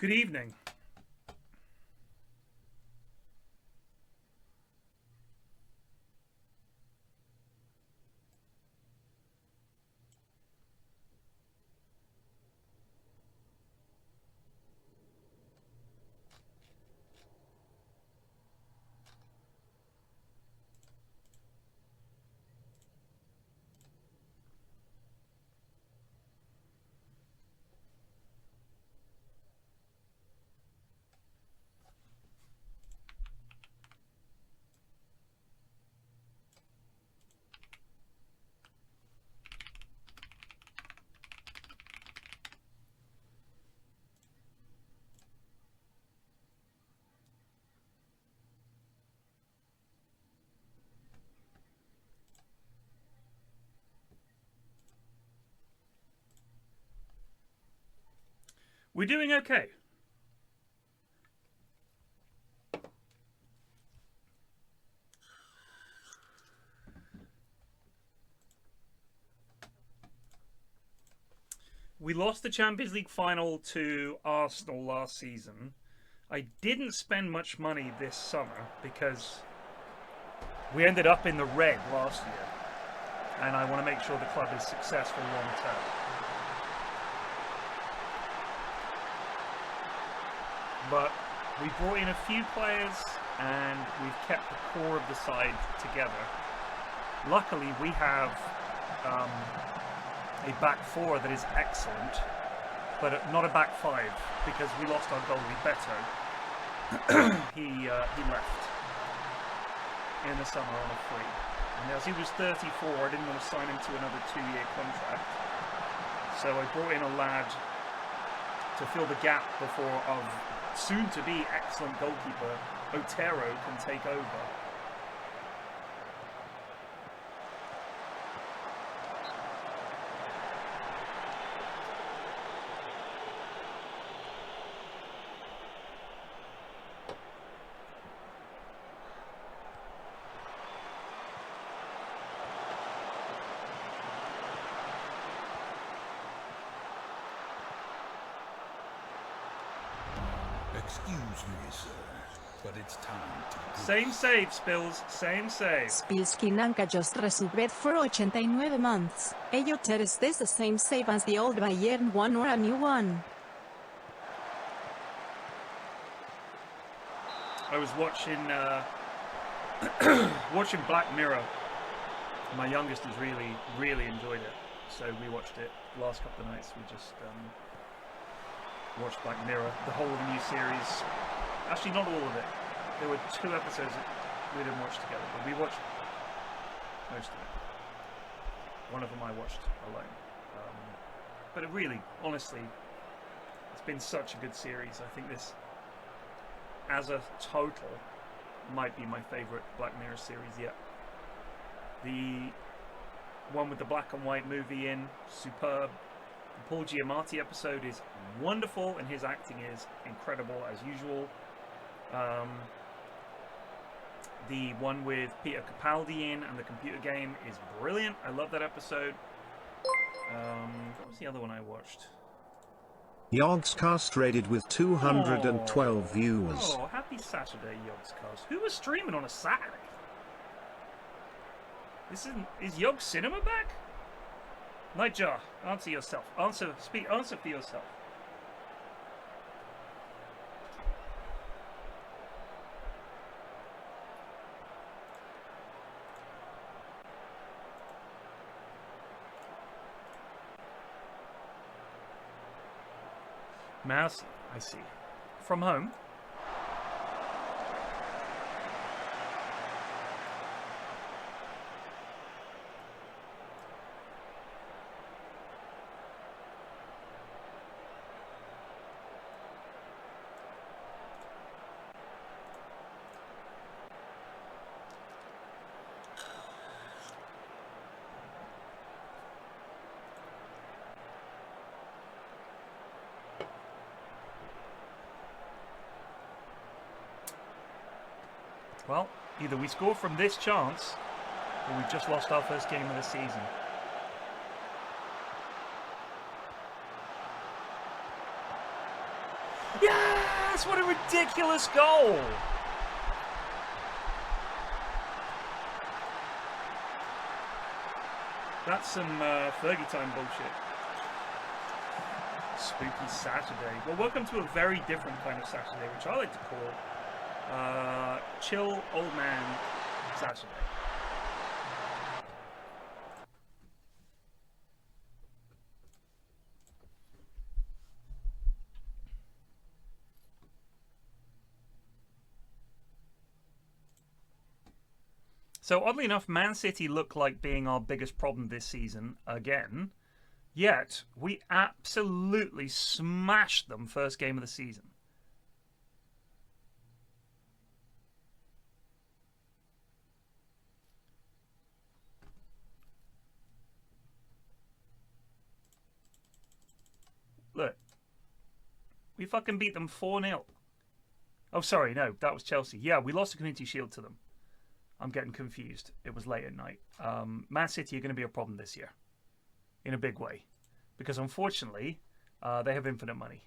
Good evening. We're doing okay. We lost the Champions League final to Arsenal last season. I didn't spend much money this summer because we ended up in the red last year. And I want to make sure the club is successful long term. But we brought in a few players and we've kept the core of the side together. Luckily, we have a back four that is excellent, but not a back five because we lost our goalie Beto. he left in the summer on a free. And as he was 34, I didn't want to sign him to another 2-year contract. So I brought in a lad to fill the gap before of soon-to-be excellent goalkeeper Otero can take over. Excuse me, sir, but it's time to... Same save, Spills. Same save. Spilski Nanka just resubbed for 89 months. Eyoter is this the same save as the old Bayern one or a new one? I was watching watching Black Mirror. My youngest has really enjoyed it. So we watched it the last couple of nights. We just watched Black Mirror, the whole of the new series. Actually, not all of it. There were 2 episodes that we didn't watch together, but we watched most of it. One of them I watched alone. But it really, honestly, it's been such a good series. I think this, as a total, might be my favourite Black Mirror series yet. The one with the black and white movie in, superb. The Paul Giamatti episode is wonderful and his acting is incredible as usual. The one with Peter Capaldi in and the computer game is brilliant. I love that episode. What was the other one I watched? Yogscast rated with 212 viewers. Oh, happy Saturday, Yogscast. Who was streaming on a Saturday? Is Yog Cinema back? Nightjar, answer yourself. Answer for yourself. Mouse, I see. From home. Well, either we score from this chance, or we've just lost our first game of the season. Yes! What a ridiculous goal! That's some Fergie time bullshit. Spooky Saturday. Well, welcome to a very different kind of Saturday, which I like to call Chill Old Man Saturday. So oddly enough, Man City look like being our biggest problem this season again. Yet, we absolutely smashed them first game of the season. Look. We fucking beat them 4-0. Oh, sorry, no, that was Chelsea. Yeah, we lost the Community Shield to them. I'm getting confused. It was late at night. Man City are going to be a problem this year. In a big way. Because unfortunately, they have infinite money.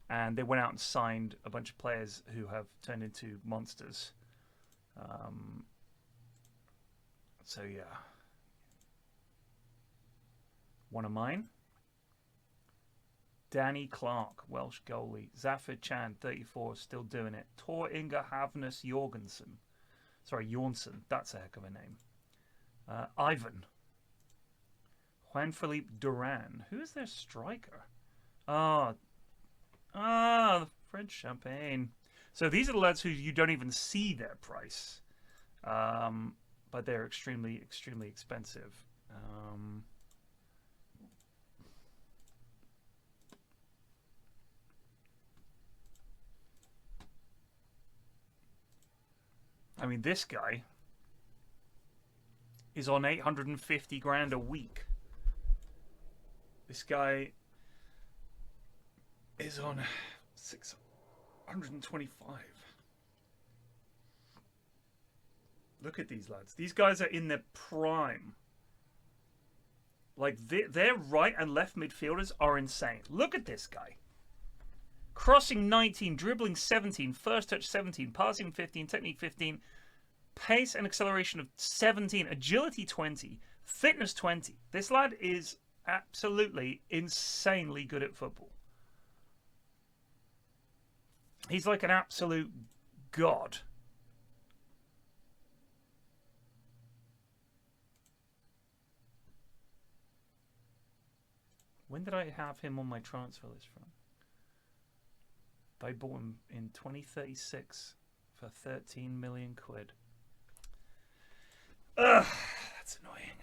And they went out and signed a bunch of players who have turned into monsters. So yeah. One of mine. Danny Clark, Welsh goalie. Zaphod Chan, 34, still doing it. Tor Inga Havnus Jorgensen. Sorry, Jornsson. That's a heck of a name. Ivan. Juan Philippe Duran. Who is their striker? The French Champagne. So these are the lads who you don't even see their price. But they're extremely, extremely expensive. I mean, this guy is on 850 grand a week. This guy is on 625. Look at these lads. These guys are in their prime. Like, their right and left midfielders are insane. Look at this guy. Crossing 19, dribbling 17, first touch 17, passing 15, technique 15, pace and acceleration of 17, agility 20, fitness 20. This lad is absolutely insanely good at football. He's like an absolute god. When did I have him on my transfer list from? I bought him in 2036 for 13 million quid. Ugh, that's annoying.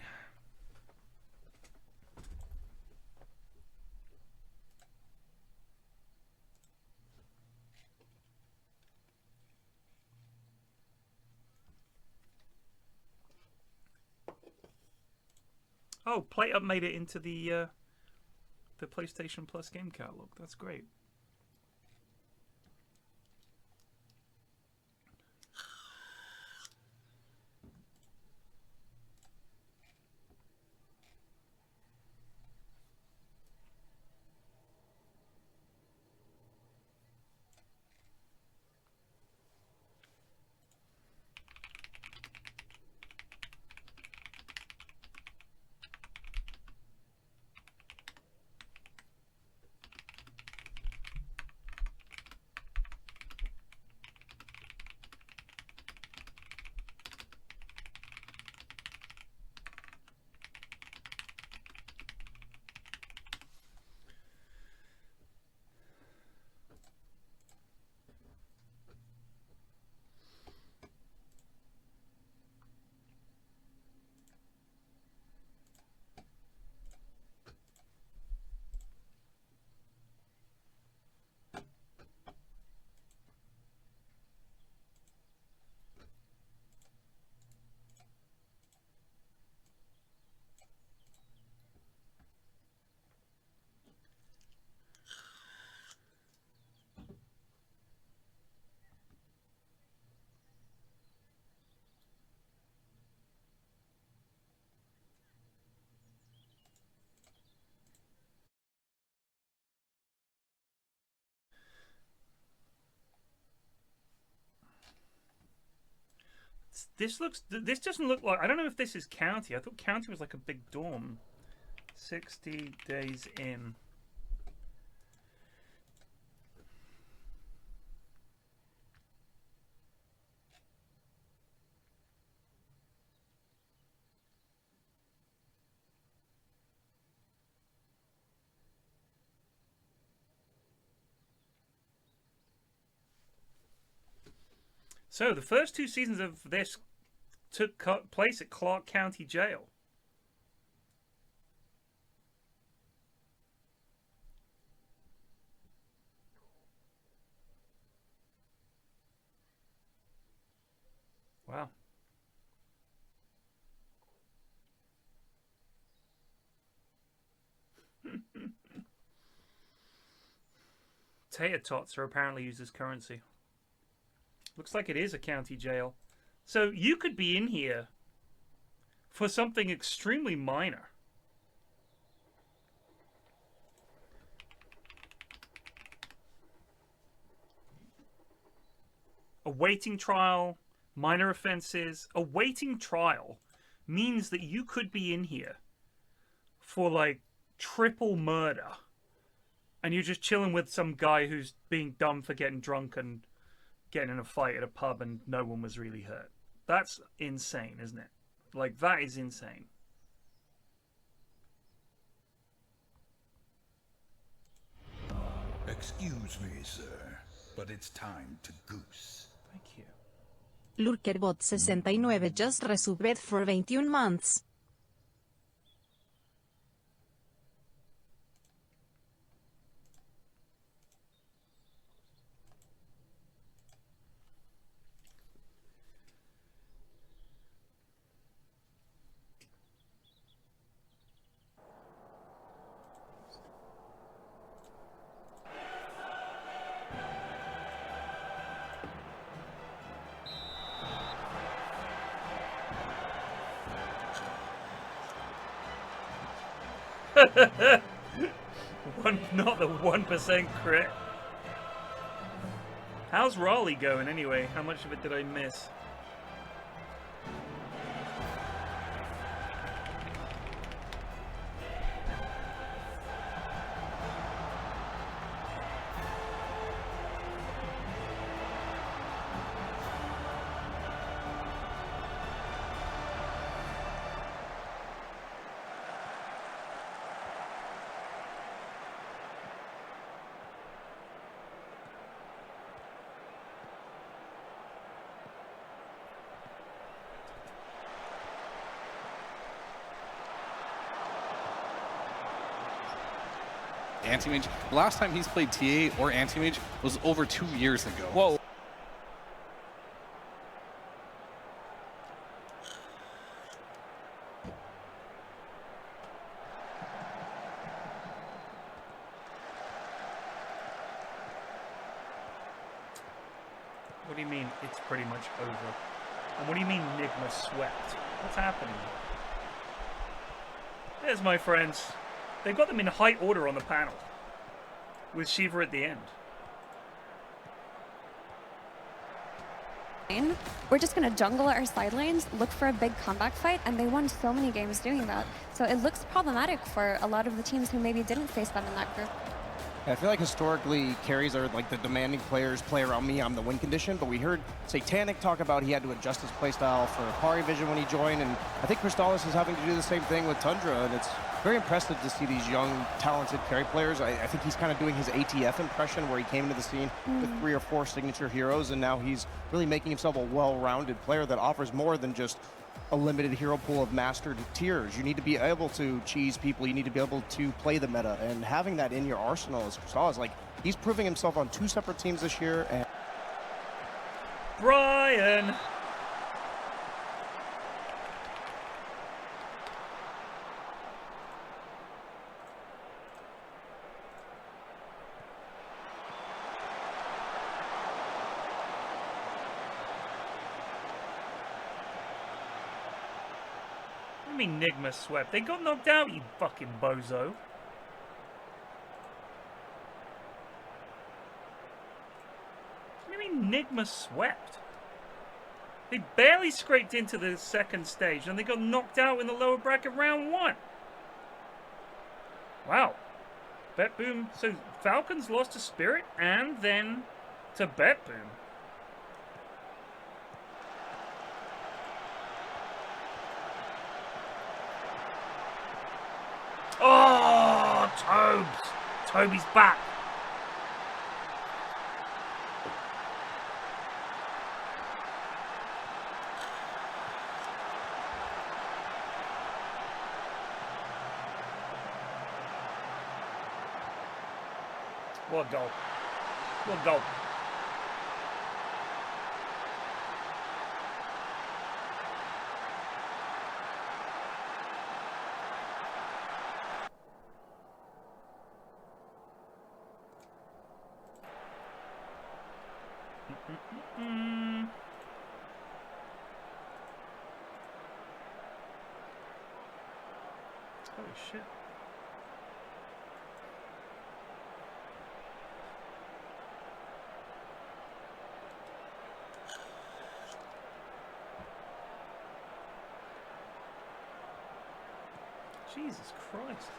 Oh, Plate Up made it into the PlayStation Plus game catalog. That's great. This looks. This doesn't look like. I don't know if this is county. I thought county was like a big dorm. 60 days in. So the first 2 seasons of this took place at Clark County Jail. Wow. Tater tots are apparently used as currency. Looks like it is a county jail. So you could be in here for something extremely minor. Awaiting trial, minor offenses. Awaiting trial means that you could be in here for like triple murder. And you're just chilling with some guy who's being dumb for getting drunk and getting in a fight at a pub and no one was really hurt. That's insane, isn't it? Like, that is insane. Excuse me, sir, but it's time to goose. Thank you. Lurkerbot 69 just resubbed for 21 months. Not the 1% crit. How's Raleigh going anyway? How much of it did I miss? Anti-Mage. The last time he's played TA or Anti-Mage was over 2 years ago. Whoa. What do you mean it's pretty much over? And what do you mean Nigma swept? What's happening here? There's my friends. They've got them in high order on the panel, with Shiva at the end. We're just going to jungle our side lanes, look for a big comeback fight, and they won so many games doing that. So it looks problematic for a lot of the teams who maybe didn't face them in that group. Yeah, I feel like historically carries are like the demanding players play around me, I'm the win condition, but we heard Satanic talk about he had to adjust his playstyle for Pari Vision when he joined, and I think Crystallis is having to do the same thing with Tundra, and it's very impressive to see these young, talented carry players. I think he's kind of doing his ATF impression where he came into the scene with 3 or 4 signature heroes, and now he's really making himself a well-rounded player that offers more than just a limited hero pool of mastered tiers. You need to be able to cheese people, you need to be able to play the meta, and having that in your arsenal as Crystallis, like, he's proving himself on 2 separate teams this year. And Brian! What do you mean Nigma swept? They got knocked out, you fucking bozo. What do you mean Nigma swept? They barely scraped into the second stage, and they got knocked out in the lower bracket round 1. Wow. Bet Boom. So Falcons lost to Spirit and then to Bet Boom. Oh, Tobes. Toby's back. What a goal. What a goal. Holy shit. Jesus Christ.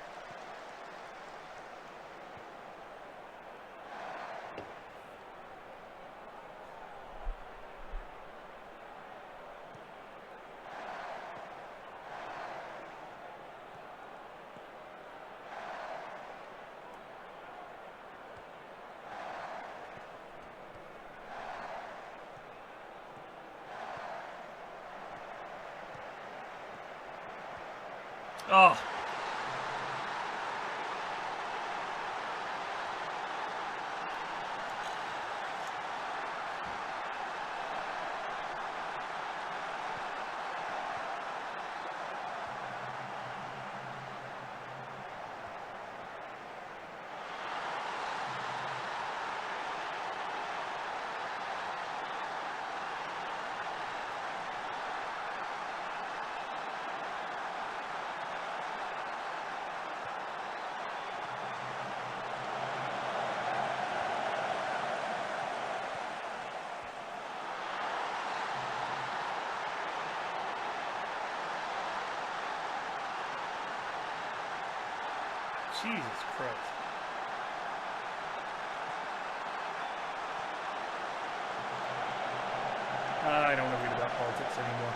Oh. Jesus Christ. I don't want to read about politics anymore.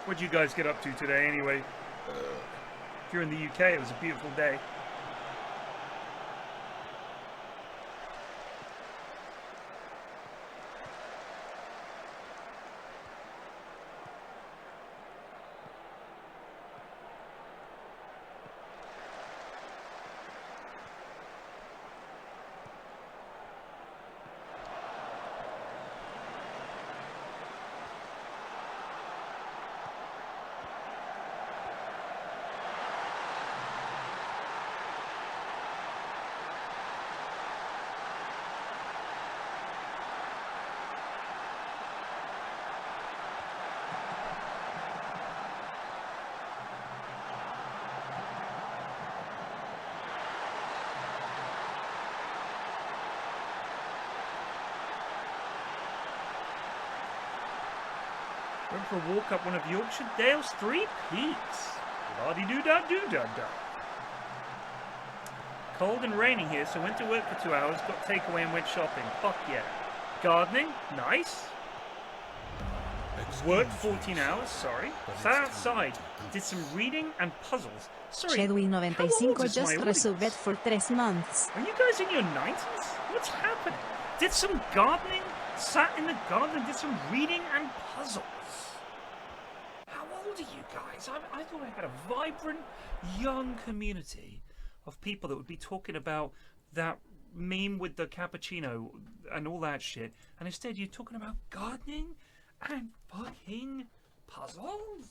What'd you guys get up to today anyway? If you're in the UK, it was a beautiful day. Went for a walk up one of Yorkshire Dale's 3 peaks. La-di-do-da-do-da-da. Cold and raining here, so went to work for 2 hours, got takeaway and went shopping. Fuck yeah. Gardening, nice. Worked 14 hours, sorry. Sat outside, did some reading and puzzles. Sorry, Chedwin how 95 old is my just audience? resubbed for 3 months. Are you guys in your 90s? What's happening? Did some gardening, sat in the garden and did some reading and puzzles. How old are you guys? I thought I had a vibrant, young community of people that would be talking about that meme with the cappuccino and all that shit. And instead you're talking about gardening and fucking puzzles?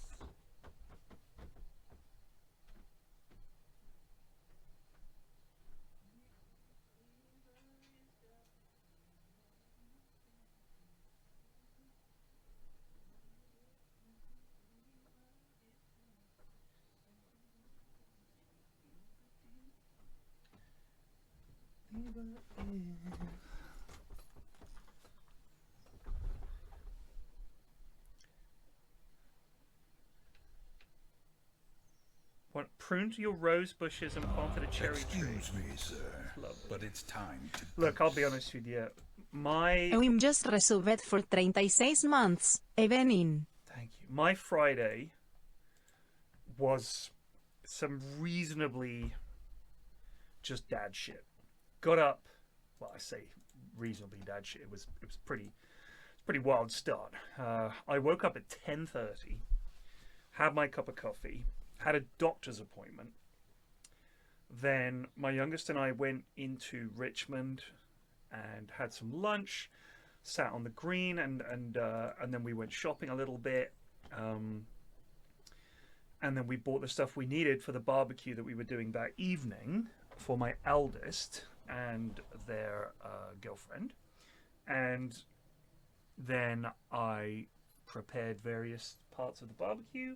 What, pruned your rose bushes and planted a cherry tree? Excuse me, sir, Lovely. but it's time to Look, I'll be honest with you. My I'm just resubbed for 36 months. Evening. Thank you. My Friday was some reasonably just dad shit. Got up, well, I say reasonably dad shit. It was pretty wild start. I woke up at 10:30, had my cup of coffee, had a doctor's appointment. Then my youngest and I went into Richmond and had some lunch, sat on the green, and then we went shopping a little bit. And then we bought the stuff we needed for the barbecue that we were doing that evening for my eldest and their girlfriend. And then I prepared various parts of the barbecue,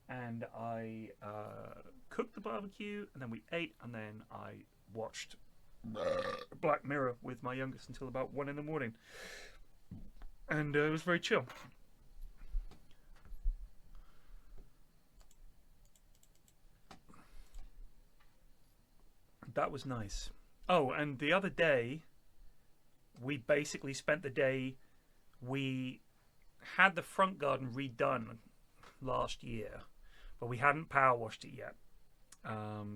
and I cooked the barbecue, and then we ate, and then I watched Black Mirror with my youngest until about 1 in the morning. And it was very chill. That was nice. Oh, and the other day, we basically spent the day, we had the front garden redone last year, but we hadn't power washed it yet.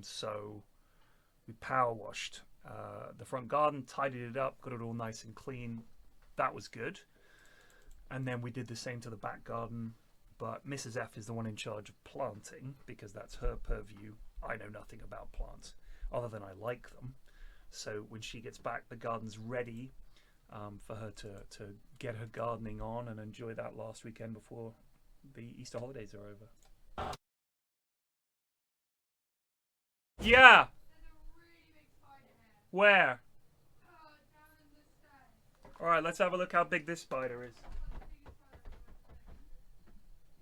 So we power washed the front garden, tidied it up, got it all nice and clean. That was good. And then we did the same to the back garden, but Mrs. F is the one in charge of planting because that's her purview. I know nothing about plants other than I like them. So when she gets back, the garden's ready for her to get her gardening on and enjoy that last weekend before the Easter holidays are over. Yeah! Where? Alright, let's have a look how big this spider is.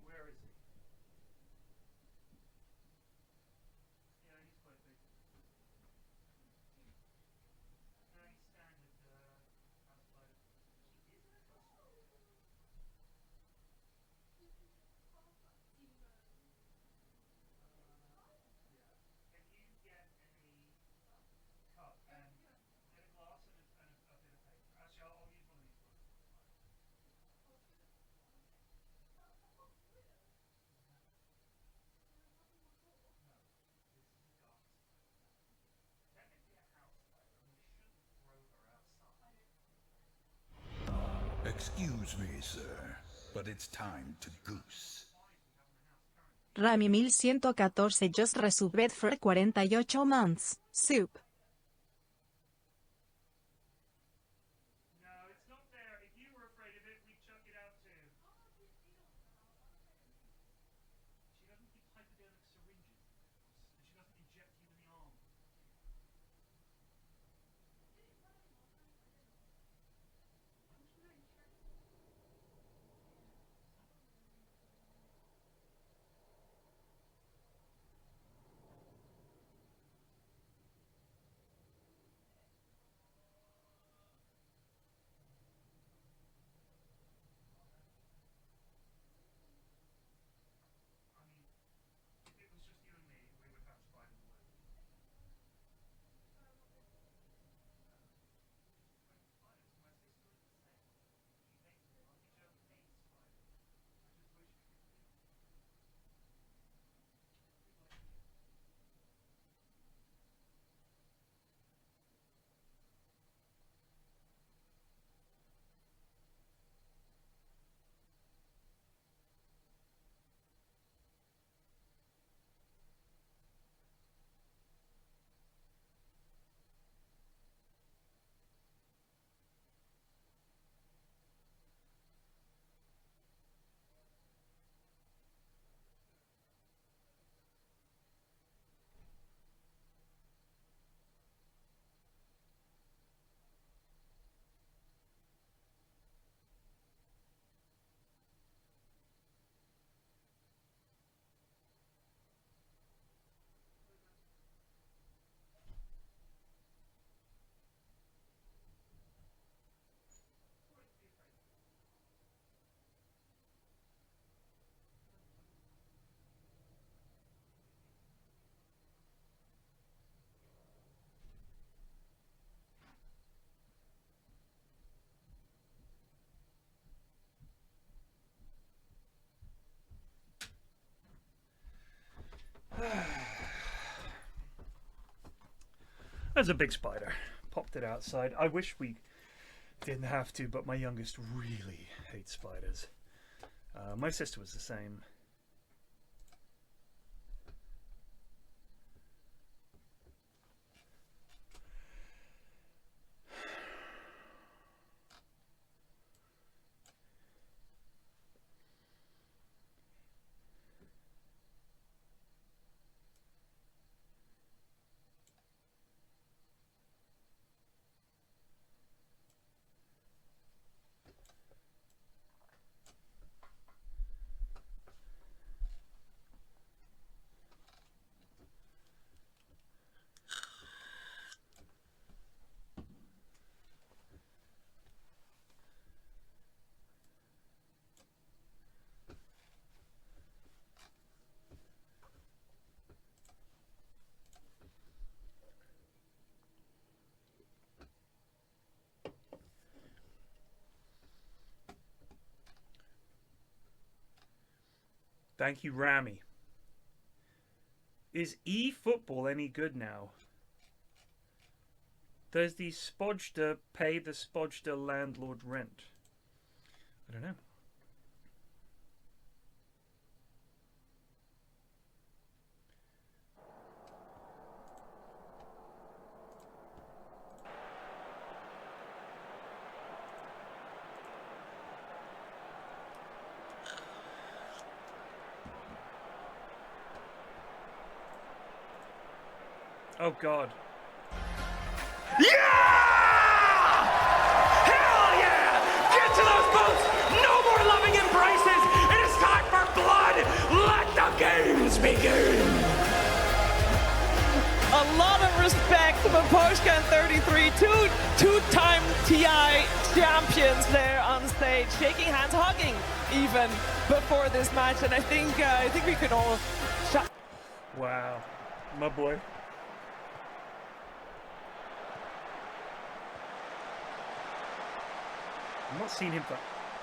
Where is he? Yeah, he's quite big. No, he's standard house spider. Can you get a cup and get a glass and a bit of paper? Actually, I'll use one of these ones. Excuse me, sir, but it's time to goose. Rami 1114 just resubbed for 48 months. Soup. No, it's not there. If you were afraid of it, we'd chuck it out too. She doesn't keep hypodermic syringes in the house, and she doesn't inject you in the arm. There's a big spider. Popped it outside. I wish we didn't have to, but my youngest really hates spiders. My sister was the same. Thank you, Rami. Is eFootball any good now? Does the Spodster pay the Spodster landlord rent? I don't know. Oh God. Yeah! Hell yeah! Get to those boats! No more loving embraces! It is time for blood! Let the games begin! A lot of respect for Poshkan 33, two-time TI champions there on stage, shaking hands, hugging even before this match, and I think we could all shut. Wow, my boy. I've not seen him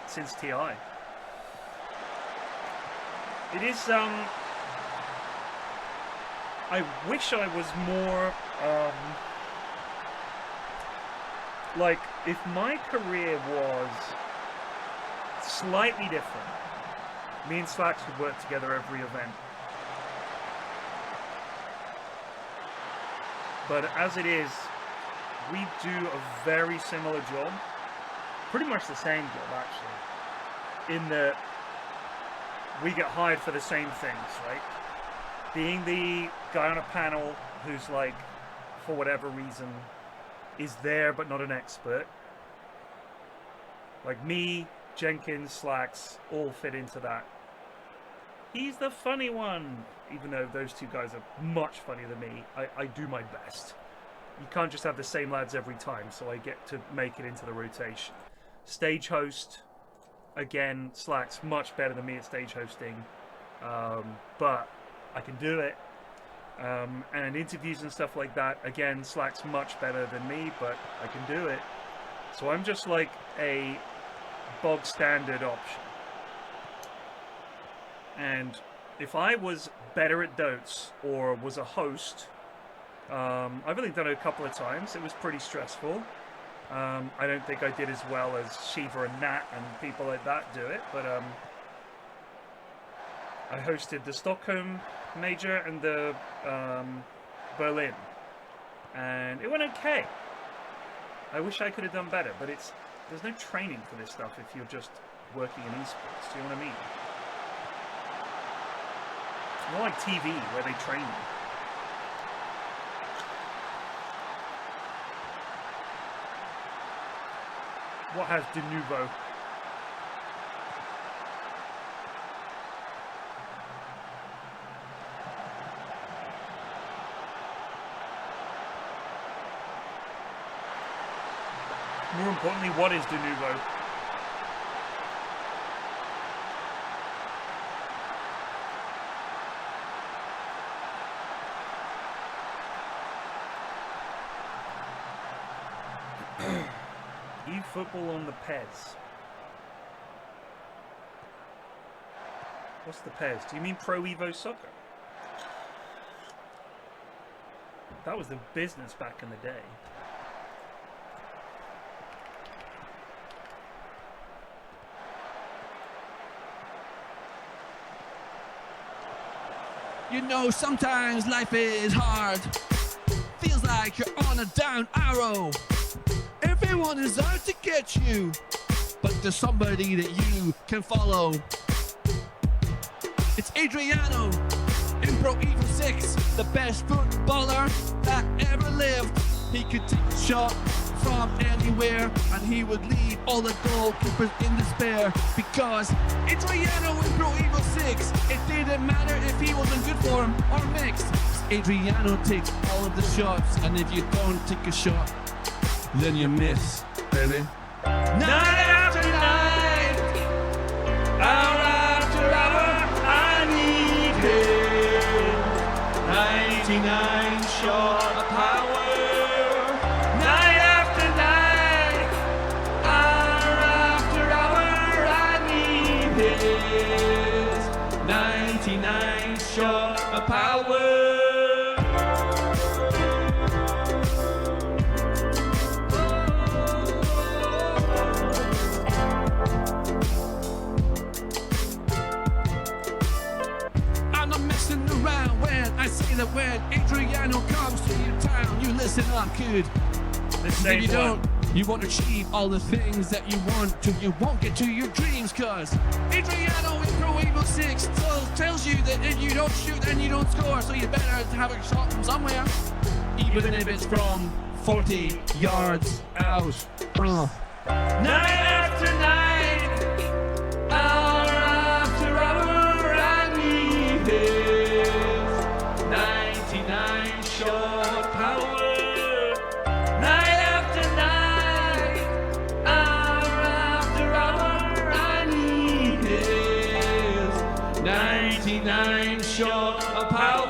since TI. It is, I wish I was more, like, if my career was slightly different, me and Flax would work together every event. But as it is, we do a very similar job. Pretty much the same job, actually, in that we get hired for the same things, right? Being the guy on a panel who's like, for whatever reason, is there but not an expert. Like me, Jenkins, Slacks, all fit into that. He's the funny one, even though those two guys are much funnier than me. I do my best. You can't just have the same lads every time, so I get to make it into the rotation. Stage host, again, Slack's much better than me at stage hosting, but I can do it. And interviews and stuff like that, again, Slack's much better than me, but I can do it. So I'm just like a bog standard option. And if I was better at Dotes or was a host, I've only done it a couple of times. It was pretty stressful. I don't think I did as well as Shiva and Nat and people like that do it, but I hosted the Stockholm Major and the Berlin, and it went okay. I wish I could have done better, but there's no training for this stuff if you're just working in esports. Do you know what I mean? It's more like TV where they train you. What has de nouveau? More importantly, what is de nouveau? Football on the PES. What's the PES? Do you mean Pro Evo Soccer? That was the business back in the day. You know, sometimes life is hard. Feels like you're on a down arrow. Everyone is out to get you, but there's somebody that you can follow. It's Adriano in Pro Evo 6, the best footballer that ever lived. He could take a shot from anywhere, and he would leave all the goalkeepers in despair. Because Adriano in Pro Evo 6, it didn't matter if he was in good form or mixed. Adriano takes all of the shots, and if you don't take a shot, then you miss, baby. Night after night, hour after hour, I need him. 99 shot of power. Night after night, hour after hour, I need his 99 shot of power. I say that when Adriano comes to your town, you listen up, kid. If you don't, you won't achieve all the things that you want to. You won't get to your dreams, cause Adriano in Pro Evo 6 tells you that if you don't shoot, then you don't score. So you better have a shot from somewhere, even if it's from 40 yards out. Night after night, hour after hour, I need it. 99 short power. Night after night, hour after hour, I need his 99 short of power.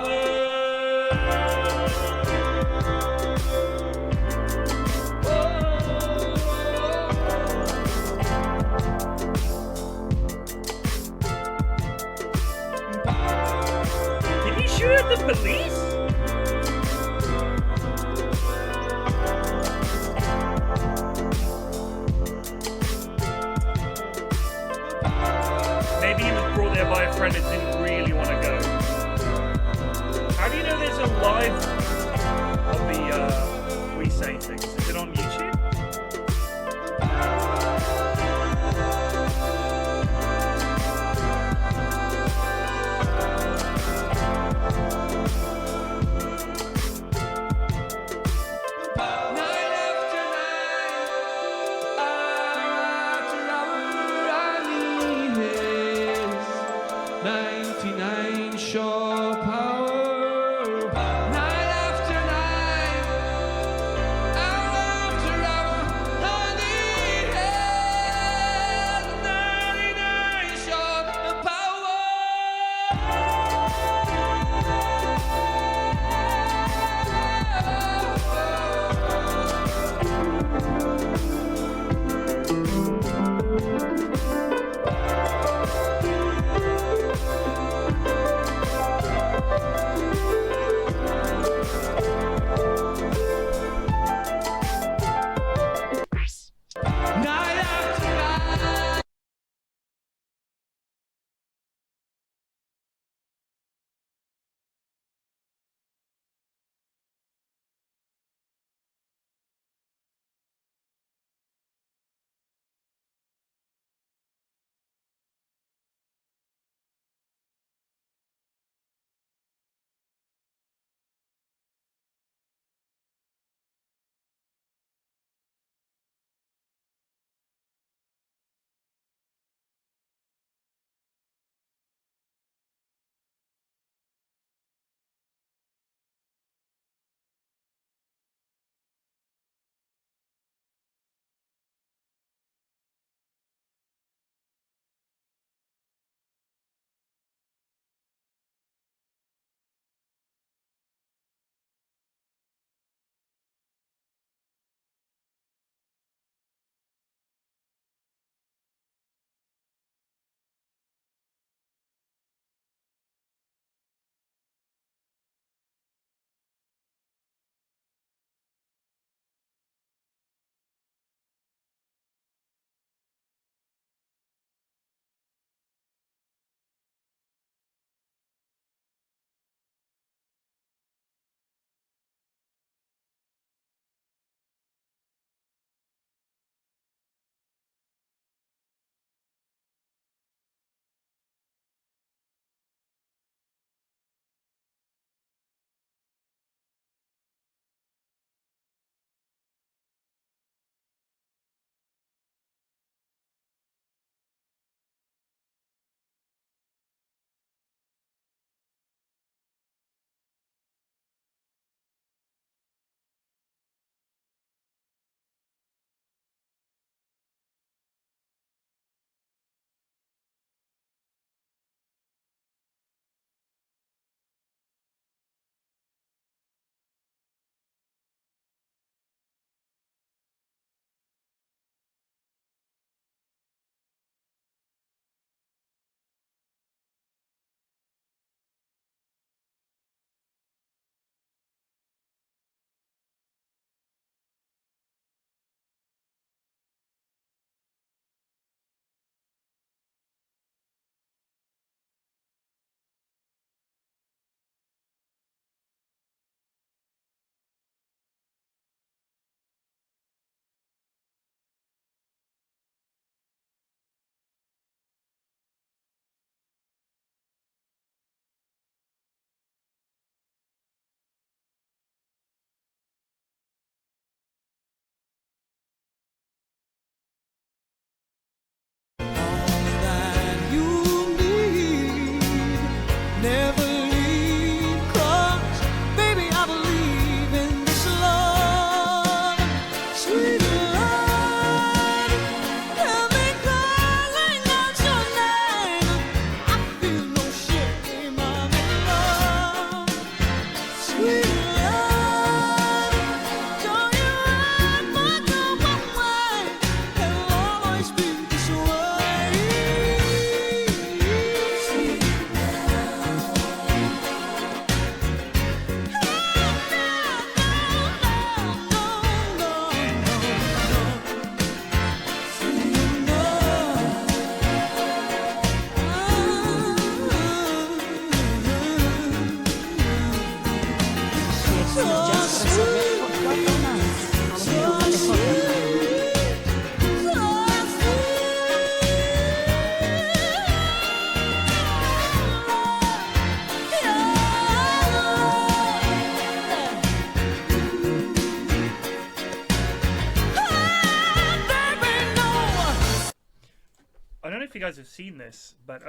guys have seen this, but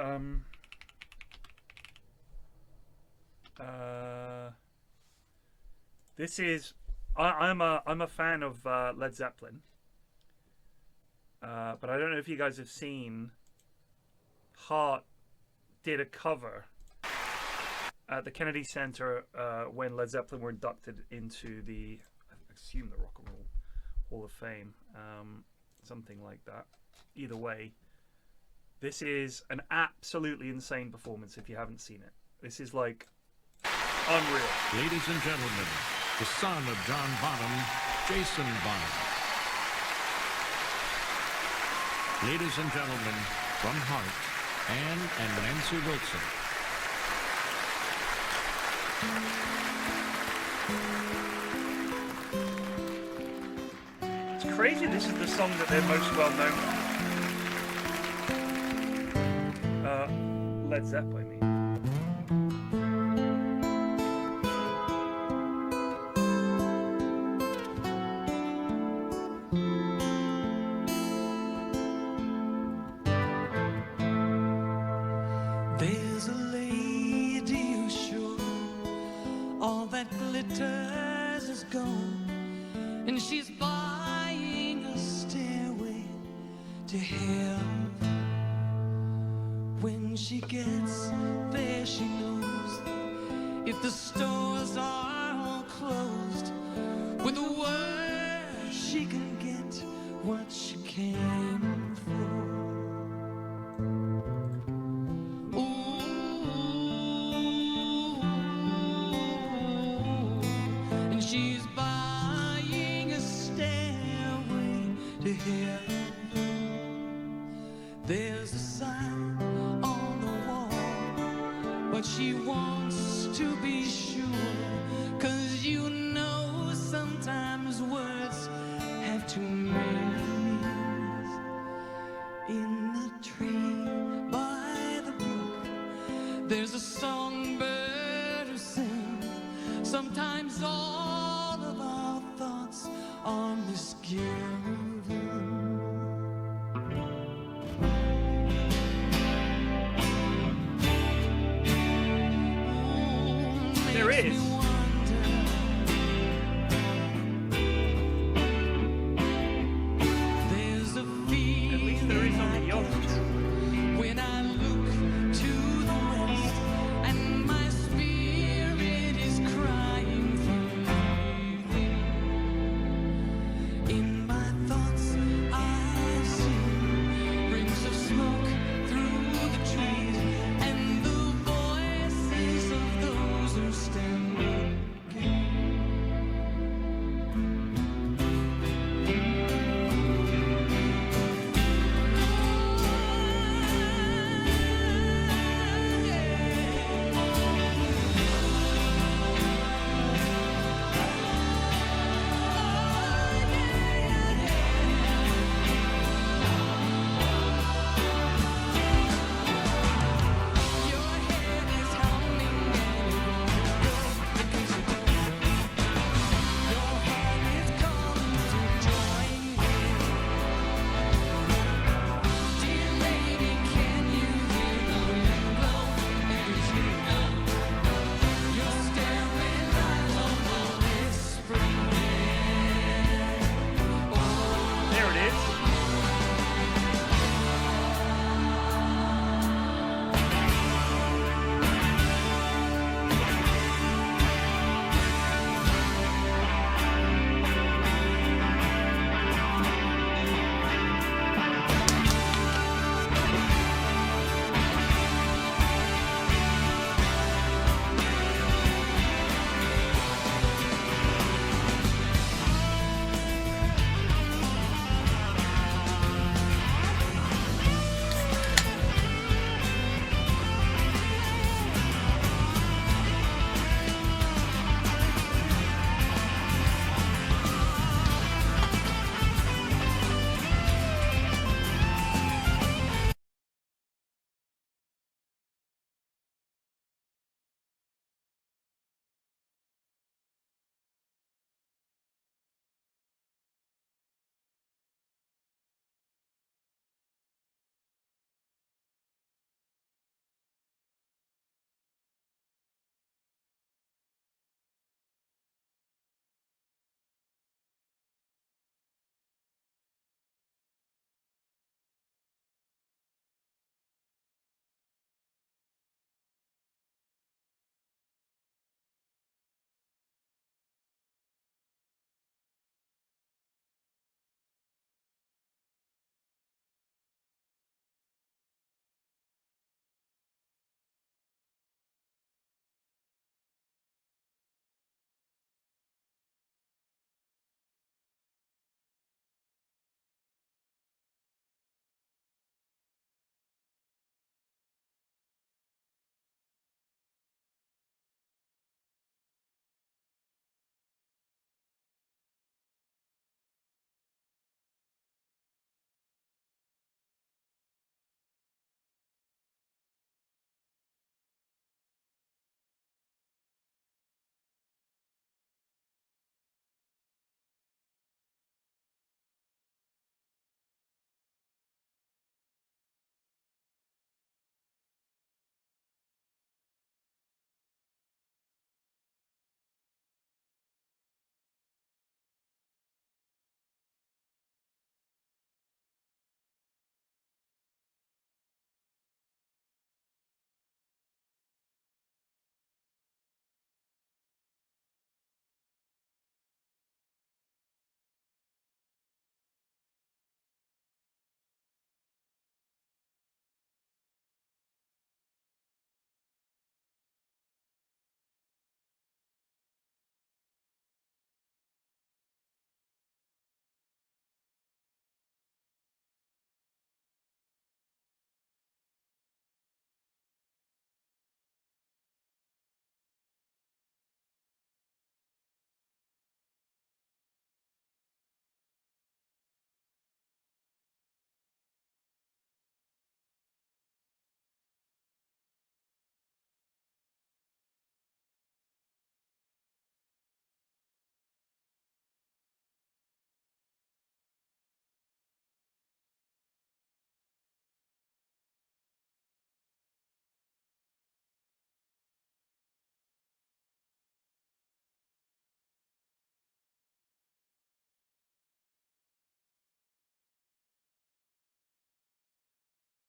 this is I'm a fan of Led Zeppelin, but I don't know if you guys have seen. Hart did a cover at the Kennedy Center when Led Zeppelin were inducted into the, I assume, the Rock and Roll Hall of Fame, something like that. Either way, this is an absolutely insane performance if you haven't seen it. This is like unreal. Ladies and gentlemen, the son of John Bonham, Jason Bonham. Ladies and gentlemen, from Hart, Anne and Nancy Wilson. It's crazy this is the song that they're most well known for. Led Zeppelin, I mean. There's a lady who's sure all that glitters is gold, and she's buying a stairway to hell. When she gets there, she knows if the stores are all closed, with a word she can get what she came for. And she's buying a stairway to heaven. There's a sign on the wall, but she wants to be sure, 'cause you know sometimes words have two meanings. In the tree by the brook, there's a songbird who sings. Sometimes all of our thoughts are misgiven. There is. There's a At least there is on the yacht. when I look to the west, and my spirit is crying for leaving. In my thoughts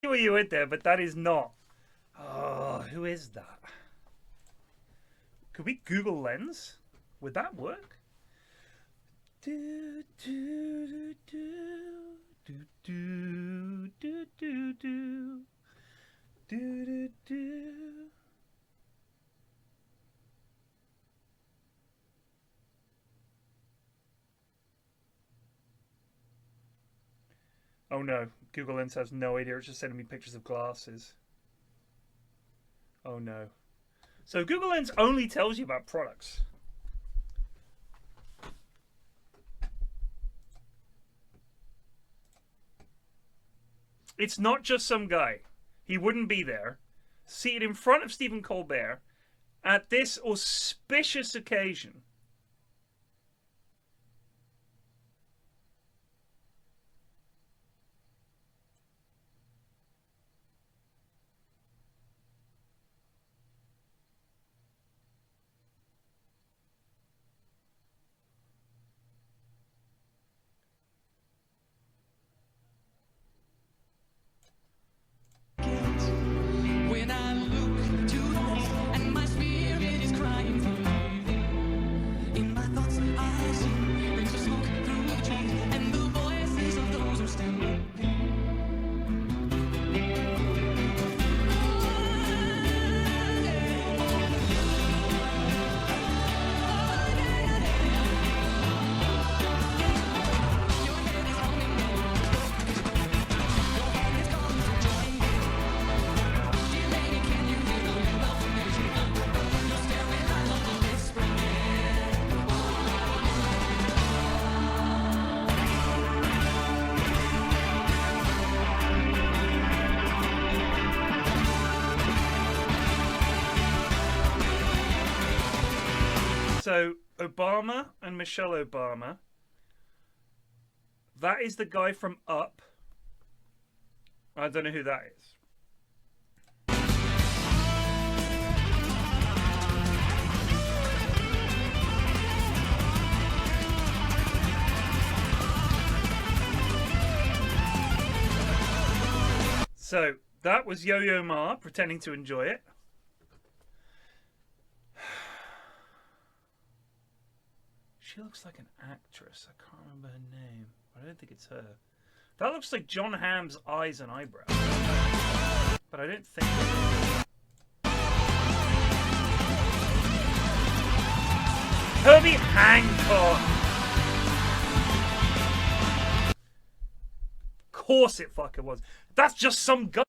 where you went there, but that is not. Oh, who is that? Could we Google Lens? Would that work? Do do do do do do do do do do do. Oh no, Google Lens has no idea. It's just sending me pictures of glasses. Oh no. So Google Lens only tells you about products. It's not just some guy. He wouldn't be there, seated in front of Stephen Colbert at this auspicious occasion. When I look to the west and my spirit is crying for leaving. In my thoughts I see rings of smoke through the trees and the voices of those who stand looking. So Obama and Michelle Obama. That is the guy from Up. I don't know who that is. So that was Yo-Yo Ma pretending to enjoy it. She looks like an actress. I can't remember her name, but I don't think it's her. That looks like John Hamm's eyes and eyebrows, but I don't think it is. Herbie Hancock! Of course it fucking was. That's just some guy.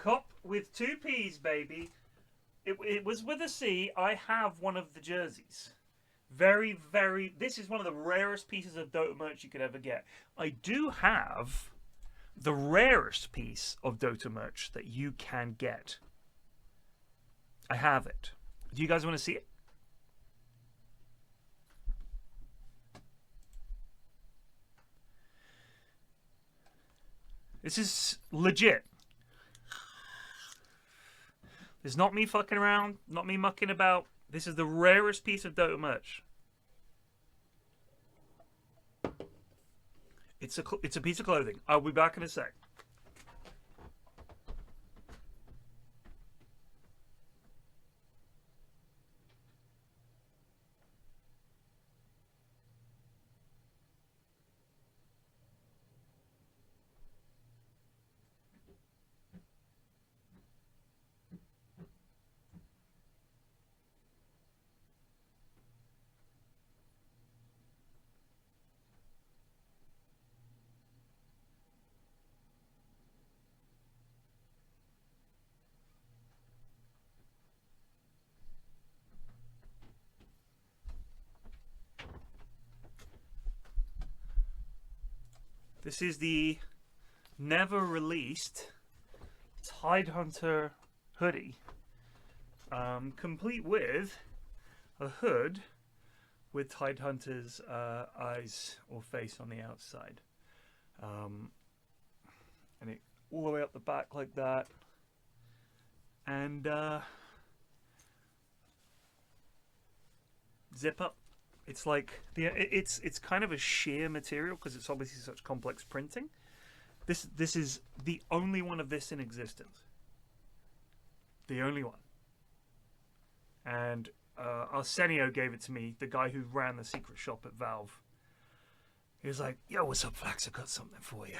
Cop with 2 P's, baby. It was with a C. I have one of the jerseys. Very, very... This is one of the rarest pieces of Dota merch you could ever get. I do have the rarest piece of Dota merch that you can get. I have it. Do you guys want to see it? This is legit. It's not me fucking around, not me mucking about. This is the rarest piece of Dota merch. It's a piece of clothing. I'll be back in a sec. This is the never released Tidehunter hoodie, complete with a hood with Tidehunter's eyes or face on the outside, and it all the way up the back like that, and zip up. It's like it's kind of a sheer material because it's obviously such complex printing. This is the only one of this in existence. The only one. And Arsenio gave it to me, the guy who ran the secret shop at Valve. He was like, "Yo, what's up, Flax? I got something for you."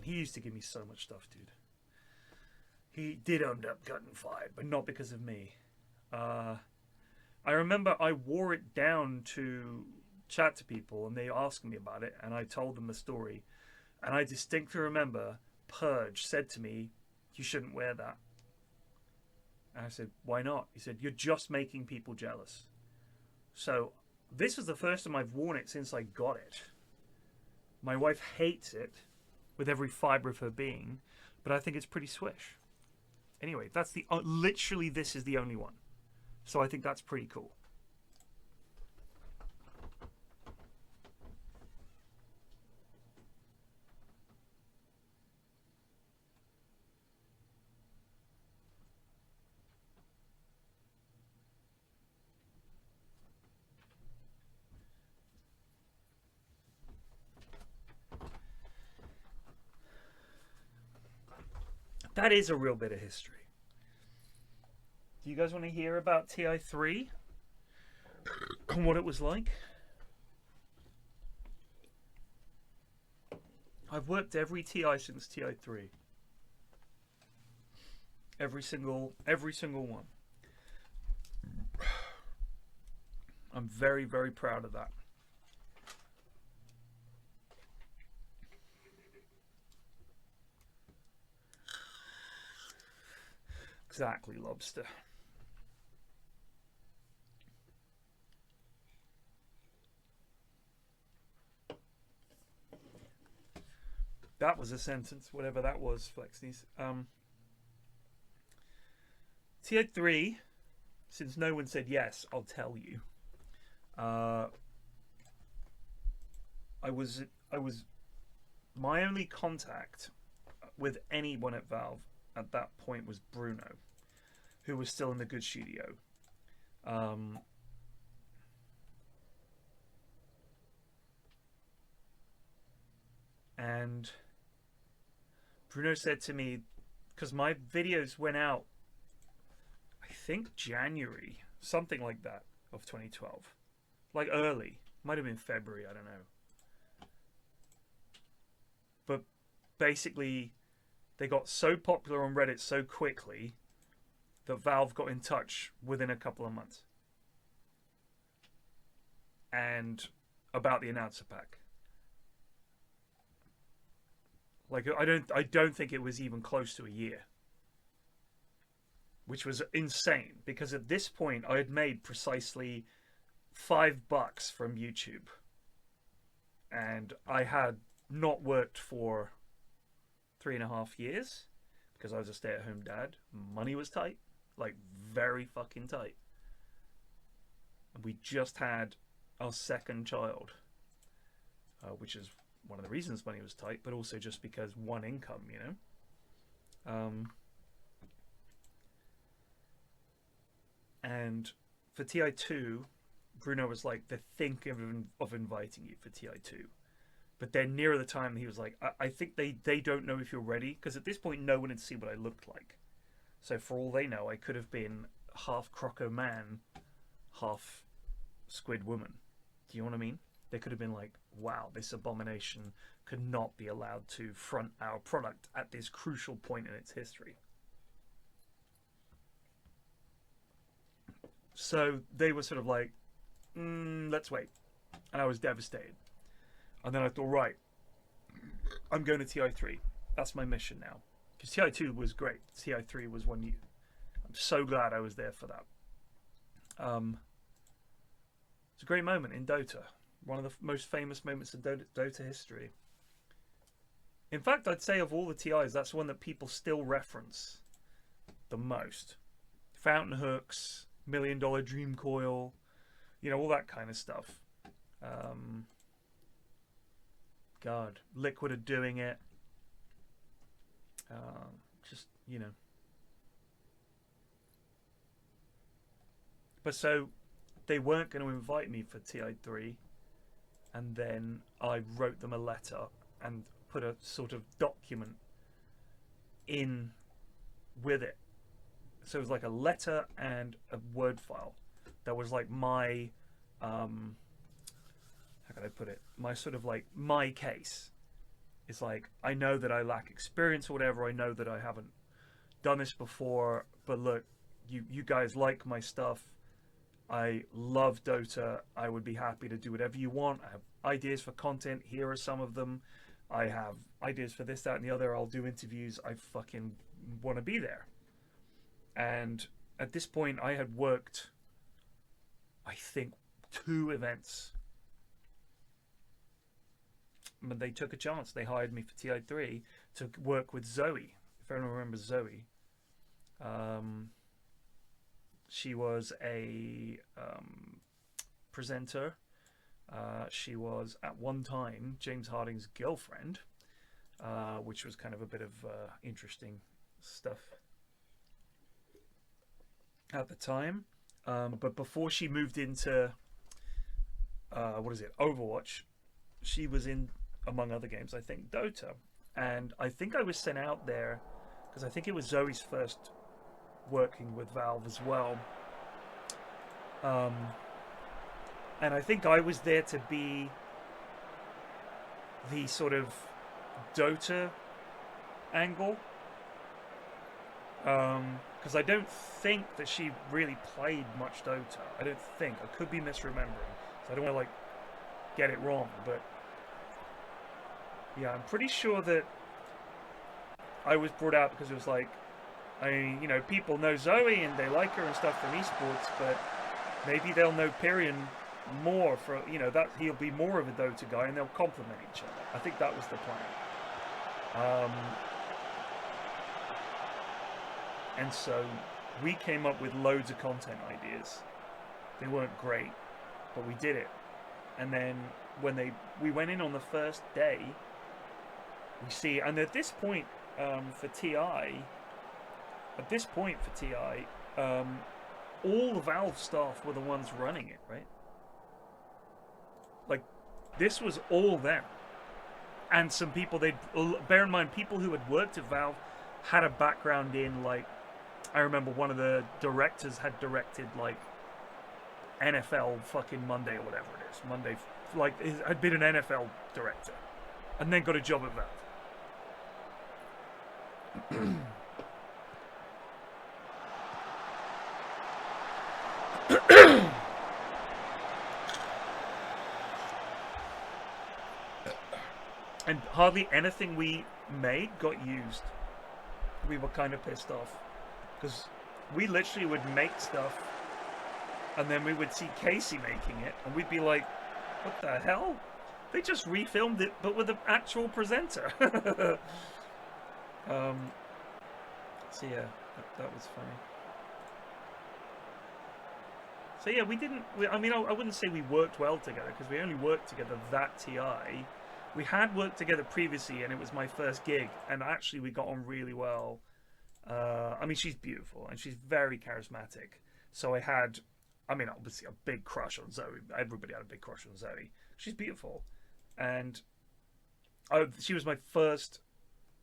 He used to give me so much stuff, dude. He did end up getting fired, but not because of me. I remember I wore it down to chat to people and they asked me about it and I told them the story. And I distinctly remember Purge said to me, "You shouldn't wear that." And I said, "Why not?" He said, "You're just making people jealous." So this was the first time I've worn it since I got it. My wife hates it with every fiber of her being, but I think it's pretty swish. Anyway, that's literally this is the only one. So I think that's pretty cool. That is a real bit of history. Do you guys want to hear about TI3 and what it was like? I've worked every TI since TI3. Every single one. I'm very, very proud of that. Exactly, lobster. That was a sentence, whatever that was, Flexies. TI3, since no one said yes, I'll tell you. I was my only contact with anyone at Valve at that point was Bruno, who was still in the good studio. And Bruno said to me, because my videos went out, I think January, something like that, of 2012. Like early. Might have been February, I don't know. But basically, they got so popular on Reddit so quickly that Valve got in touch within a couple of months. And about the announcer pack. Like, I don't think it was even close to a year. Which was insane, because at this point I had made precisely $5 from YouTube. And I had not worked for 3.5 years because I was a stay-at-home dad. Money was tight, like very fucking tight. And we just had our second child, which is one of the reasons money was tight, but also just because one income, you know. And for TI2, Bruno was like, they're thinking of inviting you for TI2. But then nearer the time, he was like, I think they don't know if you're ready. Because at this point, no one had seen what I looked like. So for all they know, I could have been half Croco Man, half Squid Woman. Do you know what I mean? They could have been like, wow, this abomination could not be allowed to front our product at this crucial point in its history. So they were sort of like, let's wait. And I was devastated. And then I thought, right, I'm going to TI3. That's my mission now. Because TI2 was great. TI3 was one year. I'm so glad I was there for that. It's a great moment in Dota. One of the most famous moments in Dota history. In fact, I'd say of all the TIs, that's one that people still reference the most. Fountain hooks, $1 Million Dream Coil, you know, all that kind of stuff. God, Liquid are doing it. Just, you know. But so, they weren't going to invite me for TI3. And then I wrote them a letter and put a sort of document in with it. So it was like a letter and a Word file. That was like my, how can I put it? My sort of like, my case. It's like, I know that I lack experience or whatever. I know that I haven't done this before. But look, you guys like my stuff. I love Dota. I would be happy to do whatever you want. I have ideas for content. Here are some of them. I have ideas for this, that, and the other. I'll do interviews. I fucking want to be there. And at this point, I had worked, I think, 2 events. But they took a chance. They hired me for TI3 to work with Zoe. If anyone remembers Zoe. She was a presenter. She was, at one time, James Harding's girlfriend, which was kind of a bit of interesting stuff at the time. But before she moved into, Overwatch, she was in, among other games, I think, Dota. And I think I was sent out there, because I think it was Zoe's first working with Valve as well. And I think I was there to be the sort of Dota angle. Because I don't think that she really played much Dota. I don't think. I could be misremembering. So I don't want to, like, get it wrong. But, yeah, I'm pretty sure that I was brought out because it was like, you know, people know Zoe and they like her and stuff from esports, but maybe they'll know Pyrion more for, you know, that he'll be more of a Dota guy and they'll complement each other. I think that was the plan. And so we came up with loads of content ideas. They weren't great, but we did it. And then when we went in on the first day, we see, and at this point for TI, all the Valve staff were the ones running it, right? Like, this was all them. And some people, bear in mind, people who had worked at Valve had a background in, like, I remember one of the directors had directed, like, NFL fucking Monday or whatever it is. Monday, like, had been an NFL director. And then got a job at Valve. And hardly anything we made got used, we were kind of pissed off. Because we literally would make stuff, and then we would see Casey making it, and we'd be like, what the hell? They just refilmed it, but with an actual presenter. So yeah, that was funny. So yeah, I mean, I wouldn't say we worked well together, because we only worked together that TI. We had worked together previously, and it was my first gig, and actually we got on really well. I mean, she's beautiful, and she's very charismatic. So I had, I mean, obviously a big crush on Zoe. Everybody had a big crush on Zoe. She's beautiful. And she was my first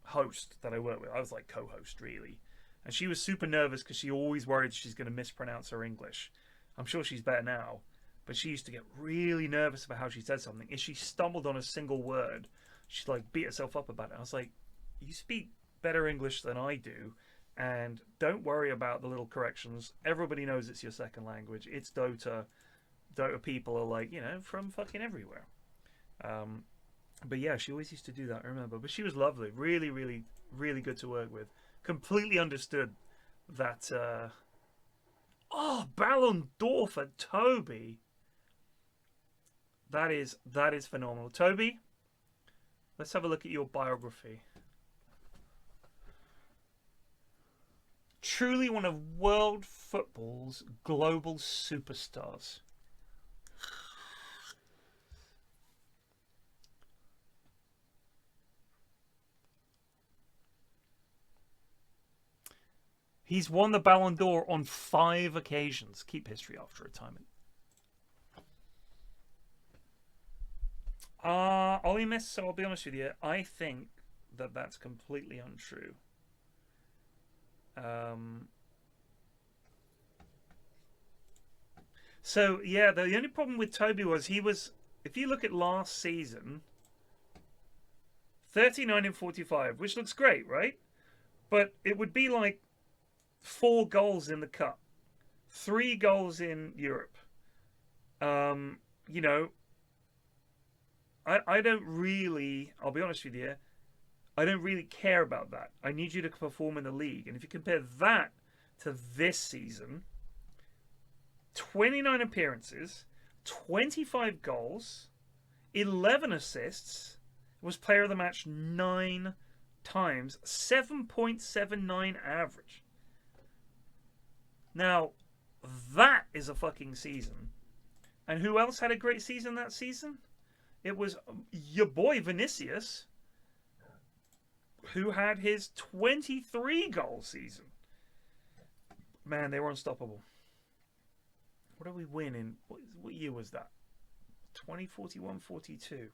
host that I worked with. I was like co-host, really. And she was super nervous because she always worried she's going to mispronounce her English. I'm sure she's better now. But she used to get really nervous about how she said something. If she stumbled on a single word, she'd like beat herself up about it. I was like, you speak better English than I do. And don't worry about the little corrections. Everybody knows it's your second language. It's Dota. Dota people are like, you know, from fucking everywhere. But yeah, she always used to do that, I remember. But she was lovely. Really, really, really good to work with. Completely understood that... Oh, Ballon d'Or for Toby. That is phenomenal. Toby, let's have a look at your biography. Truly one of world football's global superstars. He's won the Ballon d'Or on 5 occasions. Keep history after retirement. Ollie Miss, so I'll be honest with you. I think that that's completely untrue. So, yeah, the only problem with Toby was he was, if you look at last season, 39 and 45, which looks great, right? But it would be like 4 goals in the Cup, 3 goals in Europe. You know, I don't really, I'll be honest with you, I don't really care about that. I need you to perform in the league. And if you compare that to this season, 29 appearances, 25 goals, 11 assists, was player of the match 9 times, 7.79 average. Now, that is a fucking season. And who else had a great season that season? It was your boy Vinicius, who had his 23-goal season. Man, they were unstoppable. What did we win in? What year was that? 2041-42.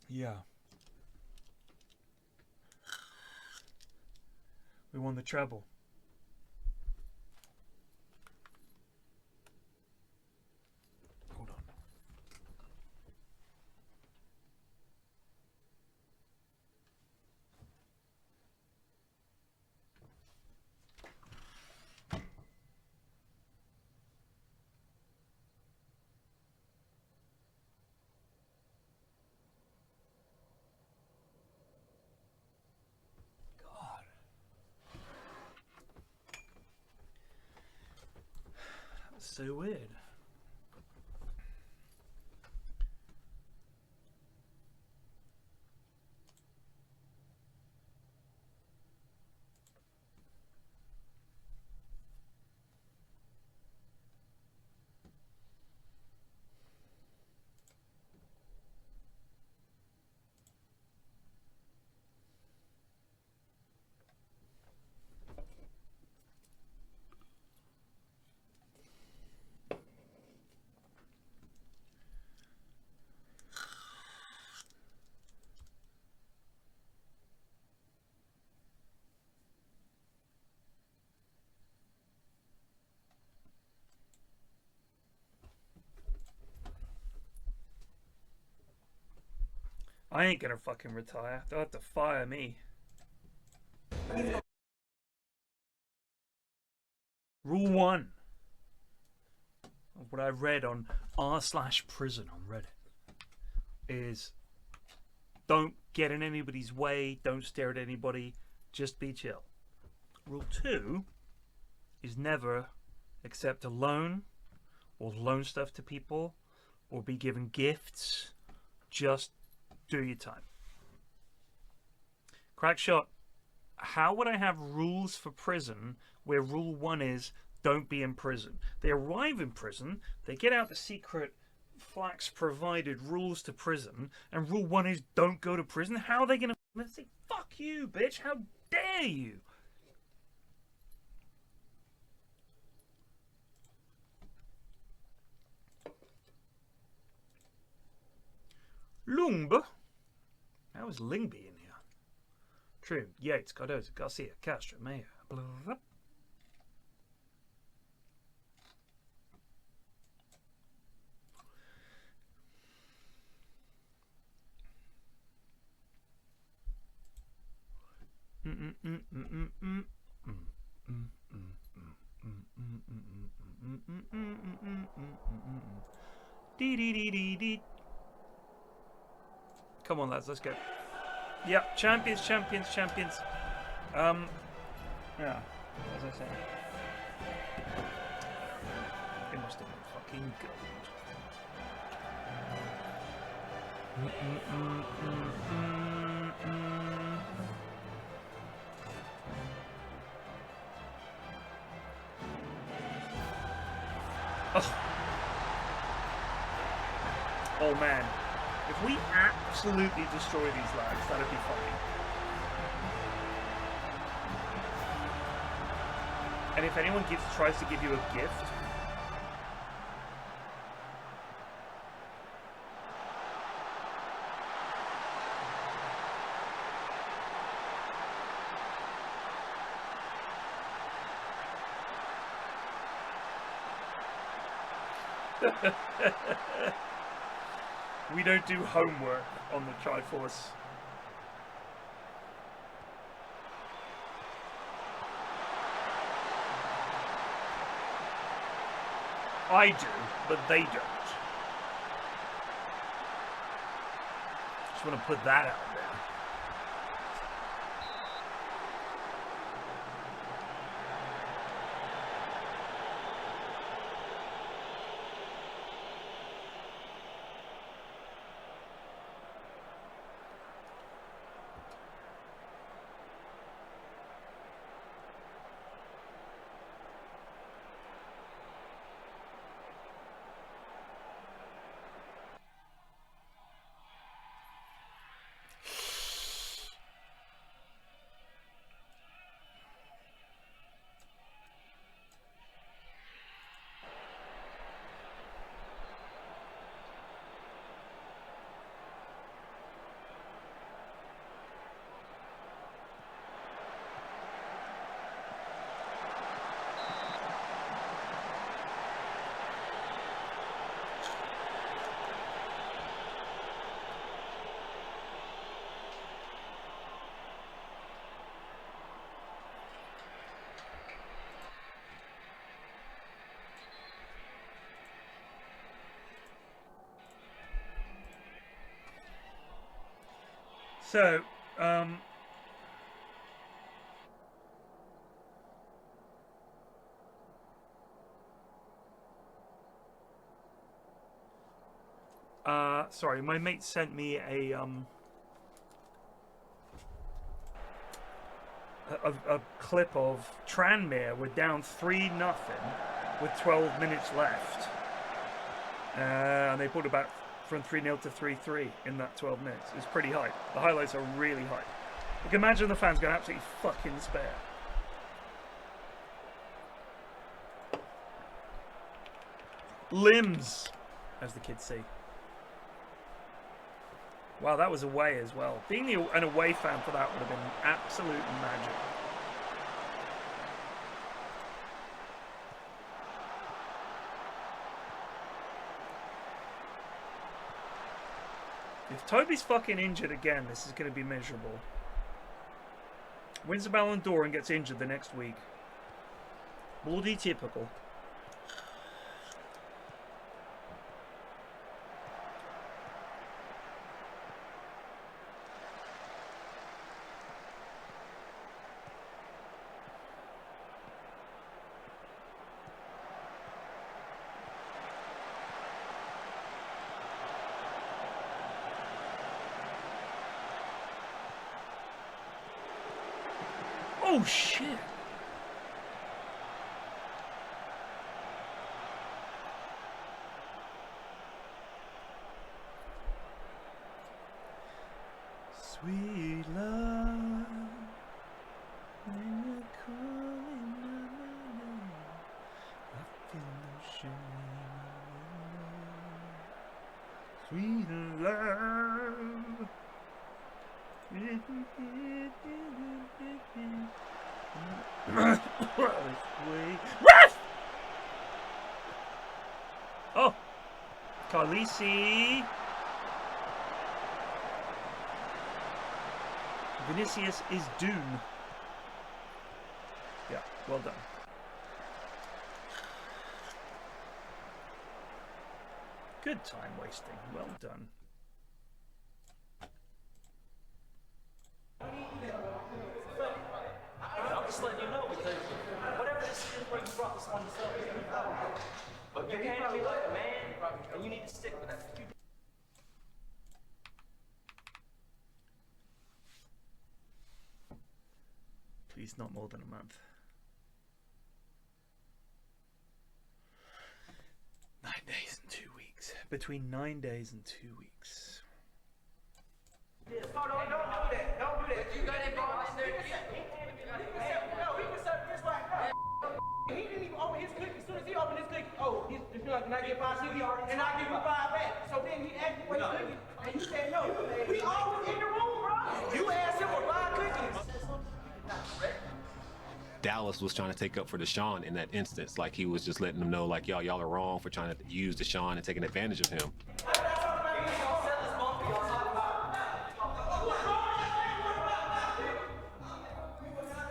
Yeah. We won the treble. Hold on. So weird. I ain't gonna fucking retire. They'll have to fire me. Rule 1 of what I read on r/prison on Reddit is don't get in anybody's way, don't stare at anybody, just be chill. Rule 2 is never accept a loan or loan stuff to people or be given gifts. Just do your time. Crackshot, how would I have rules for prison where rule 1 is don't be in prison? They arrive in prison, they get out the secret Flax provided rules to prison, and rule 1 is don't go to prison? How are they going to say, fuck you, bitch, how dare you? Lungba? How is Lingby in here? True, Yates, Cardoza, Garcia, Castro, Mayo, blah, blah, blah. Come on, lads, let's go. Yep, champions, champions, champions. Yeah, as I said, it must have been fucking gold. Oh man, if we absolutely destroy these lads, that'd be funny. And if anyone tries to give you a gift, we don't do homework on the Triforce. I do, but they don't. Just want to put that out there. So, sorry, my mate sent me a clip of Tranmere. We're down 3-0 with 12 minutes left, and they put about from 3-0 to 3-3 in that 12 minutes. It's pretty high. The highlights are really high. You can imagine the fans going absolutely fucking spare. Limbs, as the kids say. Wow, that was away as well. Being an away fan for that would have been absolute magic. If Toby's fucking injured again, this is going to be miserable. Wins the Ballon d'Or and gets injured the next week. Bloody typical. Oh shit! Sweet love, when you're calling my name, I feel no shame. Sweet love. Ref! Oh, Carlisi. Vinicius is Doom. Yeah, well done. Good time wasting. Well done. I'm just letting you know because whatever this is where you brought this one yourself, but you came to me like a man, and you need to stick with that. Please, not more than a month. 9 days and 2 weeks. Between 9 days and 2 weeks. Yeah, so don't do that. Don't do that. You got it involved in there. No, he can serve this right now. He didn't even open his click. As soon as he opened his click, oh, he's like, can I get 5 CD? And I give you 5 back. So then he asked you for his cookies, and you said no. We all was in the room, bro. You asked him for 5 cookies. Dallas was trying to take up for Deshaun in that instance. Like, he was just letting them know, like, y'all are wrong for trying to use Deshaun and taking advantage of him.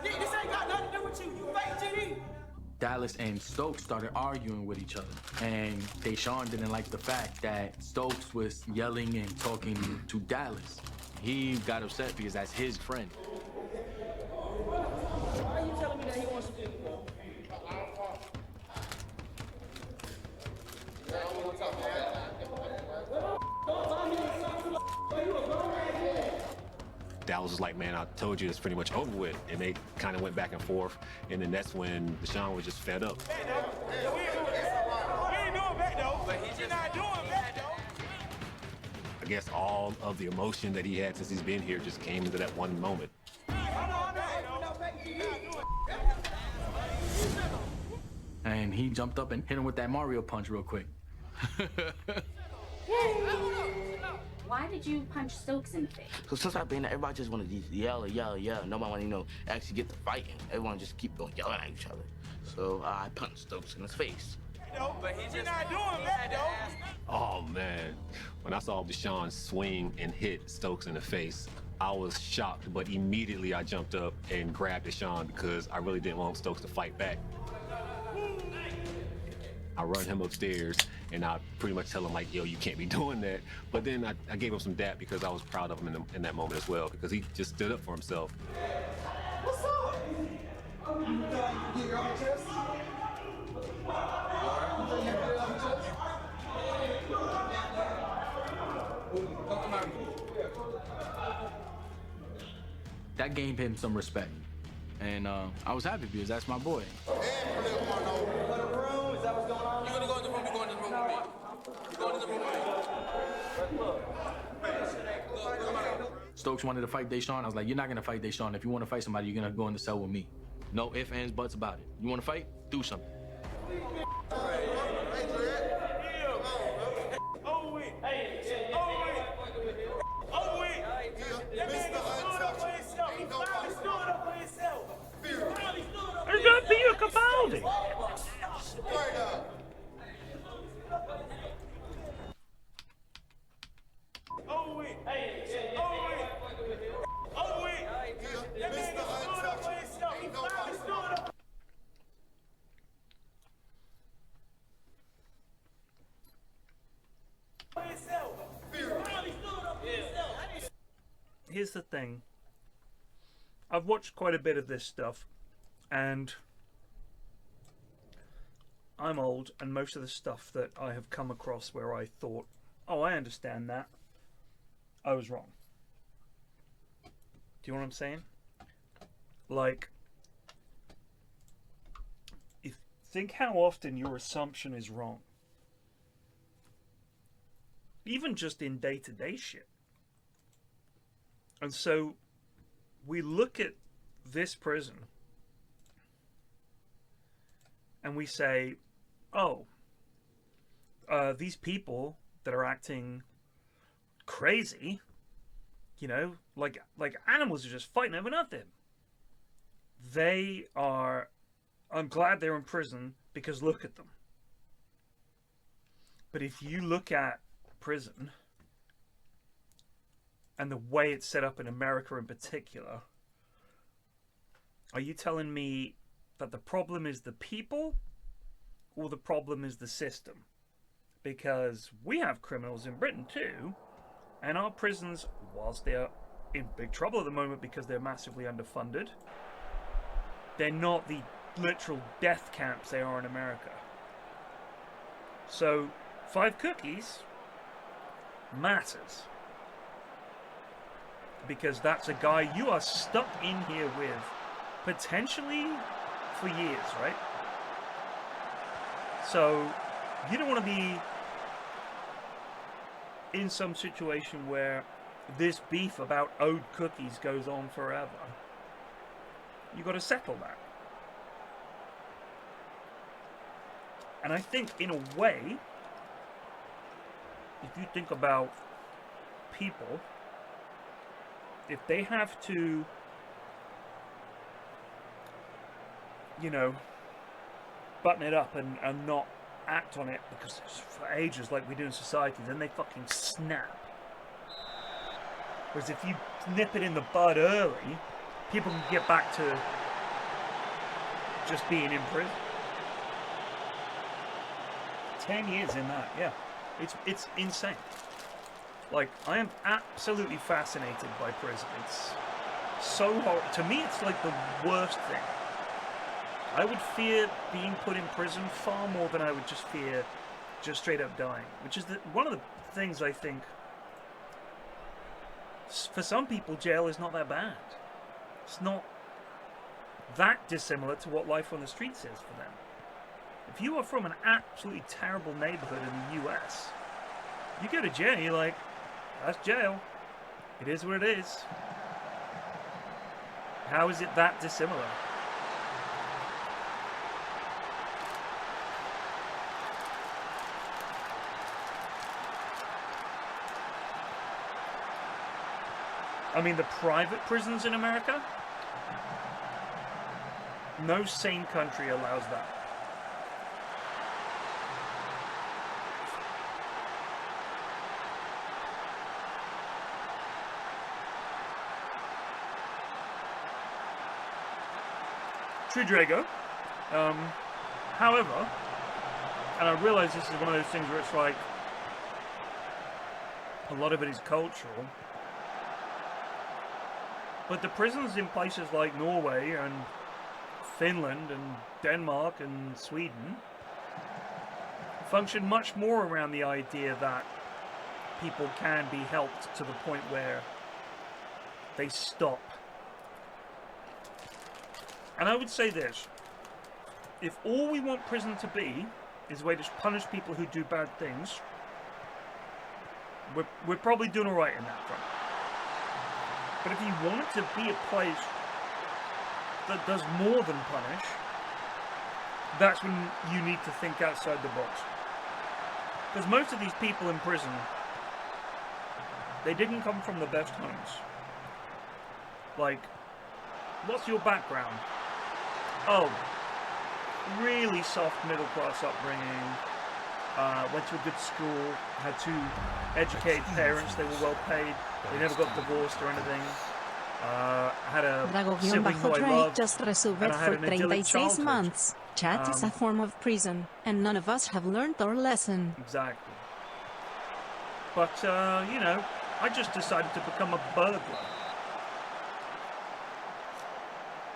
This ain't got nothing to do with you. You fake GD. Dallas and Stokes started arguing with each other, and Deshaun didn't like the fact that Stokes was yelling and talking to Dallas. He got upset because that's his friend. Why are you telling me that he wants to do? Dallas was like, man, I told you it's pretty much over with. And they kind of went back and forth. And then that's when Deshaun was just fed up. We ain't doing back though, but he's not doing back though. I guess all of the emotion that he had since he's been here just came into that one moment. And he jumped up and hit him with that Mario punch real quick. Why did you punch Stokes in the face? So since I've been there, everybody just wanted to yell. Nobody want to, actually get to fighting. Everyone just keep on yelling at each other. So I punched Stokes in his face. No, but he's not doing that though. Oh, man. When I saw Deshaun swing and hit Stokes in the face, I was shocked, but immediately I jumped up and grabbed Deshaun because I really didn't want Stokes to fight back. I run him upstairs and I pretty much tell him, like, yo, you can't be doing that. But then I gave him some dap because I was proud of him in that moment as well, because he just stood up for himself. What's up? Get your own chest. That gained him some respect. And I was happy because that's my boy. Stokes wanted to fight Deshaun. I was like, you're not going to fight Deshaun. If you want to fight somebody, you're going to go in the cell with me. No ifs, ands, buts about it. You want to fight? Do something. Is that Pio Capaldi? here's the thing. I've watched quite a bit of this stuff, and I'm old, and most of the stuff that I have come across where I thought, oh, I understand that, I was wrong. Do you know what I'm saying? Like, think how often your assumption is wrong. Even just in day-to-day shit. And so we look at this prison and we say, oh, these people that are acting crazy, you know, like animals are just fighting over nothing. They are, I'm glad they're in prison because look at them. But if you look at prison and the way it's set up in America in particular, are you telling me that the problem is the people or the problem is the system? Because we have criminals in Britain too, and our prisons, whilst they're in big trouble at the moment because they're massively underfunded, they're not the literal death camps they are in America. So 5 cookies matters, because that's a guy you are stuck in here with potentially for years, right? So you don't want to be in some situation where this beef about owed cookies goes on forever. You got to settle that. And I think in a way, if you think about people, if they have to, you know, button it up and not act on it because for ages like we do in society, then they fucking snap. Whereas if you nip it in the bud early, people can get back to just being in prison. 10 years in that, yeah. It's insane. Like, I am absolutely fascinated by prison. It's so hard. To me, it's like the worst thing. I would fear being put in prison far more than I would just fear just straight up dying. Which is one of the things I think, for some people, jail is not that bad. It's not that dissimilar to what life on the streets is for them. If you are from an absolutely terrible neighborhood in the US, you go to jail, you're like, that's jail. It is what it is. How is it that dissimilar? I mean, the private prisons in America, no sane country allows that. True, Drago. However, and I realize this is one of those things where it's like, a lot of it is cultural, but the prisons in places like Norway and Finland and Denmark and Sweden function much more around the idea that people can be helped to the point where they stop. And I would say this, if all we want prison to be is a way to punish people who do bad things, we're probably doing alright in that front. But if you want it to be a place that does more than punish, that's when you need to think outside the box. Because most of these people in prison, they didn't come from the best homes. Like, what's your background? Oh, really soft middle class upbringing, went to a good school, had 2 educated parents, they were well paid, they never got divorced or anything, had a sibling who I loved, just resumed and I had for an idyllic 36 childhood. months. Chat is a form of prison, and none of us have learned our lesson. Exactly. But, you know, I just decided to become a burglar.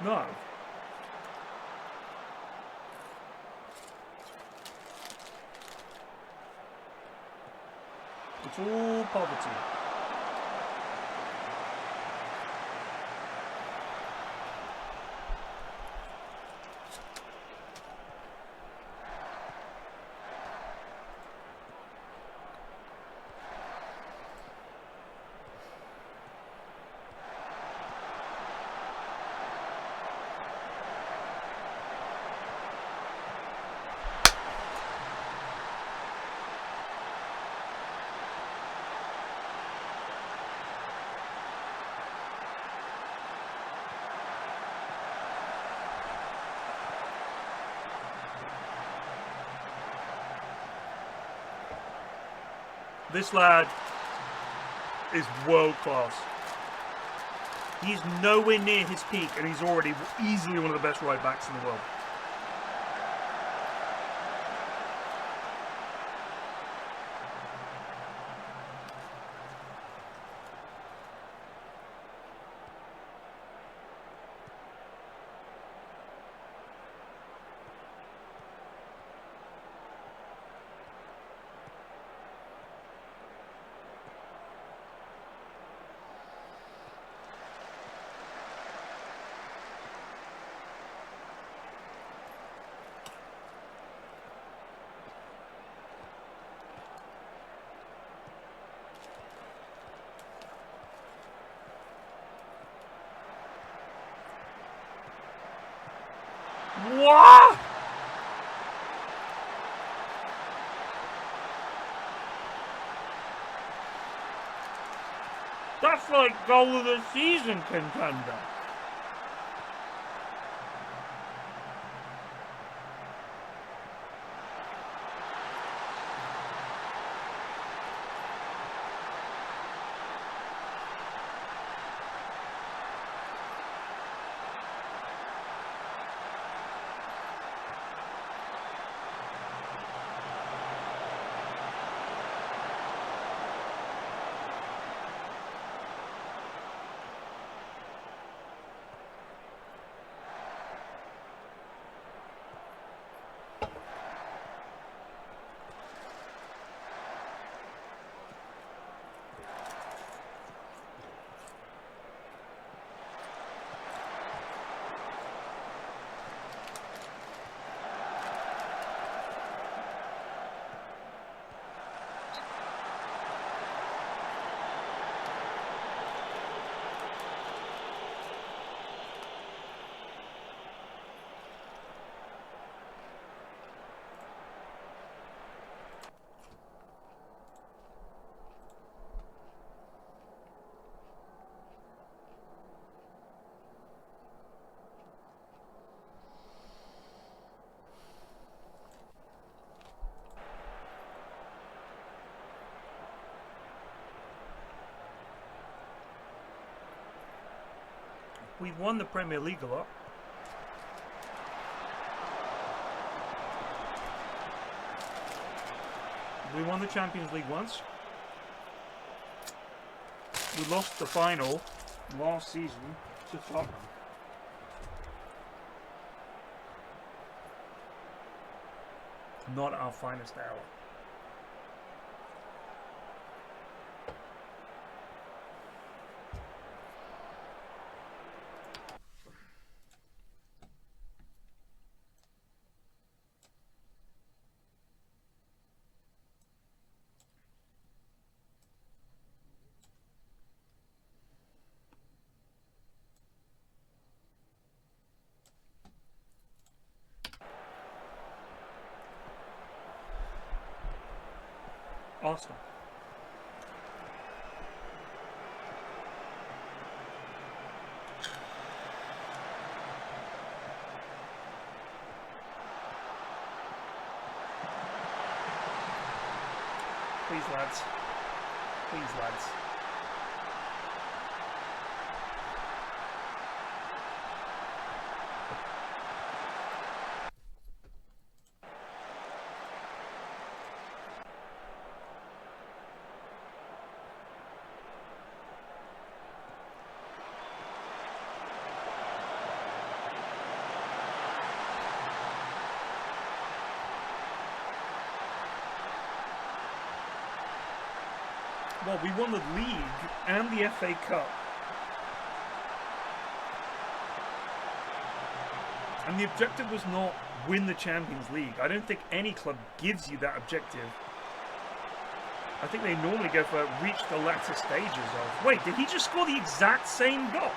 No. It's all poverty. This lad is world class. He's nowhere near his peak, and he's already easily one of the best right backs in the world. What? That's like goal of the season contender. We've won the Premier League a lot. We won the Champions League once. We lost the final last season to Tottenham. Not our finest hour. Awesome. Please, lads. Please, lads. Well, we won the league and the FA Cup. And the objective was not win the Champions League. I don't think any club gives you that objective. I think they normally go for reach the latter stages of... Wait, did he just score the exact same goal?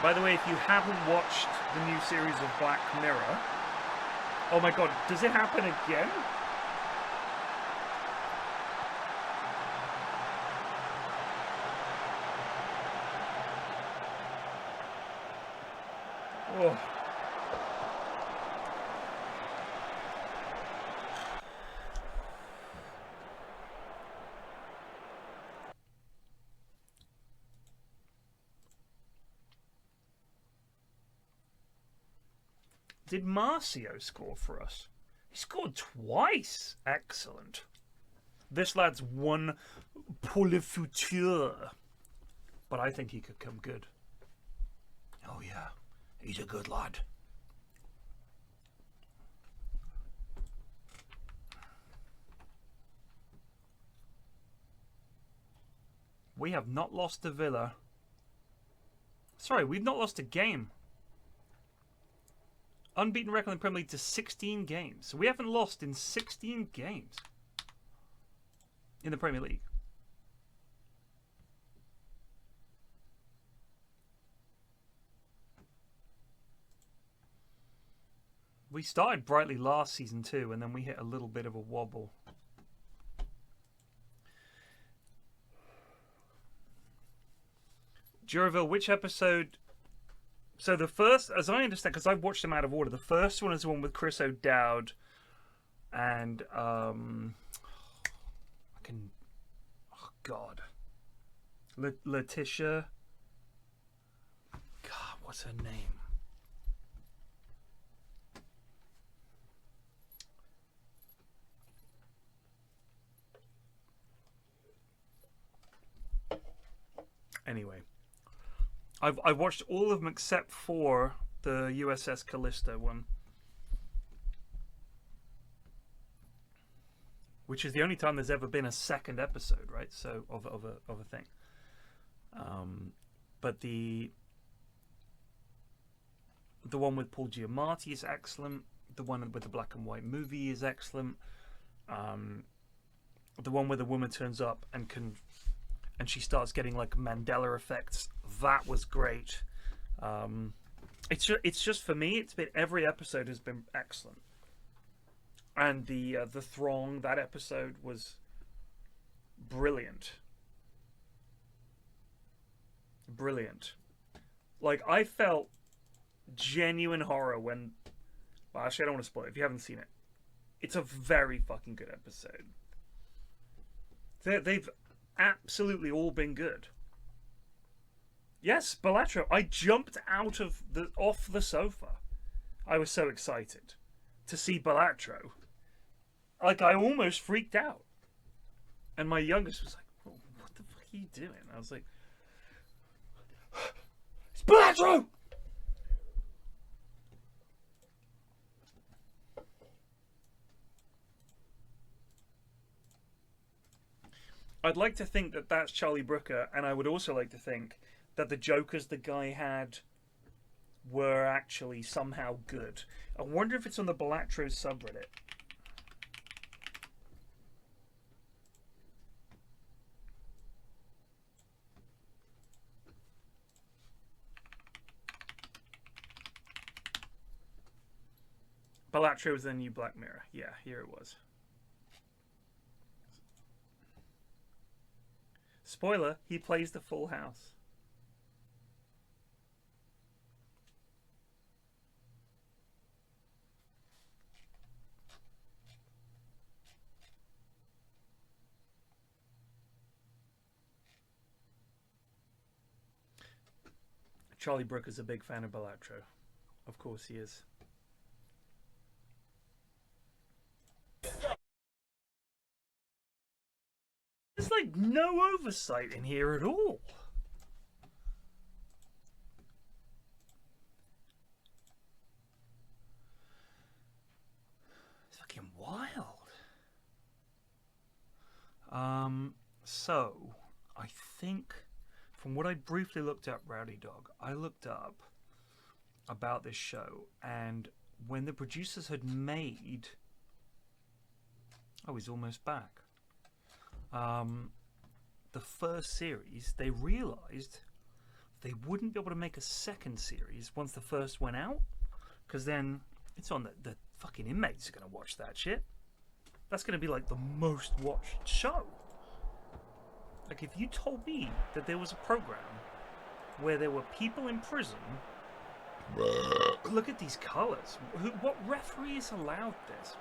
By the way, if you haven't watched the new series of Black Mirror... Oh my god, does it happen again? Oh. Did Marcio score for us? He scored twice. Excellent. This lad's one pour le futur. But I think he could come good. Oh yeah, he's a good lad. We have not lost to Villa. Sorry, we've not lost a game. Unbeaten record in the Premier League to 16 games. So we haven't lost in 16 games in the Premier League. We started brightly last season too, and then we hit a little bit of a wobble. Duraville, which episode... So the first, as I understand, because I've watched them out of order, the first one is the one with Chris O'Dowd and oh God, Letitia. God, what's her name? Anyway. I've watched all of them except for the USS Callisto one, which is the only time there's ever been a second episode, right? So of a thing. But the one with Paul Giamatti is excellent. The one with the black and white movie is excellent. The one where the woman turns up and she starts getting like Mandela effects. That was great. It's just for me. It's been every episode has been excellent. And the Throng, that episode was brilliant. Brilliant. Like I felt genuine horror when. Well, actually, I don't want to spoil it if you haven't seen it. It's a very fucking good episode. They've absolutely all been good. Yes, Balatro. I jumped off the sofa. I was so excited to see Balatro. Like I almost freaked out. And my youngest was like, "Oh, what the fuck are you doing?" I was like, "It's Balatro!" I'd like to think that that's Charlie Brooker, and I would also like to think that the jokers the guy had were actually somehow good. I wonder if it's on the Balatro subreddit. Balatro was the new Black Mirror. Yeah, here it was. Spoiler, he plays the Full House. Charlie Brooker's a big fan of Balatro. Of course he is. There's like no oversight in here at all. It's fucking wild. So I think from what I briefly looked up, Rowdy Dog, I looked up about this show, and when the producers had made, oh, he's almost back, the first series, they realized they wouldn't be able to make a second series once the first went out, because then it's on the fucking inmates are going to watch that shit. That's going to be like the most watched show. Like, if you told me that there was a program where there were people in prison, look at these colors. What referee is allowed this?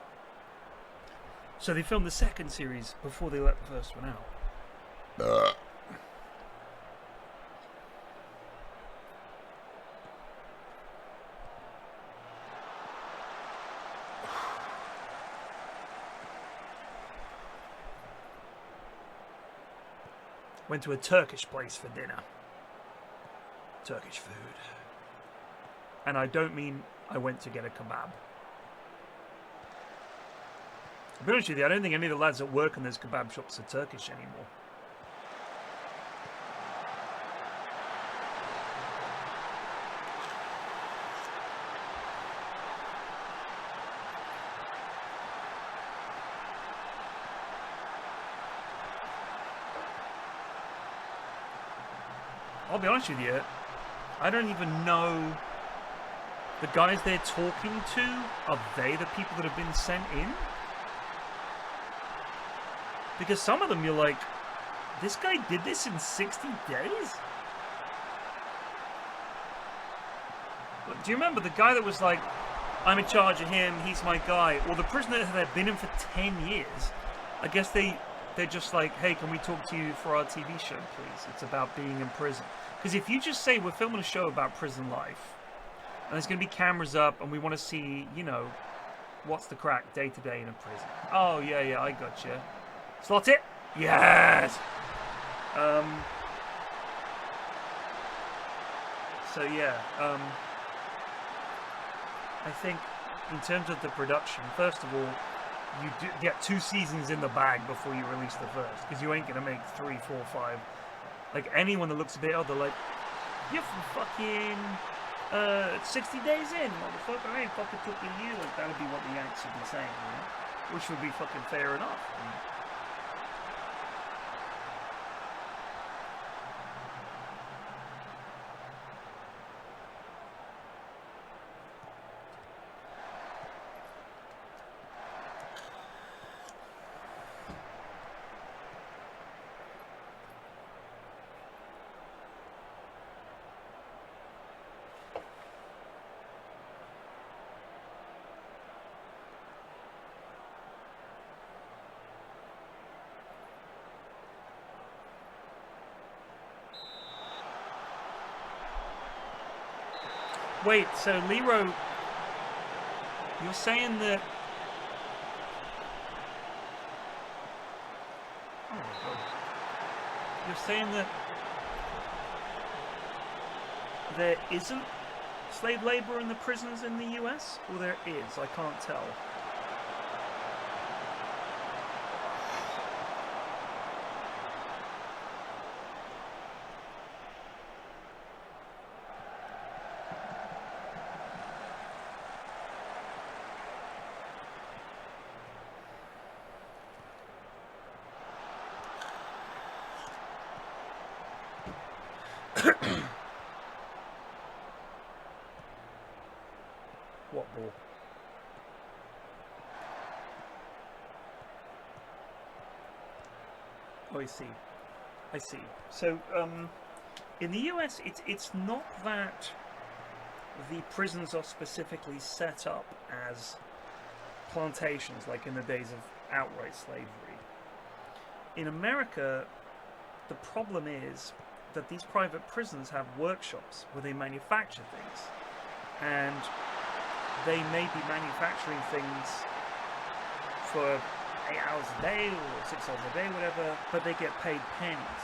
So they filmed the second series before they let the first one out. Went to a Turkish place for dinner. Turkish food. And I don't mean I went to get a kebab. To be honest with you, I don't think any of the lads that work in those kebab shops are Turkish anymore. I'll be honest with you, I don't even know the guys they're talking to. Are they the people that have been sent in? Because some of them you're like, this guy did this in 60 days? Do you remember the guy that was like, I'm in charge of him, he's my guy? Or the prisoner that had been in for 10 years, I guess they're just like, hey, can we talk to you for our TV show, please? It's about being in prison. Because if you just say, we're filming a show about prison life, and there's going to be cameras up, and we want to see, you know, what's the crack day to day in a prison. Oh, yeah, I got you. Slot it? Yes! So, yeah, I think in terms of the production, first of all, you do get 2 seasons in the bag before you release the first, because you ain't going to make 3, 4, 5. Like, anyone that looks a bit other, like, you're from fucking 60 days in, motherfucker, I ain't fucking talking to you. Like, that would be what the Yanks would be saying, you know? Which would be fucking fair enough. Wait, so Lero, you're saying that... Oh my God. You're saying that there isn't slave labor in the prisons in the US? Or there is? I can't tell. What ball? Oh, I see. I see. So, in the US, it's not that the prisons are specifically set up as plantations, like in the days of outright slavery. In America, the problem is that these private prisons have workshops where they manufacture things, and they may be manufacturing things for 8 hours a day or 6 hours a day, whatever, but they get paid pennies.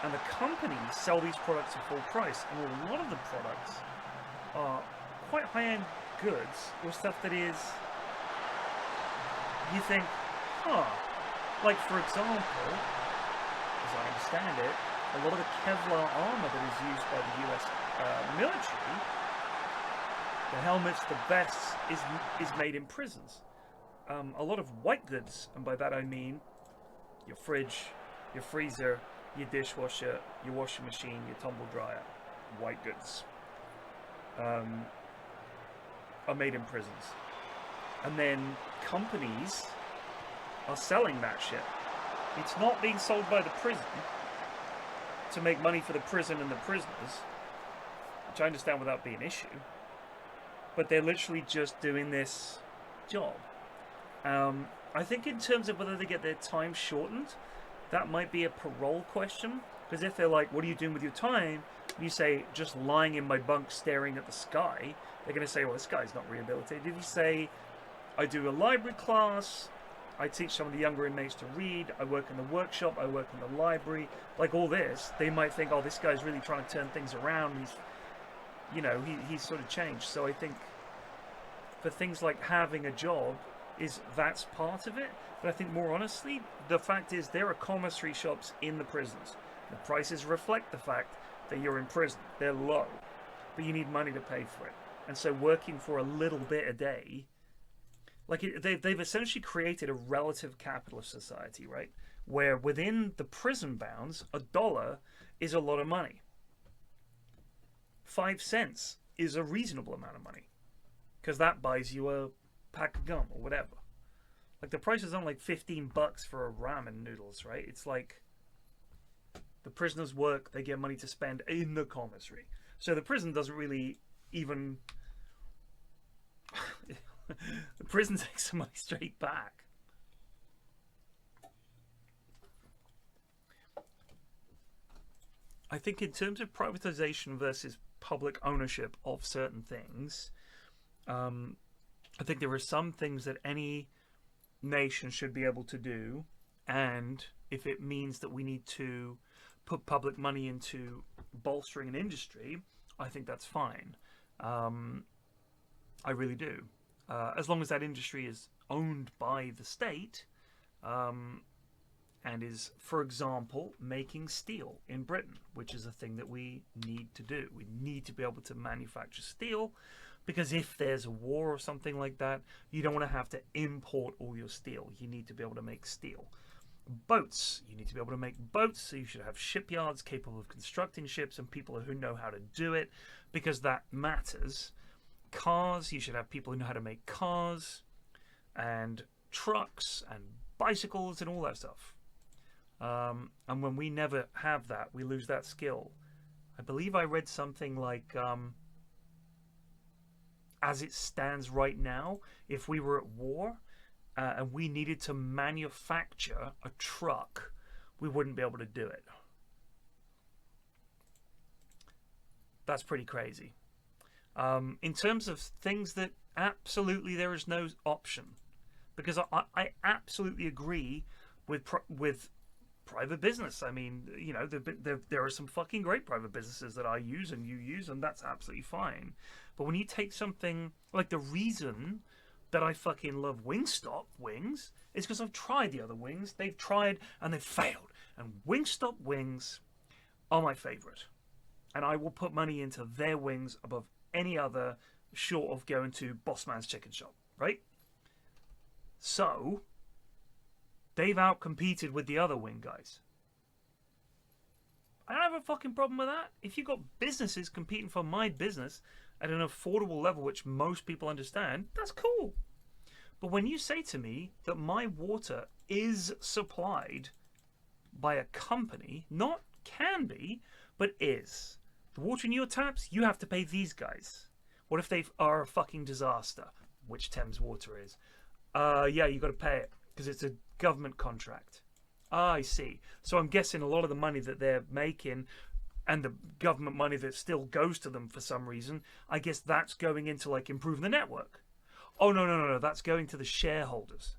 And the companies sell these products at full price, and a lot of the products are quite high-end goods or stuff that is, you think, huh. Like, for example, as I understand it, a lot of the Kevlar armor that is used by the US military, the helmets, the vests, is made in prisons. A lot of white goods, and by that I mean your fridge, your freezer, your dishwasher, your washing machine, your tumble dryer, white goods, are made in prisons. And then companies are selling that shit. It's not being sold by the prison to make money for the prison and the prisoners, which I understand without being an issue, but they're literally just doing this job. I think in terms of whether they get their time shortened, that might be a parole question, because if they're like, what are you doing with your time? You say, just lying in my bunk staring at the sky, they're going to say, well, this guy's not rehabilitated. If you say, I do a library class, I teach some of the younger inmates to read, I work in the workshop, I work in the library, like all this, they might think, oh, this guy's really trying to turn things around, he's, you know, he's sort of changed. So I think for things like having a job, that's part of it. But I think more honestly, the fact is there are commissary shops in the prisons. The prices reflect the fact that you're in prison. They're low, but you need money to pay for it. And so working for a little bit a day, like they've essentially created a relative capitalist society, right? Where within the prison bounds, $1 is a lot of money. 5 cents is a reasonable amount of money, because that buys you a pack of gum or whatever. Like the price is on like $15 for a ramen noodles, right? It's like the prisoners work, they get money to spend in the commissary. So the prison doesn't really even the prison takes the money straight back. I think in terms of privatization versus public ownership of certain things, I think there are some things that any nation should be able to do, and if it means that we need to put public money into bolstering an industry, I think that's fine. I really do. As long as that industry is owned by the state, and is, for example, making steel in Britain, which is a thing that we need to do. We need to be able to manufacture steel, because if there's a war or something like that, you don't want to have to import all your steel. You need to be able to make steel. Boats. You need to be able to make boats, so you should have shipyards capable of constructing ships and people who know how to do it, because that matters. Cars. You should have people who know how to make cars, and trucks, and bicycles, and all that stuff. And when we never have that, we lose that skill. I believe I read something like, as it stands right now, if we were at war and we needed to manufacture a truck, we wouldn't be able to do it. That's pretty crazy. In terms of things that absolutely there is no option, because I absolutely agree with private business. I mean, you know, there are some fucking great private businesses that I use and you use, and that's absolutely fine. But when you take something like the reason that I fucking love Wingstop wings is because I've tried the other wings. They've tried and they've failed. And Wingstop wings are my favorite. And I will put money into their wings above any other, short of going to Bossman's Chicken Shop, right? So they've outcompeted with the other wing guys. I don't have a fucking problem with that. If you've got businesses competing for my business at an affordable level, which most people understand, that's cool. But when you say to me that my water is supplied by a company, not can be, but is, the water in your taps, you have to pay these guys. What if they are a fucking disaster? Which Thames Water is. Yeah, you got to pay it because it's a government contract. I see. So I'm guessing a lot of the money that they're making and the government money that still goes to them for some reason, I guess that's going into like improving the network. Oh, no, that's going to the shareholders.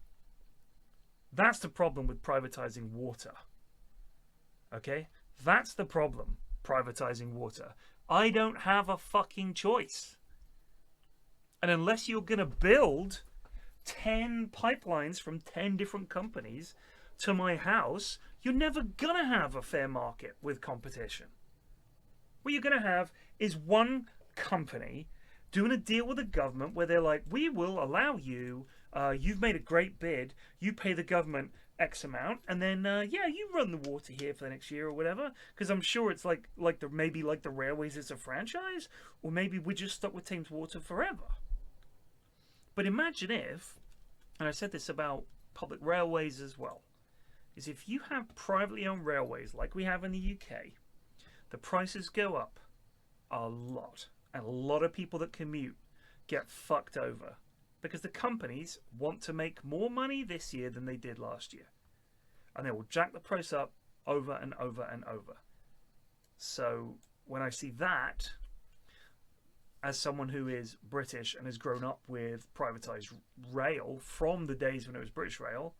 That's the problem with privatizing water. Okay? That's the problem, privatizing water. I don't have a fucking choice. And unless you're going to build 10 pipelines from 10 different companies to my house, you're never going to have a fair market with competition. What you're going to have is one company doing a deal with the government where they're like, we will allow you, you've made a great bid, you pay the government X amount, and then, yeah, you run the water here for the next year or whatever, because I'm sure it's maybe like the railways is a franchise, or maybe we're just stuck with Thames Water forever. But imagine if, and I said this about public railways as well, is if you have privately owned railways like we have in the UK, the prices go up a lot. And a lot of people that commute get fucked over because the companies want to make more money this year than they did last year. And they will jack the price up over and over and over. So when I see that, as someone who is British and has grown up with privatized rail from the days when it was British Rail,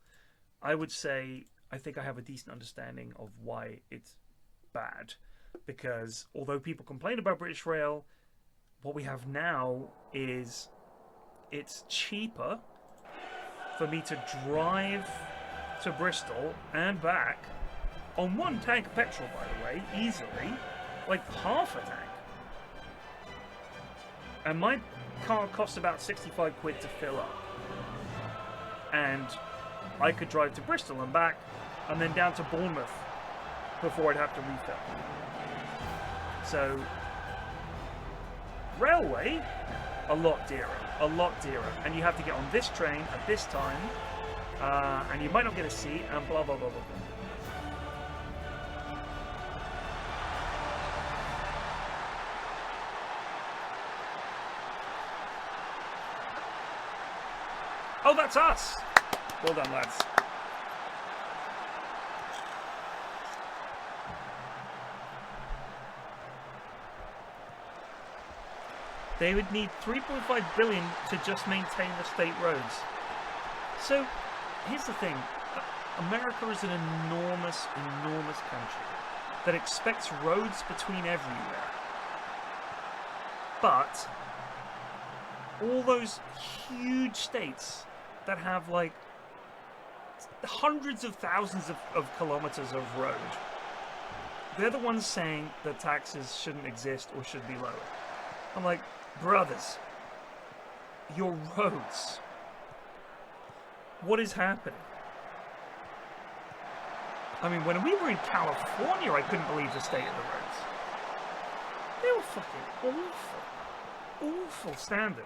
I would say I think I have a decent understanding of why it's bad. Because although people complain about British Rail, what we have now is it's cheaper for me to drive to Bristol and back on one tank of petrol, by the way, easily, like half a tank. And my car costs about 65 quid to fill up. And I could drive to Bristol and back and then down to Bournemouth before I'd have to refill. So railway, a lot dearer, and you have to get on this train at this time, and you might not get a seat, and blah blah blah blah blah. Oh, that's us! Well done, lads. They would need 3.5 billion to just maintain the state roads. So, here's the thing. America is an enormous, enormous country that expects roads between everywhere. But all those huge states that have like hundreds of thousands of kilometers of road, they're the ones saying that taxes shouldn't exist or should be lower. I'm like, brothers, your roads, what is happening? I mean, when we were in California, I couldn't believe the state of the roads. They were fucking awful. Awful standard.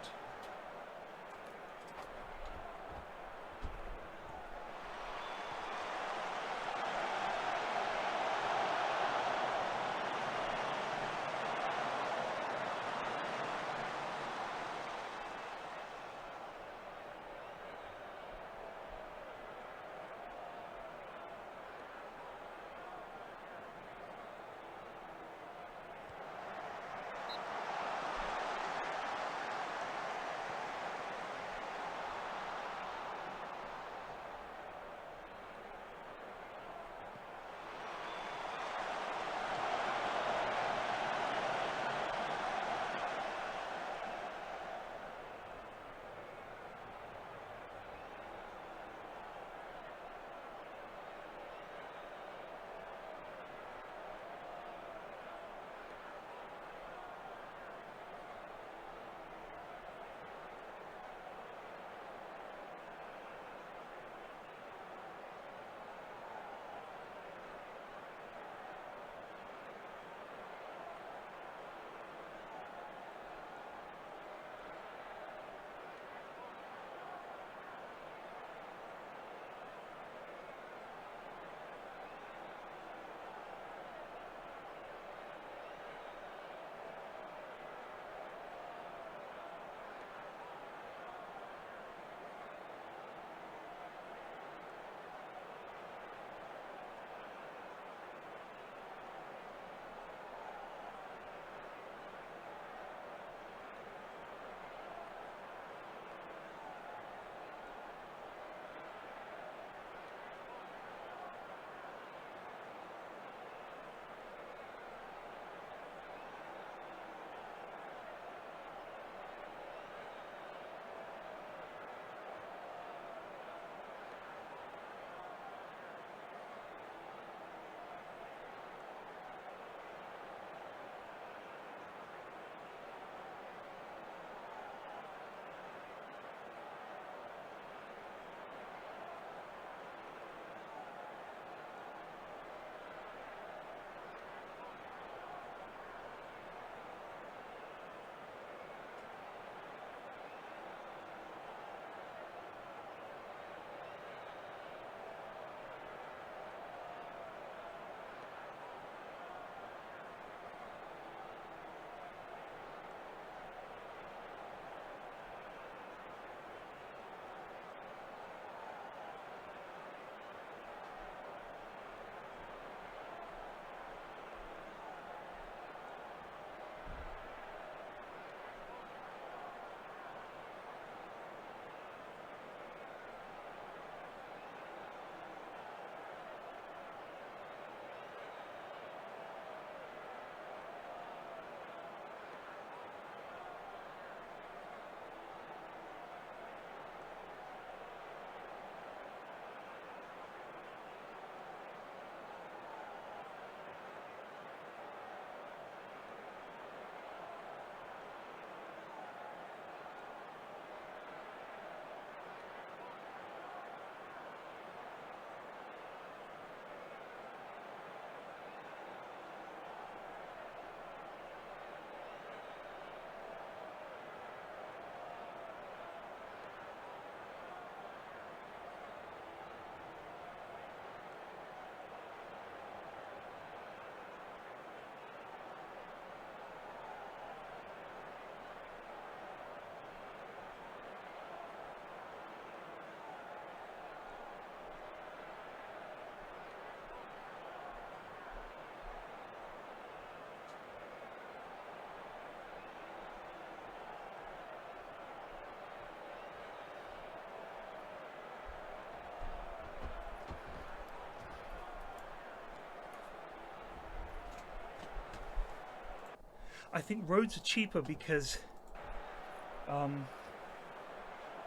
I think roads are cheaper because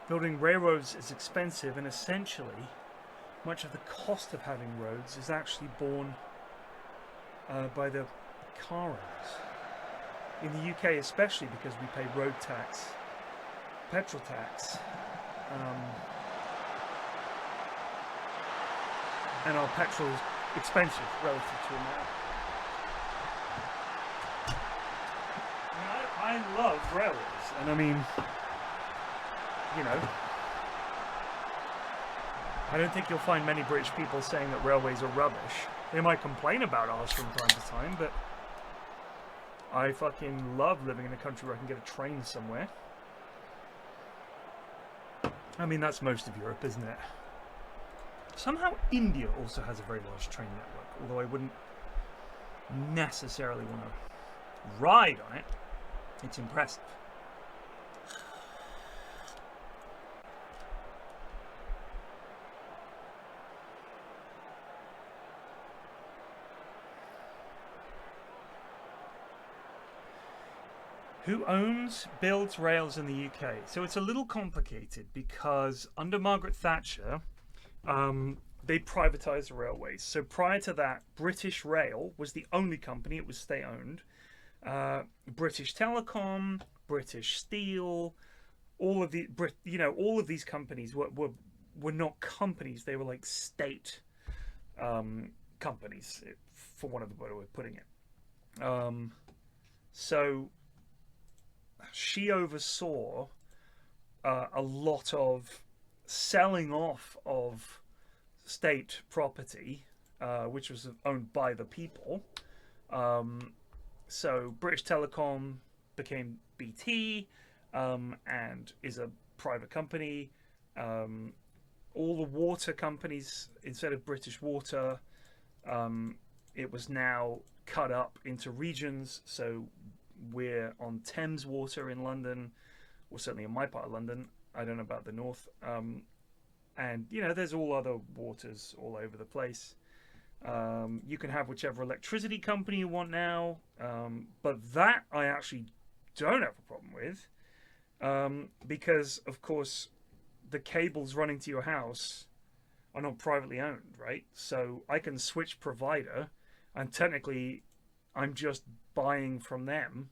building railroads is expensive, and essentially much of the cost of having roads is actually borne by the car owners. In the UK especially, because we pay road tax, petrol tax, and our petrol is expensive relative to America. I love railways, and I mean, you know, I don't think you'll find many British people saying that railways are rubbish. They might complain about ours from time to time, but I fucking love living in a country where I can get a train somewhere. I mean, that's most of Europe, isn't it? Somehow India also has a very large train network, although I wouldn't necessarily want to ride on it. It's impressive. Who builds rails in the UK? So it's a little complicated because under Margaret Thatcher, they privatised the railways. So prior to that, British Rail was the only company, it was state-owned. British Telecom, British Steel, all of these companies were not companies. They were like state companies, for want of a better way of putting it. So she oversaw a lot of selling off of state property, which was owned by the people. So British Telecom became BT and is a private company. All the water companies, instead of British Water, it was now cut up into regions. So we're on Thames Water in London, or certainly in my part of London. I don't know about the north. And, you know, there's all other waters all over the place. You can have whichever electricity company you want now, but that I actually don't have a problem with, because of course the cables running to your house are not privately owned, right? So I can switch provider, and technically I'm just buying from them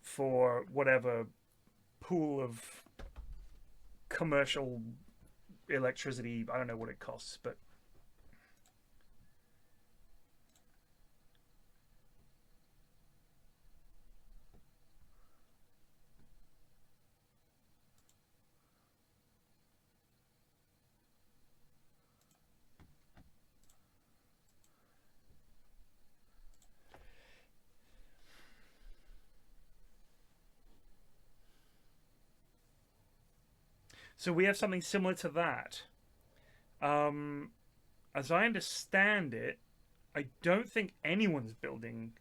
for whatever pool of commercial electricity. I don't know what it costs, but so we have something similar to that. As I understand it, I don't think anyone's building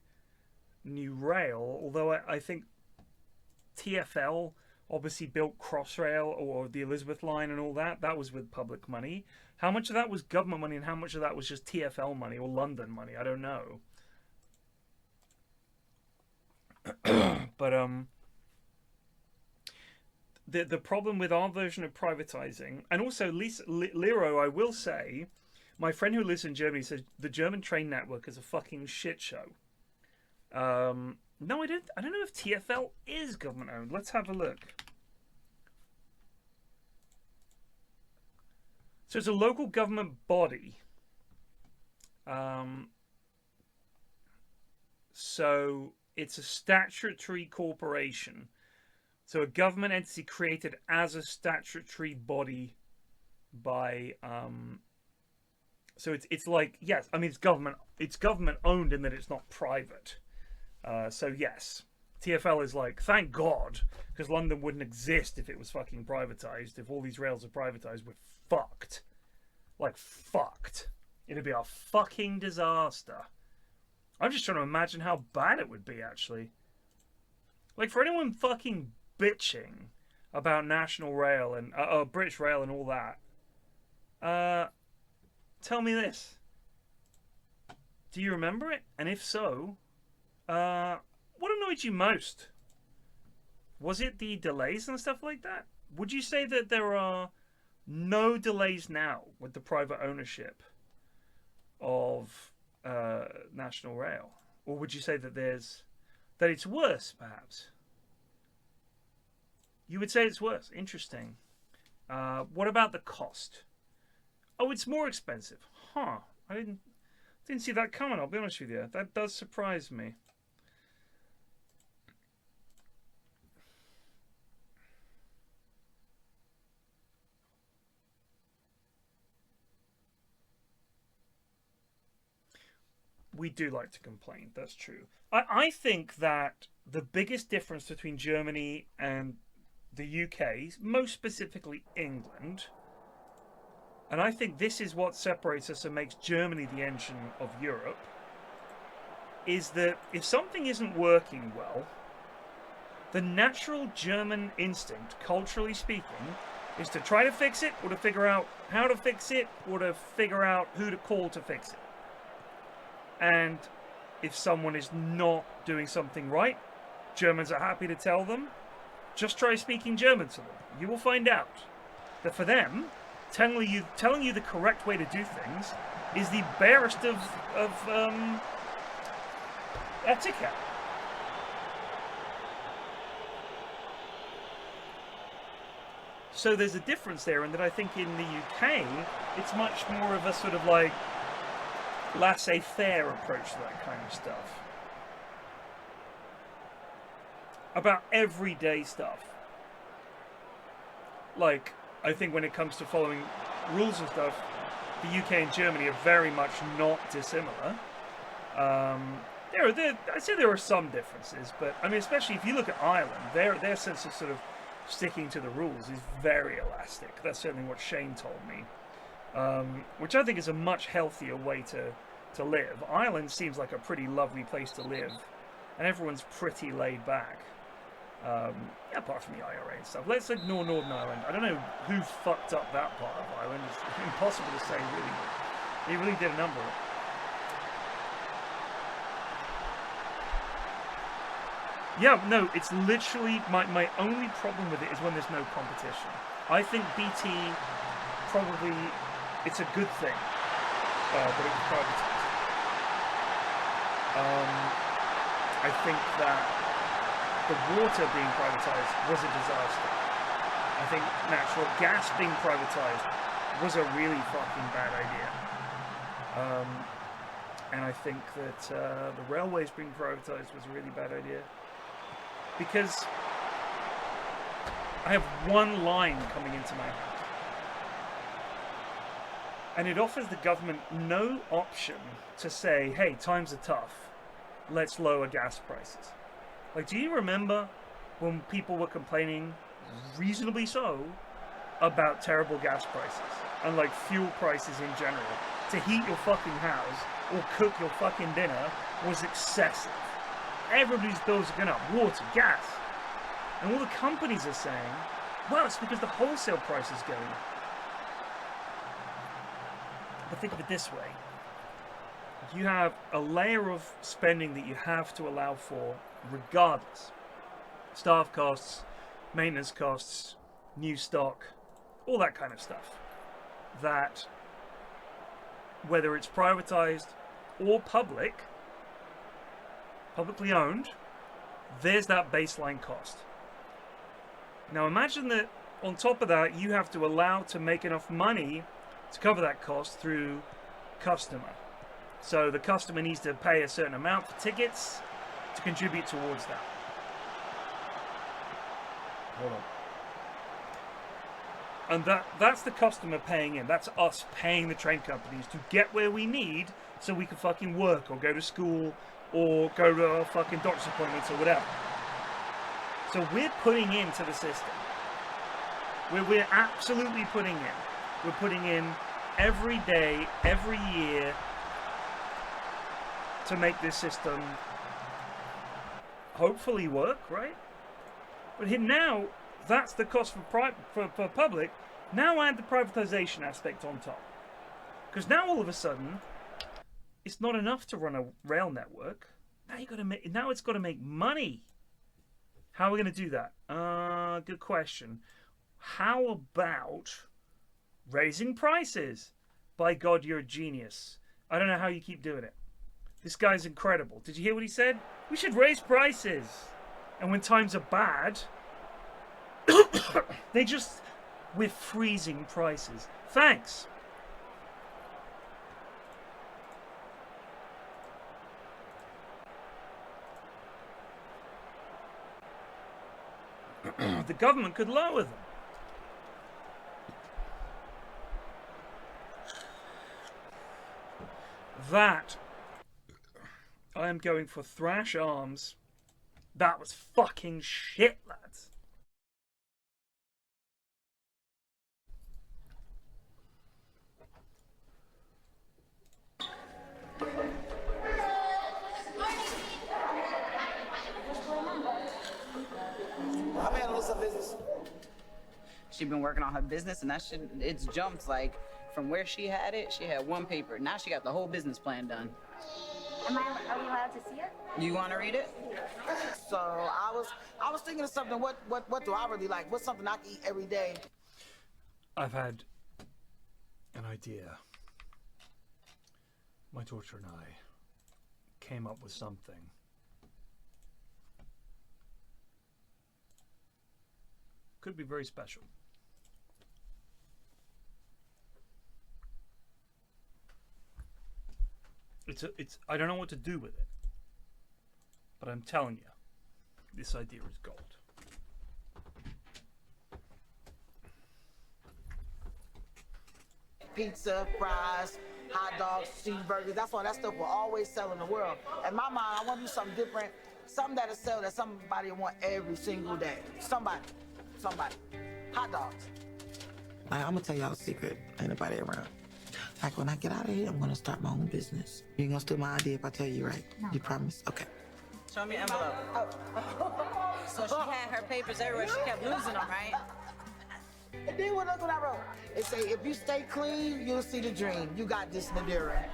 new rail, although I think TfL obviously built Crossrail or the Elizabeth line and all that. That was with public money. How much of that was government money and how much of that was just TfL money or London money? I don't know. But the problem with our version of privatizing, and also Lero, I will say, my friend who lives in Germany says the German train network is a fucking shit show. No, I don't know if TfL is government owned. Let's have a look. So it's a local government body. So it's a statutory corporation. So a government entity created as a statutory body by so it's like, yes, I mean it's government owned in that it's not private. So yes, TfL is like, thank God, because London wouldn't exist if it was fucking privatized. If all these rails are privatized, we're fucked. Like fucked. It'd be a fucking disaster. I'm just trying to imagine how bad it would be, actually. Like, for anyone fucking bitching about National Rail and British Rail and all that, tell me this. Do you remember it? And if so, what annoyed you most? Was it the delays and stuff like that? Would you say that there are no delays now with the private ownership of National Rail? Or would you say that that it's worse, perhaps? You would say it's worse. Interesting. What about the cost? Oh, it's more expensive. Huh. I didn't see that coming, I'll be honest with you. That does surprise me. We do like to complain, that's true. I think that the biggest difference between Germany and the UK, most specifically England, and I think this is what separates us and makes Germany the engine of Europe, is that if something isn't working well, the natural German instinct, culturally speaking, is to try to fix it, or to figure out how to fix it, or to figure out who to call to fix it. And if someone is not doing something right, Germans are happy to tell them, just try speaking German to them. You will find out that for them, telling you the correct way to do things is the barest of etiquette. So there's a difference there, in that I think in the UK, it's much more of a sort of like laissez-faire approach to that kind of stuff. About everyday stuff. Like, I think when it comes to following rules and stuff, the UK and Germany are very much not dissimilar. I'd say there are some differences, but I mean, especially if you look at Ireland, their sense of sort of sticking to the rules is very elastic. That's certainly what Shane told me. Which I think is a much healthier way to live. Ireland seems like a pretty lovely place to live, and everyone's pretty laid back. Apart from the IRA and stuff. Let's ignore Northern Ireland. I don't know who fucked up that part of Ireland. It's impossible to say, really. They really did a number of it. Yeah, no, it's literally my only problem with it is when there's no competition. I think BT probably, it's a good thing that it was privatized. I think that the water being privatized was a disaster. I think natural gas being privatized was a really fucking bad idea. And I think that the railways being privatized was a really bad idea. Because I have one line coming into my house, and it offers the government no option to say, hey, times are tough, let's lower gas prices. Like, do you remember when people were complaining, reasonably so, about terrible gas prices and like fuel prices in general? To heat your fucking house or cook your fucking dinner was excessive. Everybody's bills are going up, water, gas. And all the companies are saying, well, it's because the wholesale price is going up. But think of it this way. You have a layer of spending that you have to allow for regardless. Staff costs, maintenance costs, new stock, all that kind of stuff. That, whether it's privatized or publicly owned, there's that baseline cost. Now imagine that on top of that, you have to allow to make enough money to cover that cost through customer. So the customer needs to pay a certain amount for tickets to contribute towards that. Hold on. And that's the customer paying in. That's us paying the train companies to get where we need so we can fucking work or go to school or go to our fucking doctor's appointments or whatever. So we're putting into the system. We're absolutely putting in. We're putting in every day, every year to make this system hopefully work, right? But here now, that's the cost for public. Now add the privatization aspect on top. Because now all of a sudden, it's not enough to run a rail network. Now it's got to make money. How are we going to do that? Good question. How about raising prices? By God, you're a genius. I don't know how you keep doing it. This guy's incredible. Did you hear what he said? We should raise prices. And when times are bad, we're freezing prices. Thanks. The government could lower them. That. I am going for Thrash Arms. That was fucking shit, lads. I'm handling some business. She's been working on her business, and that shit, it's jumped. Like, from where she had it, she had one paper. Now she got the whole business plan done. Are we allowed to see it? You want to read it? So I was thinking of something. What do I really like? What's something I can eat every day? I've had an idea. My daughter and I came up with something. Could be very special. I don't know what to do with it, but I'm telling you, this idea is gold. Pizza, fries, hot dogs, cheeseburgers. That's why that stuff will always sell in the world. In my mind, I want to do something different, something that'll sell that somebody will want every single day. Somebody. Hot dogs. I'm gonna tell y'all a secret. Ain't nobody around. Like, when I get out of here, I'm gonna start my own business. You ain't gonna steal my idea if I tell you, right? No. You promise? Okay. Show me your envelope. Oh. So she had her papers everywhere. She kept losing them, right? And then look what I wrote. It say, if you stay clean, you'll see the dream. You got this, Nadira.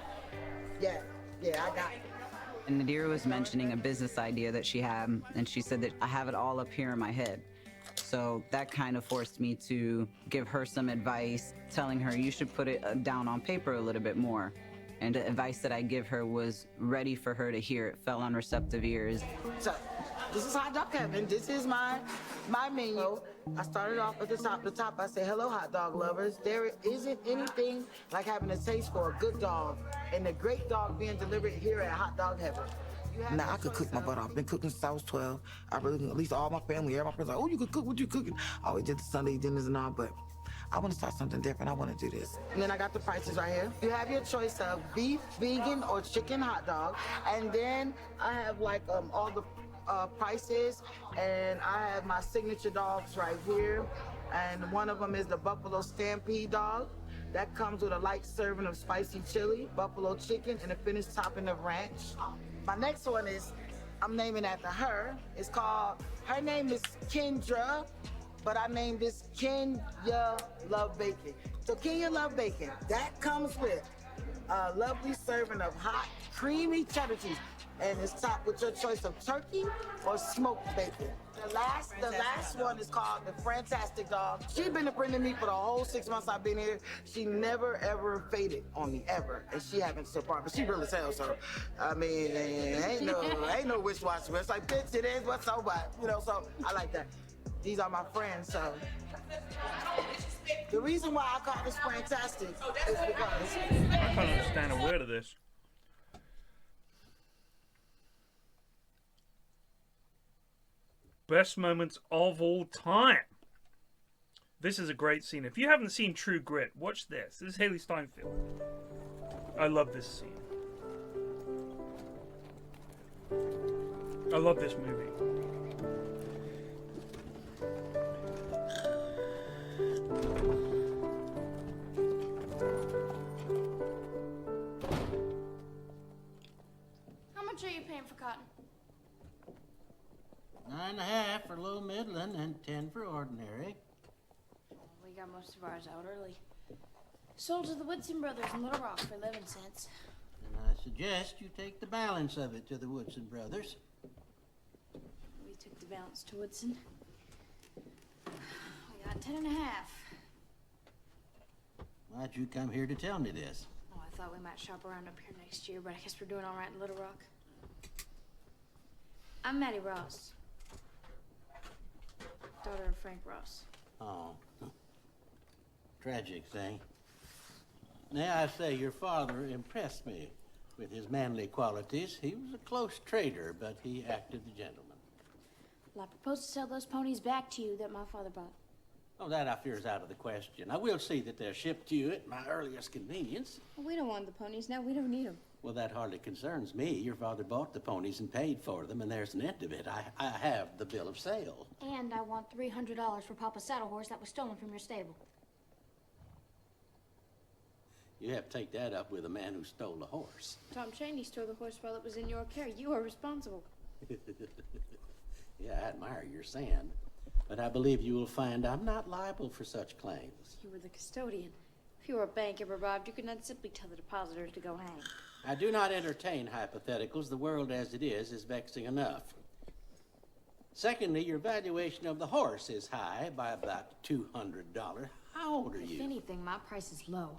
Yeah, I got it. And Nadira was mentioning a business idea that she had, and she said that I have it all up here in my head. So that kind of forced me to give her some advice, telling her you should put it down on paper a little bit more. And the advice that I give her was ready for her to hear. It fell on receptive ears. So, this is Hot Dog Heaven. This is my menu. I started off at the top. I said, hello, hot dog lovers. There isn't anything like having a taste for a good dog and a great dog being delivered here at Hot Dog Heaven. Now, I could cook my butt off. I've been cooking since I was 12. I really, at least all my family, every my friends, like, oh, you could cook, what you cooking? I always did the Sunday dinners and all, but I want to start something different. I want to do this. And then I got the prices right here. You have your choice of beef, vegan, or chicken hot dog. And then I have like all the prices, and I have my signature dogs right here. And one of them is the Buffalo Stampede dog. That comes with a light serving of spicy chili, buffalo chicken, and a finished topping of ranch. My next one is, I'm naming after her. It's called, her name is Kendra, but I named this Kenya Love Bacon. So Kenya Love Bacon, that comes with a lovely serving of hot, creamy cheddar cheese. And it's topped with your choice of turkey or smoked bacon. The last one is called the Fantastic Dog. She's been a friend of me for the whole 6 months I've been here. She never ever faded on me, ever. And she haven't so far, but she really sells, so I mean, ain't no wish-wash. It's like, bitch, it is what's so what, you know, so I like that. These are my friends, so. The reason why I call this Fantastic is because I can't understand a word of this. Best moments of all time. This is a great scene. If you haven't seen True Grit, watch this. This is Haley Steinfeld. I love this scene. I love this movie. How much are you paying for cotton? 9.5 for low middling and 10 for ordinary. We got most of ours out early. Sold to the Woodson brothers in Little Rock for 11 cents. I suggest you take the balance of it to the Woodson brothers. We took the balance to Woodson. We got 10 and a half. Why'd you come here to tell me this? Oh, I thought we might shop around up here next year, but I guess we're doing all right in Little Rock. I'm Maddie Ross. Daughter of Frank Ross. Oh. Tragic thing. May I say your father impressed me with his manly qualities. He was a close trader, but he acted the gentleman. Well, I propose to sell those ponies back to you that my father bought. Oh, that I fear is out of the question. I will see that they're shipped to you at my earliest convenience. Well, we don't want the ponies now. We don't need them. Well, that hardly concerns me. Your father bought the ponies and paid for them, and there's an end of it. I have the bill of sale. And I want $300 for Papa's saddle horse that was stolen from your stable. You have to take that up with a man who stole the horse. Tom Cheney stole the horse while it was in your care. You are responsible. Yeah, I admire your sand. But I believe you will find I'm not liable for such claims. You were the custodian. If you were a bank ever robbed, you could not simply tell the depositors to go hang. I do not entertain hypotheticals. The world as it is vexing enough. Secondly, your valuation of the horse is high by about $200. How old are you? If anything, my price is low.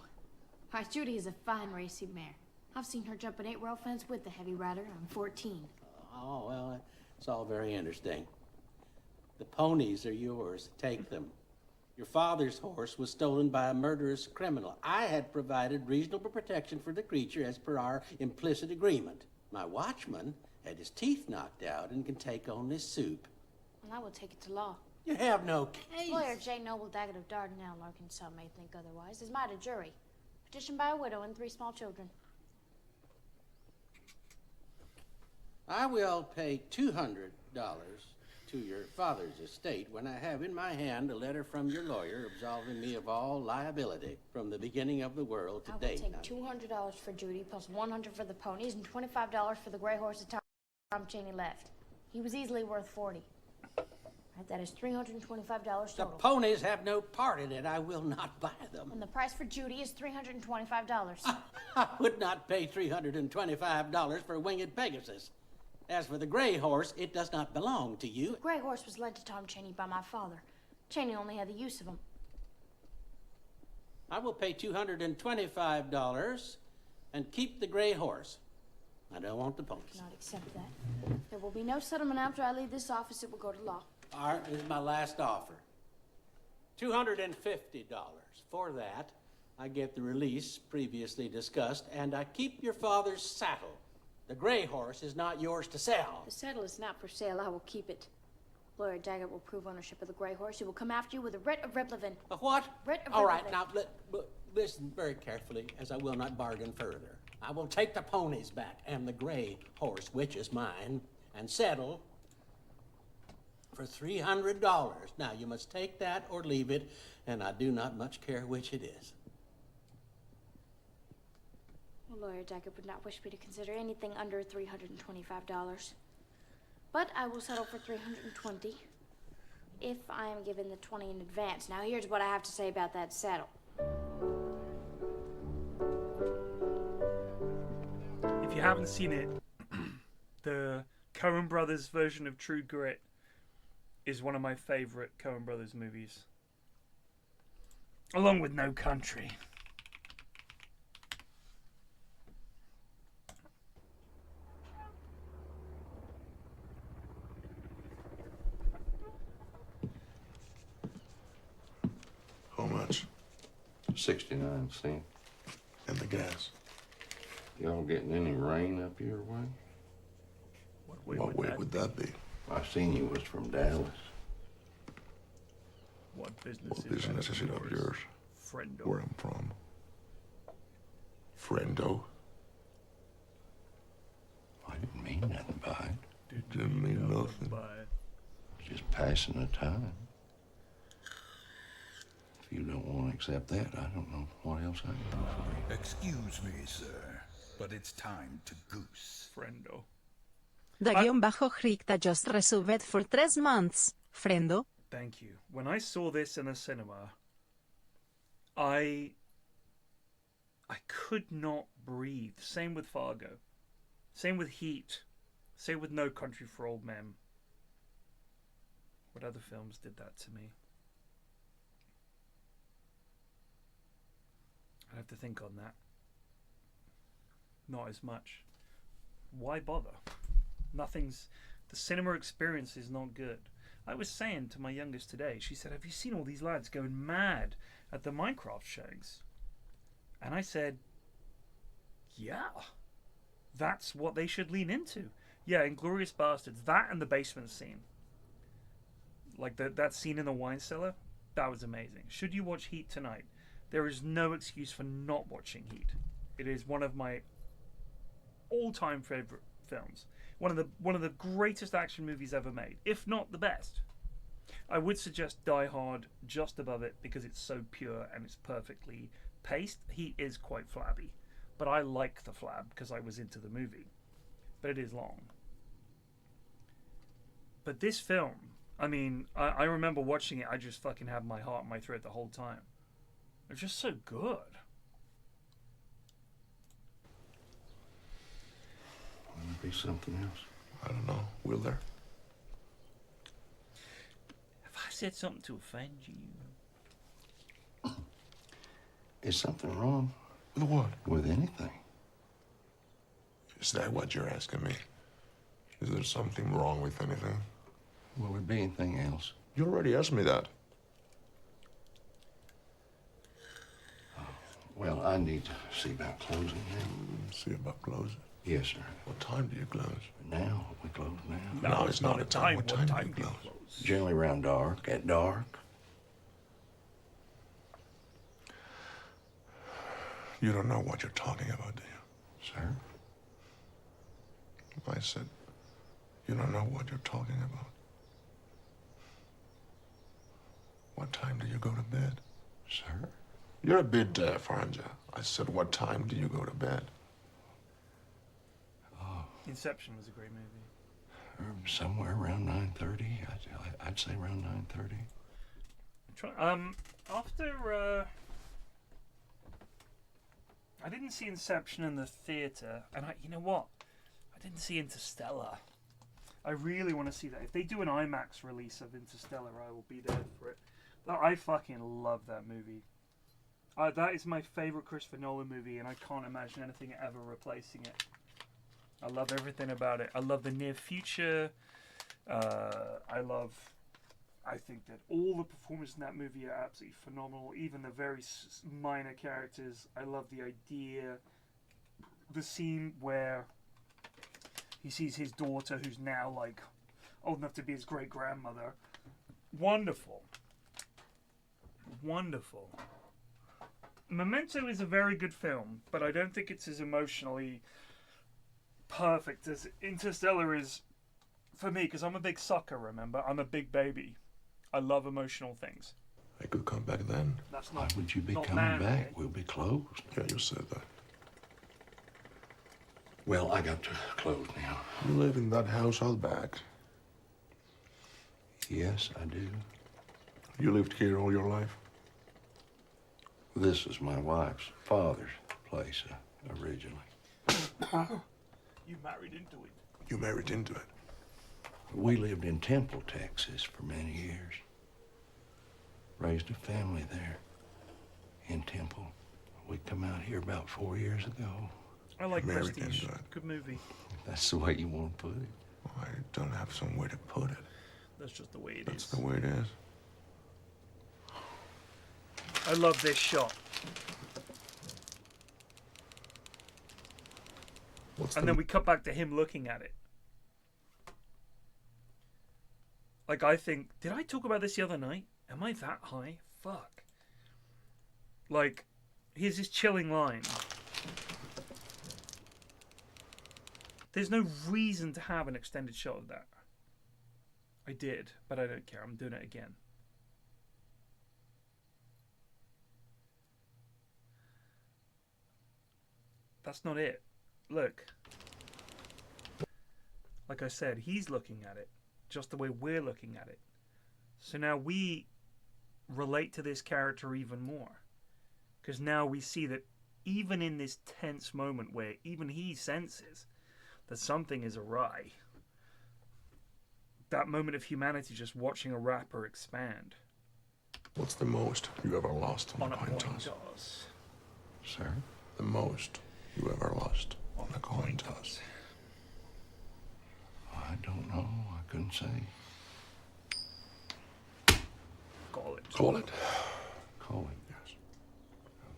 All right, Judy is a fine racing mare. I've seen her jump an 8-rail fence with the heavy rider. I'm 14. Oh, well, it's all very interesting. The ponies are yours. Take them. Your father's horse was stolen by a murderous criminal. I had provided reasonable protection for the creature as per our implicit agreement. My watchman had his teeth knocked out and can take only soup. Well, I will take it to law. You have no case. Lawyer J. Noble Daggett of Dardanelle, Arkansas, may think otherwise, is might a jury. Petitioned by a widow and 3 small children. I will pay $200 to your father's estate when I have in my hand a letter from your lawyer absolving me of all liability from the beginning of the world to date. I will take $200 for Judy, plus $100 for the ponies, and $25 for the gray horse that Tom Cheney left. He was easily worth $40. Right, that is $325 total. The ponies have no part in it. I will not buy them. And the price for Judy is $325. I would not pay $325 for a winged Pegasus. As for the gray horse, it does not belong to you. The gray horse was lent to Tom Cheney by my father. Cheney only had the use of him. I will pay $225 and keep the gray horse. I don't want the ponies. I cannot accept that. There will be no settlement after I leave this office. It will go to law. All right, this is my last offer. $250. For that, I get the release previously discussed, and I keep your father's saddle. The gray horse is not yours to sell. The saddle is not for sale. I will keep it. Lawyer Daggett will prove ownership of the gray horse. He will come after you with a writ of replevin. A what? Writ of All replevin. right, now listen very carefully, as I will not bargain further. I will take the ponies back and the gray horse, which is mine, and settle for $300. Now, you must take that or leave it, and I do not much care which it is. Well, Lawyer Daggett would not wish me to consider anything under $325. But I will settle for $320 if I am given the $20 in advance. Now, here's what I have to say about that saddle. If you haven't seen it, the Coen Brothers version of True Grit is one of my favorite Coen Brothers movies, along with No Country. How much? 69 cents. And the gas? Y'all getting any rain up your way? What way would that be? I seen you was from Dallas. What business is it of yours? Friendo. Where I'm from. Friendo? I didn't mean nothing by it. Didn't mean nothing. Just passing the time. If you don't want to accept that, I don't know what else I can do for you. Excuse me, sir, but it's time to goose. Friendo. The _Ricta just resubbed for 3 months. Friendo. Thank you. When I saw this in a cinema, I I could not breathe. Same with Fargo. Same with Heat. Same with No Country for Old Men. What other films did that to me? I have to think on that. Not as much. Why bother? Nothing's... The cinema experience is not good. I was saying to my youngest today, she said, have you seen all these lads going mad at the Minecraft showings? And I said, yeah. That's what they should lean into. Yeah, Inglourious Bastards. That and the basement scene. Like that scene in the wine cellar. That was amazing. Should you watch Heat tonight? There is no excuse for not watching Heat. It is one of my all-time favorite films. One of the greatest action movies ever made, if not the best. I would suggest Die Hard just above it because it's so pure and it's perfectly paced. Heat is quite flabby, but I like the flab because I was into the movie. But it is long. But this film, I mean, I remember watching it. I just fucking had my heart in my throat the whole time. It's just so good. Will there be something else? I don't know. Will there? Have I said something to offend you? Is something wrong? With what? With anything. Is that what you're asking me? Is there something wrong with anything? Will there be anything else? You already asked me that. Well, I need to see about closing now. See about closing? Yes, sir. What time do you close? Now? We close now? No, it's not a time. What time do you close? Generally around dark. At dark. You don't know what you're talking about, do you? Sir? I said, you don't know what you're talking about. What time do you go to bed? Sir? You're a bit deaf, aren't you? I said, what time do you go to bed? Inception was a great movie. Somewhere around 9:30. I'd say around 9:30. After I didn't see Inception in the theater, and you know what? I didn't see Interstellar. I really want to see that. If they do an IMAX release of Interstellar, I will be there for it. I fucking love that movie. That is my favorite Christopher Nolan movie, and I can't imagine anything ever replacing it. I love everything about it. I love the near future. I think that all the performances in that movie are absolutely phenomenal. Even the very minor characters. I love the idea. The scene where he sees his daughter, who's now like old enough to be his great grandmother. Wonderful. Wonderful. Memento is a very good film, but I don't think it's as emotionally perfect as Interstellar is for me, because I'm a big sucker, remember? I'm a big baby. I love emotional things. I could come back then. That's not. Why would you be not coming manly. back? We'll be closed. Yeah, you said that. Well, I got to close now. You live in that house out back. Yes, I do. You lived here all your life? This is my wife's father's place originally. You married into it. You married into it. We lived in Temple, Texas for many years. Raised a family there in Temple. We come out here about 4 years ago. I like Married Prestige. into it. Good movie. That's the way you want to put it. I don't have some way to put it. That's just the way it is. That's the way it is. I love this shot. And then we cut back to him looking at it. Like, I think, did I talk about this the other night? Am I that high? Fuck. Like, here's this chilling line. There's no reason to have an extended shot of that. I did, but I don't care. I'm doing it again. That's not it. Look. Like I said, he's looking at it just the way we're looking at it. So now we relate to this character even more. Because now we see that even in this tense moment where even he senses that something is awry, that moment of humanity just watching a rapper expand. What's the most you ever lost on a a coin toss? Sir? The most you ever lost on a coin toss? I don't know. I couldn't say. Call it. Call it. Call it. Yes.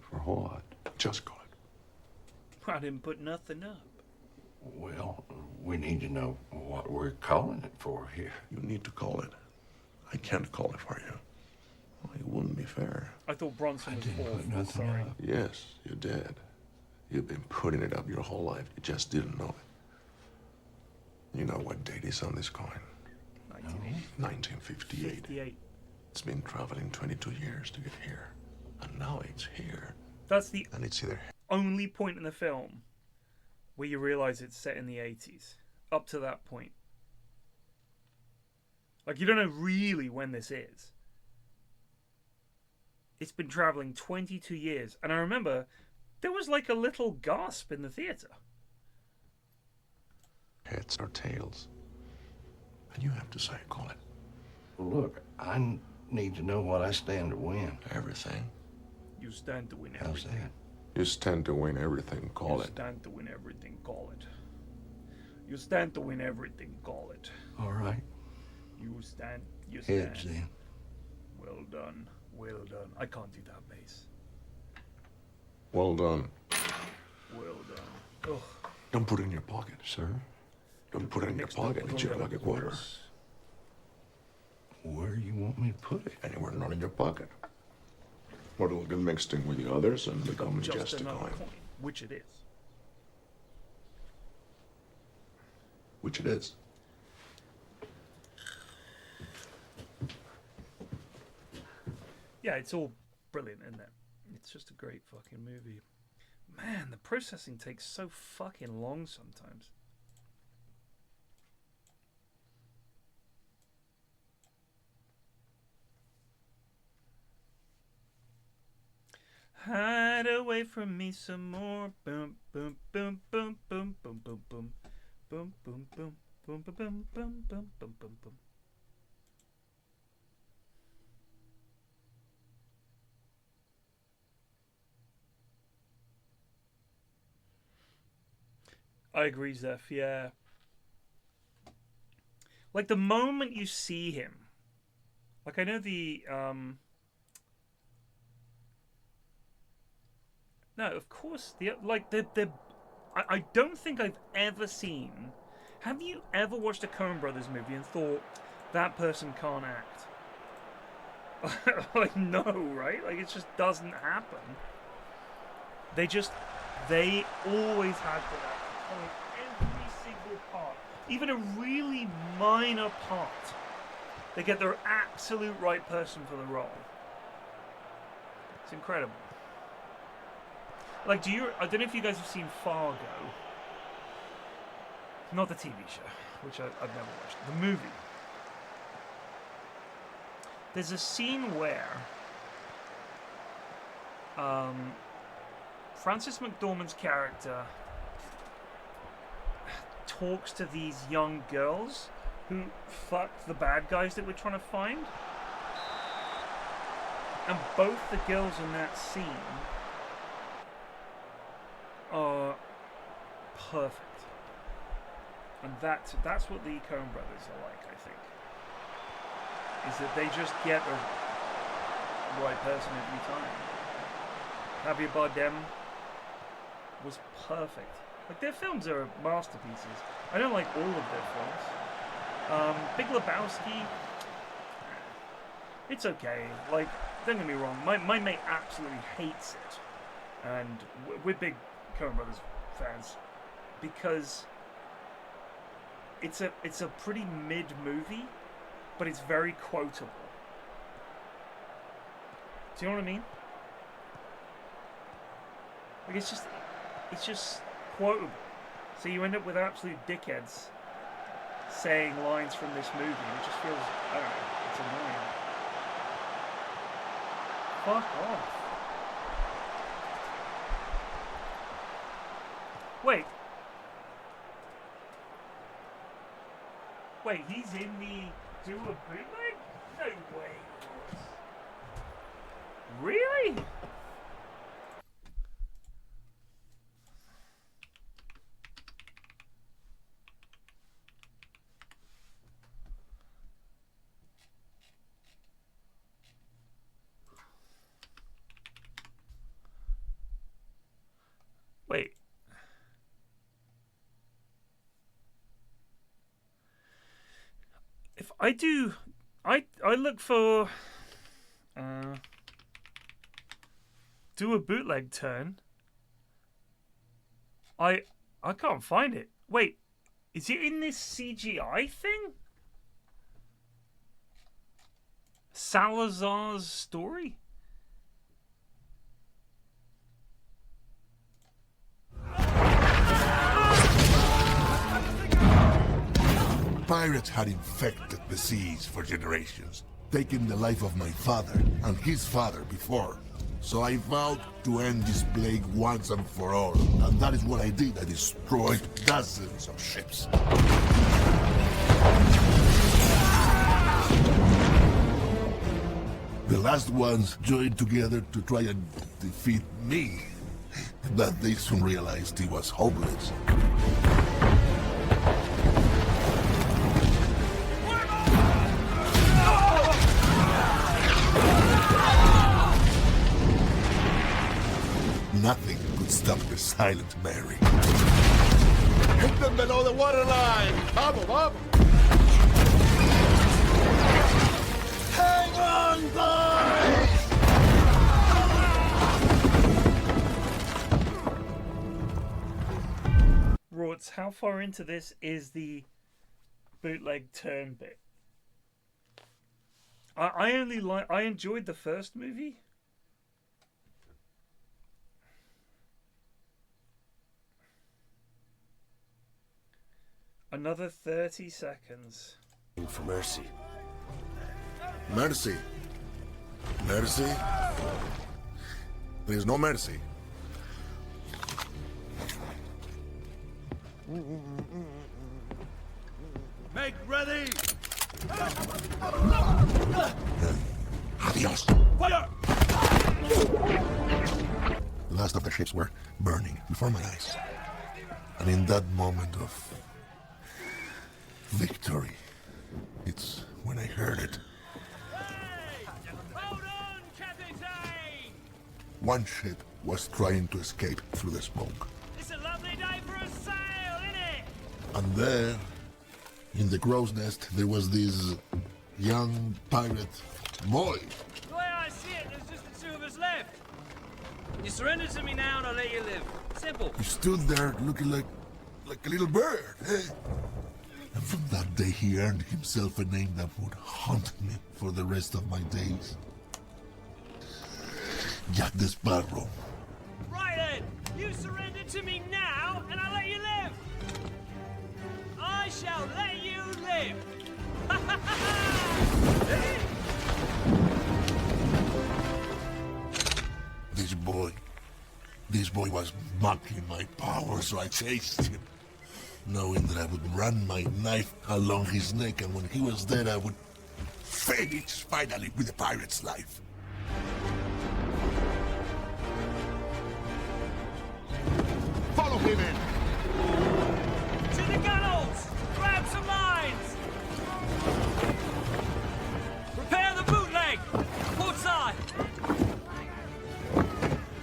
For what? Just call it. I didn't put nothing up. Well, we need to know what we're calling it for here. You need to call it. I can't call it for you. Well, it wouldn't be fair. I thought Bronson was Put awful. nothing Sorry. up. Yes, you did. You've been putting it up your whole life. You just didn't know it. You know what date is on this coin? 1958. 58. It's been traveling 22 years to get here. And now it's here. That's the And it's either only point in the film where you realize it's set in the 80s. Up to that point. Like, you don't know really when this is. It's been traveling 22 years. And I remember there was like a little gasp in the theater. heads or tails. And you have to say, call it. Well, look, I need to know what I stand to win. Everything. You stand to win How's everything. that? You stand to win everything, call You it. stand to win everything, call it. You stand to win everything, call it. All right. You stand. Heads then. Well done. Well done. I can't do that bass. Well done. Well done. Ugh. Don't put it in your pocket. Sir? Don't put it in your pocket. It's your lucky quarter. Where do you want me to put it? Anywhere not in your pocket. Or it'll get mixed in with the others and become just a another coin. Which it is. Which it is. Yeah, it's all brilliant, isn't it? It's just a great fucking movie. Man, the processing takes so fucking long sometimes. Hide away from me some more. Boom, boom, boom, boom, boom, boom, boom, boom, boom, boom, boom, boom, boom, boom, boom, boom, boom, boom, boom. I agree, Zeph, yeah. Like, the moment you see him, like, I know the, no, of course, I don't think I've ever seen, have you ever watched a Coen Brothers movie and thought, that person can't act? Like, no, right? Like, it just doesn't happen. They always have to act. Every single part, even a really minor part, they get their absolute right person for the role. It's incredible. Like, I don't know if you guys have seen Fargo. Not the TV show, which I've never watched. The movie. There's a scene where Frances McDormand's character talks to these young girls who fucked the bad guys that we're trying to find. And both the girls in that scene are perfect. And that's what the Coen brothers are like, I think. Is that they just get the right person every time. Javier Bardem was perfect. Like, their films are masterpieces. I don't like all of their films. Big Lebowski, it's okay. Like, don't get me wrong, my mate absolutely hates it. And we're big Coen Brothers fans. Because it's a pretty mid movie, but it's very quotable. Do you know what I mean? Like, it's just quotable. So you end up with absolute dickheads saying lines from this movie, and it just feels, I don't know, it's annoying. Fuck off. Wait. Wait, he's in the Do a Bootleg? No way. Really? Wait. If I do, I look for do a bootleg turn. I can't find it. Wait, is it in this CGI thing? Salazar's story? Pirates had infected the seas for generations, taking the life of my father and his father before. So I vowed to end this plague once and for all, and that is what I did. I destroyed dozens of ships. The last ones joined together to try and defeat me, but they soon realized it was hopeless. Nothing could stop the Silent Mary. Hit them below the waterline! Vamos, vamos! Hang on, boys! Rorts, how far into this is the bootleg turn bit? I enjoyed the first movie. Another 30 seconds. For mercy. Mercy. Mercy? There is no mercy. Make ready! Adios. Fire! The last of the ships were burning before my eyes. And in that moment of victory, it's when I heard it. One ship was trying to escape through the smoke. It's a lovely day for a sail, isn't it? And there, in the crow's nest, there was this young pirate boy. The way I see it, there's just the two of us left. You surrender to me now and I'll let you live. Simple. He stood there looking like a little bird. And from that day, he earned himself a name that would haunt me for the rest of my days. Jack the Sparrow. Right then, you surrender to me now and I'll let you live. I shall let you live. This boy was mocking my power, so I chased him, knowing that I would run my knife along his neck, and when he was dead, I would finish finally with the pirate's life. Follow him in. To the gunnels! Grab some lines! Prepare the bootleg! Port side!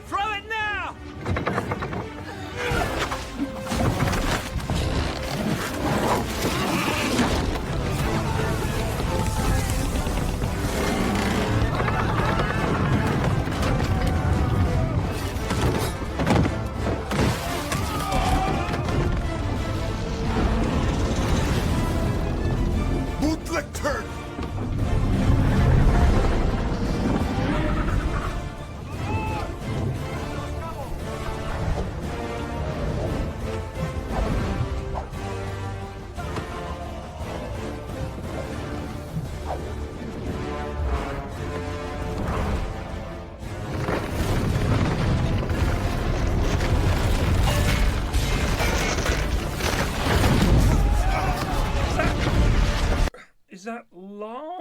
Throw it now!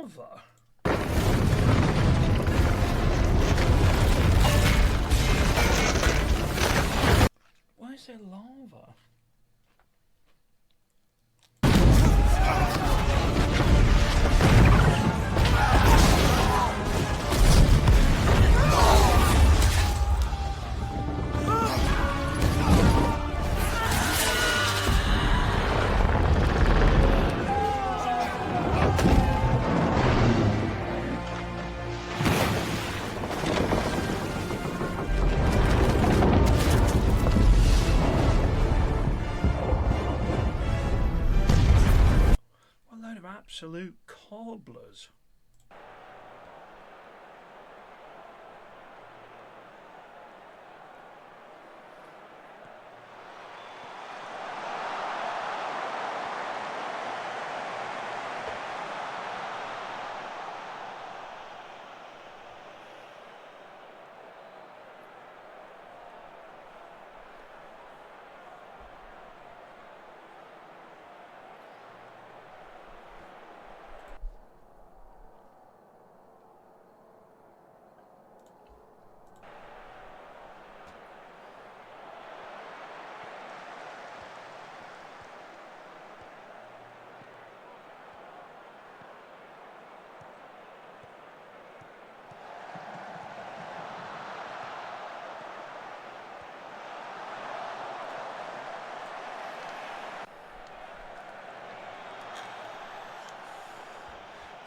lava? Why is there lava? Absolute cobblers.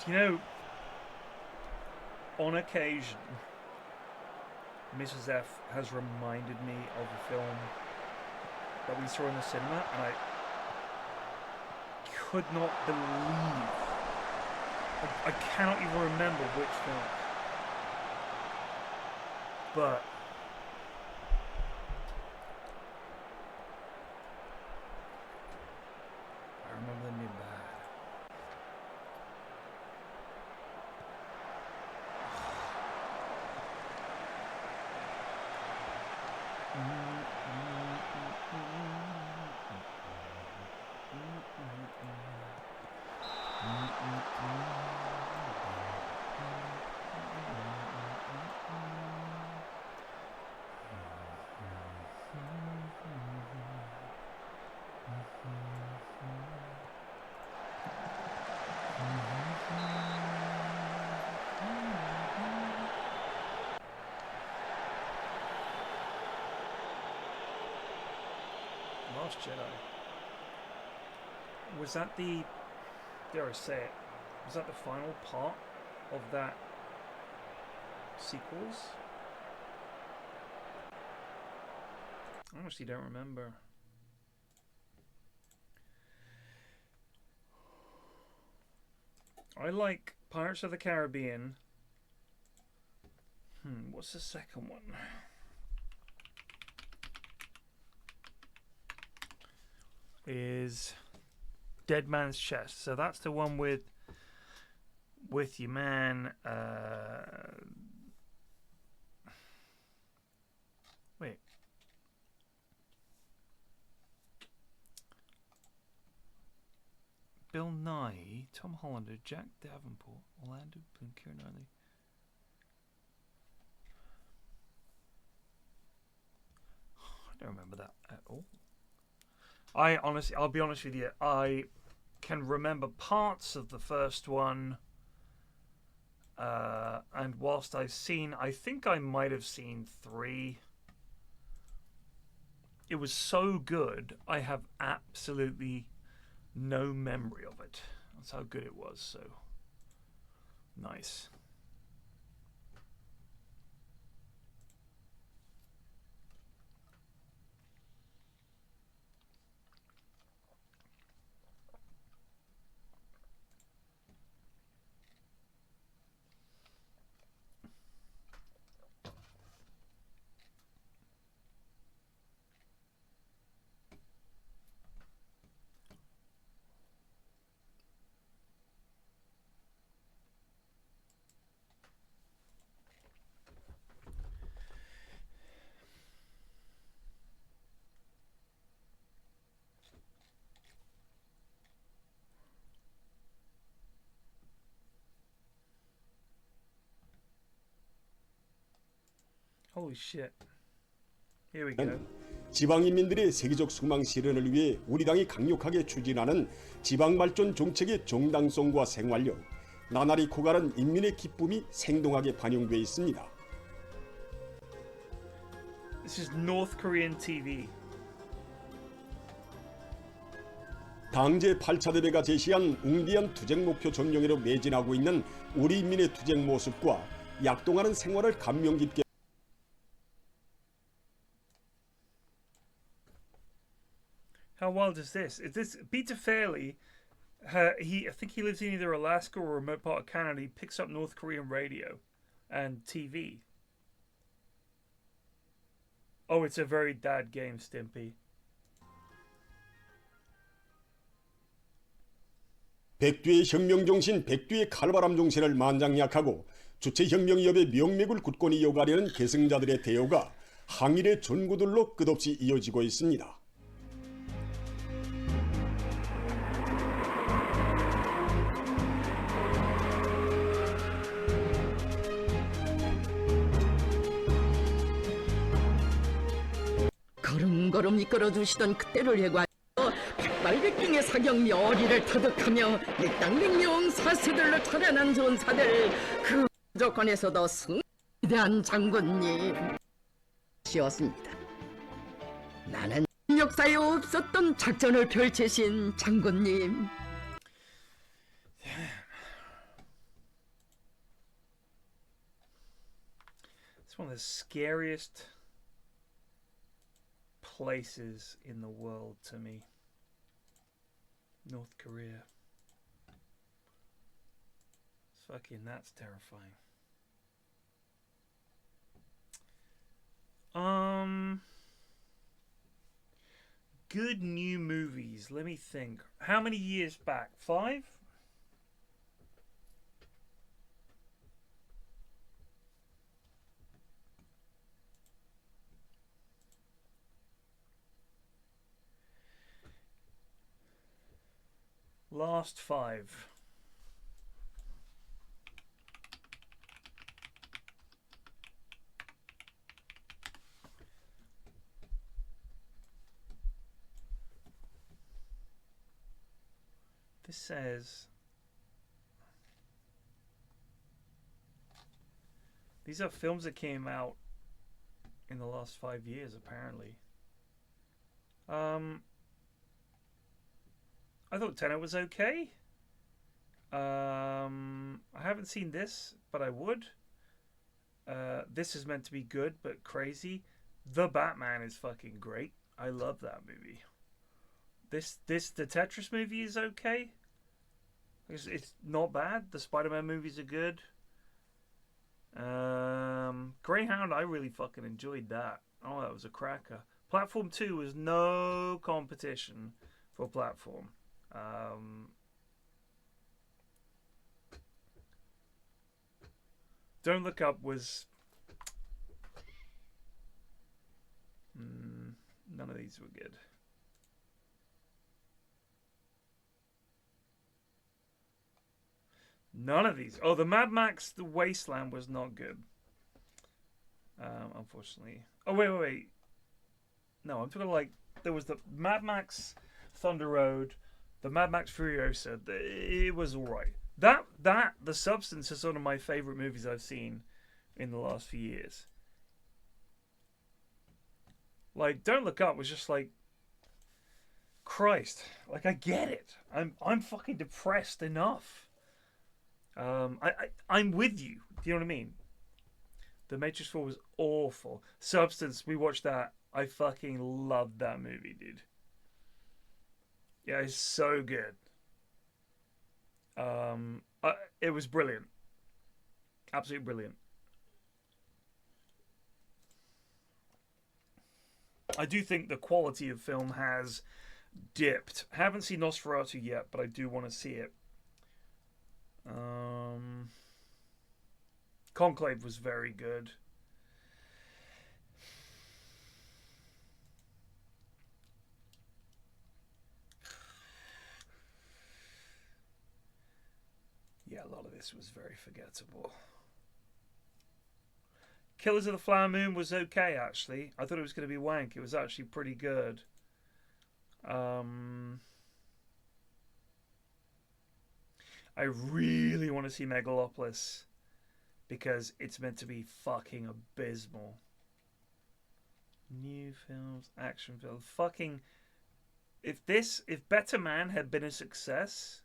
You know, on occasion, Mrs. F has reminded me of a film that we saw in the cinema, and I could not believe, I cannot even remember which film, but I remember them being bad. Last Jedi. Was that the, dare I say it, was that the final part of that sequels? I honestly don't remember. I like Pirates of the Caribbean. What's the second one? Is Dead Man's Chest. So that's the one with your man. Wait. Bill Nighy, Tom Hollander, Jack Davenport, Orlando Bloom, Keira Knightley. I don't remember that at all. I honestly, I'll be honest with you, I can remember parts of the first one, and whilst I think I might have seen 3. It was so good, I have absolutely no memory of it. That's how good it was, so nice. Holy shit. Here we go. 지방인민들의 세계적 소망 실현을 위해 우리 당이 강력하게 추진하는 지방발전 정책의 정당성과 생활력, 나날이 커가는 인민의 기쁨이 생동하게 반영돼 있습니다. This is North Korean TV. 당 제8차 대회가 제시한 웅비한 투쟁 목표 전령으로 매진하고 있는 우리 인민의 투쟁 모습과 약동하는 생활을 감명 깊게 How wild is this? Is this Peter Fairley? I think he lives in either Alaska or a remote part of Canada. He picks up North Korean radio and TV. Oh, it's a very dad game, Stimpy. 백두의 혁명 정신, 백두의 칼바람 정신을 만장약하고 주체 혁명위협의 명맥을 굳건히 이어가려는 계승자들의 대요가 항일의 전구들로 끝없이 이어지고 있습니다. 걸음걸음 이끌어주시던 그때를 회고하여 백발백중의 사경미 어리를 터득하며 밀당맹명 사세들로 차련한 전사들 그 조건에서도 승리대한 장군님 시었습니다. 나는 역사에 없었던 작전을 펼치신 장군님. It's one of the scariest places in the world to me. North Korea. That's terrifying. Good new movies. Let me think. How many years back? 5? Last 5. This says these are films that came out in the last 5 years, apparently. I thought Tenet was okay. I haven't seen this, but I would. This is meant to be good, but crazy. The Batman is fucking great. I love that movie. The Tetris movie is okay. It's not bad. The Spider-Man movies are good. Greyhound, I really fucking enjoyed that. Oh, that was a cracker. Platform 2 was no competition for Platform. Don't Look Up was... none of these were good. None of these. Oh, the Mad Max The Wasteland was not good. Unfortunately. Oh, wait. No, I'm talking like... There was the Mad Max Thunder Road, the Mad Max Furiosa. It was alright. The Substance is one of my favourite movies I've seen in the last few years. Like, Don't Look Up was just like... Christ. Like, I get it. I'm fucking depressed enough. I'm with you. Do you know what I mean? The Matrix 4 was awful. Substance, we watched that. I fucking loved that movie, dude. Yeah, it's so good. It was brilliant. Absolutely brilliant. I do think the quality of film has dipped. Haven't seen Nosferatu yet, but I do want to see it. Conclave was very good. Yeah, a lot of this was very forgettable. Killers of the Flower Moon was okay, actually. I thought it was going to be wank. It was actually pretty good. I really want to see Megalopolis because it's meant to be fucking abysmal. New films, action films, fucking. If Better Man had been a success,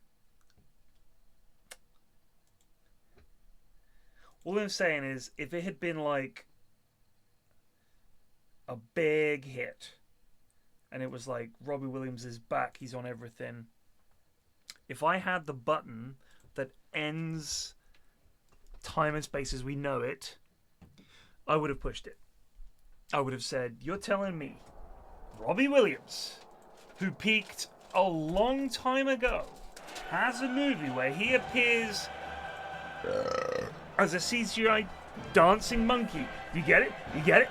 all I'm saying is if it had been like a big hit, and it was like Robbie Williams is back, he's on everything. If I had the button that ends time and space as we know it, I would have pushed it. I would have said, "You're telling me Robbie Williams, who peaked a long time ago, has a movie where he appears as a CGI dancing monkey. You get it? You get it?"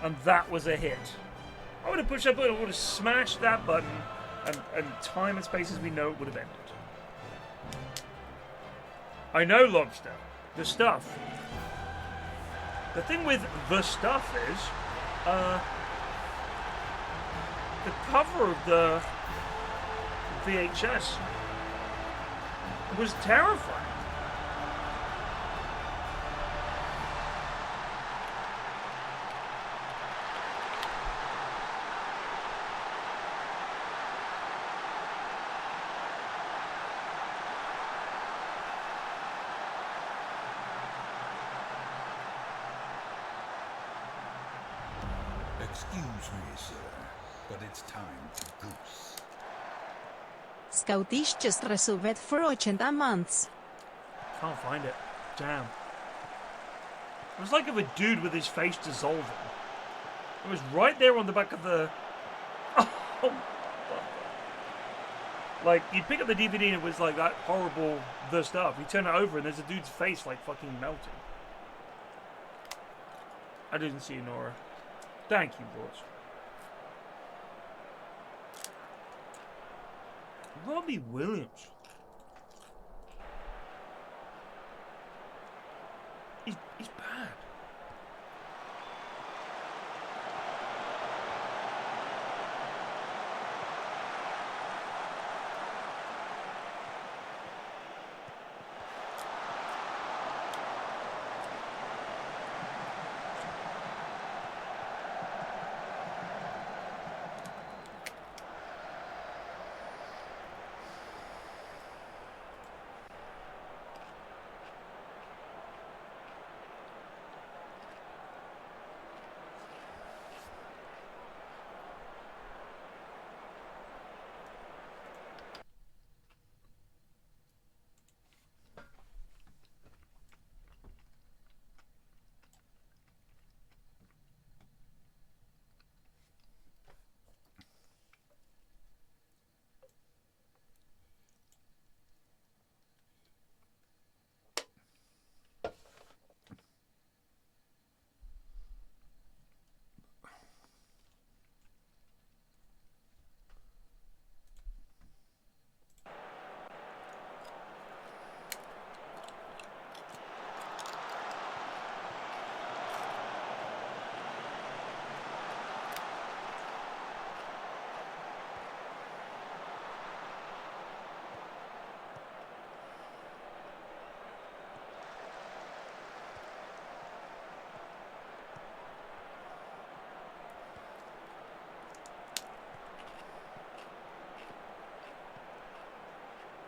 And that was a hit. I would have pushed that button, I would have smashed that button, and time and space as we know it would have ended. I know, Lobster. The Stuff. The thing with The Stuff is, the cover of the VHS was terrifying. Excuse me, sir, but it's time to goose. Scottish just resolved for 80 months. Can't find it. Damn. It was like of a dude with his face dissolving. It was right there on the back of the... Oh, like, you pick up the DVD and it was like that horrible The Stuff. You turn it over and there's a dude's face like fucking melting. I didn't see Nora. Thank you, George. Robbie Williams. He's bad.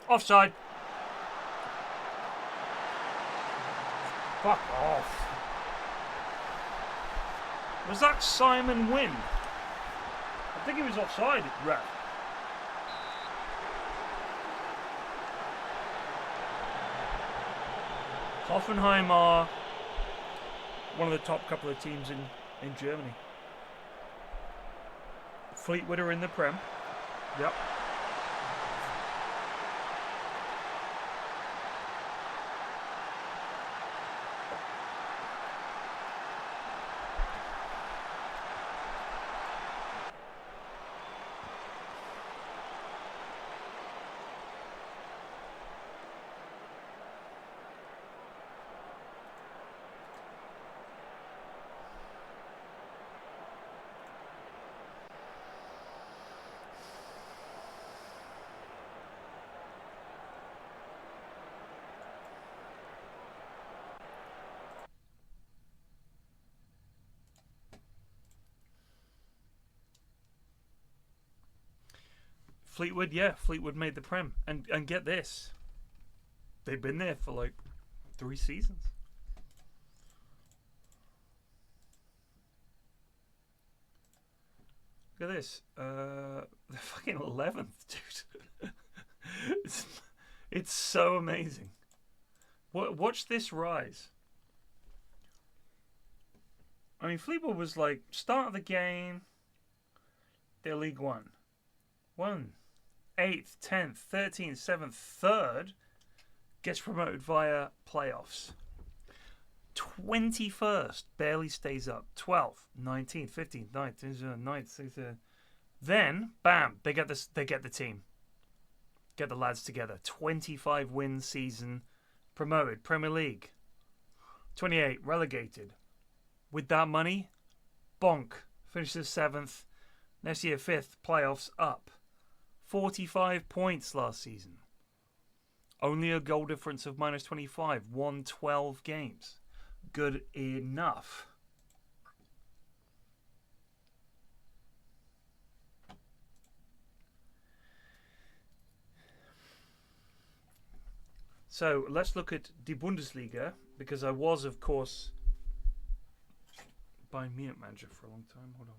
Offside. Fuck off. Was that Simon Wynn? I think he was offside, ref. Hoffenheim are one of the top couple of teams in Germany. Fleetwood are in the Prem. Yep. Fleetwood, yeah, Fleetwood made the Prem, and get this, they've been there for like 3 seasons. Look at this, they're fucking 11th, dude. it's so amazing. Watch this rise. I mean, Fleetwood was like start of the game. They're League One. 8th, 10th, 13th, 7th, 3rd gets promoted via playoffs. 21st barely stays up. 12th, 19th, 15th, 19th, 9th, 6th. Then, bam, they get this. They get the team. Get the lads together. 25 win season, promoted Premier League. 28 relegated. With that money, bonk, finishes 7th. Next year, 5th, playoffs up. 45 points last season. Only a goal difference of minus 25. Won 12 games. Good enough. So let's look at the Bundesliga, because I was, of course, Bayern Munich manager for a long time. Hold on.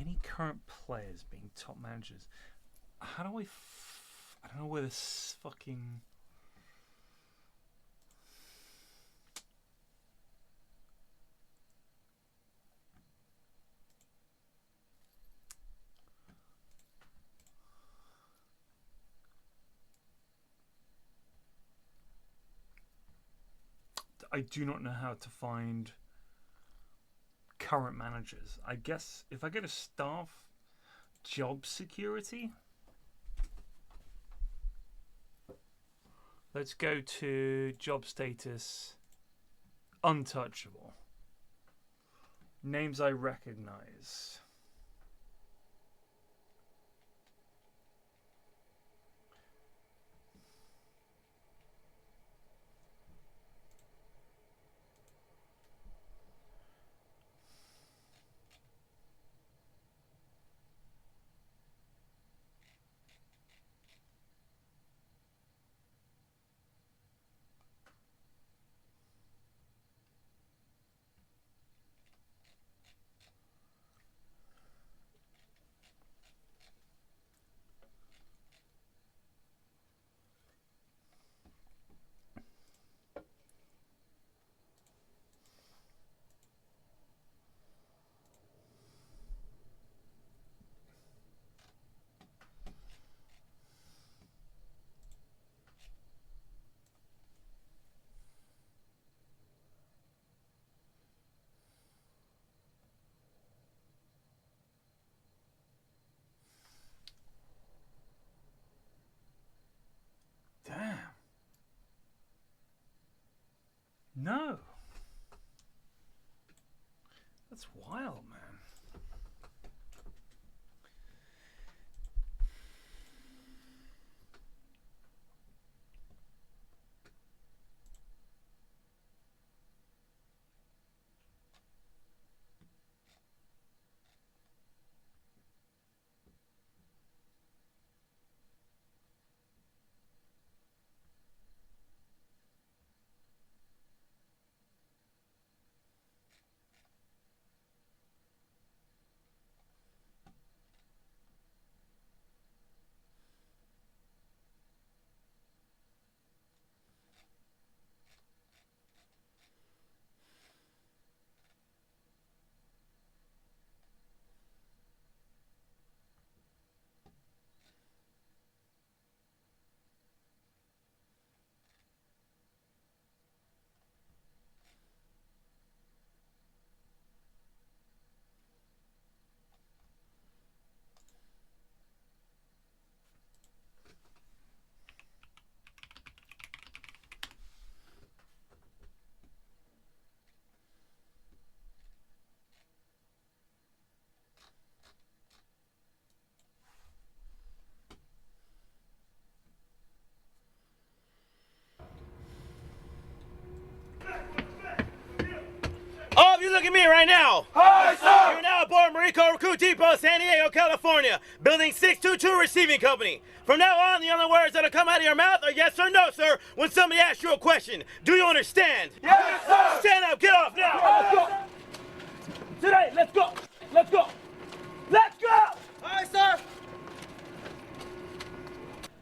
Any current players being top managers? How do I don't know where this fucking... I do not know how to find current managers. I guess if I go to staff, job security, let's go to job status, untouchable, names I recognize. Damn. No. That's wild, man. look at me right now. Aye, sir. You're now aboard Marine Corps Recruit Depot, San Diego, California, Building 622 Receiving Company. From now on, the only words that'll come out of your mouth are yes or no, sir, when somebody asks you a question. Do you understand? Yes, sir. Stand up, get off now. Let's go. Today, let's go. Let's go. Let's go. Aye, sir.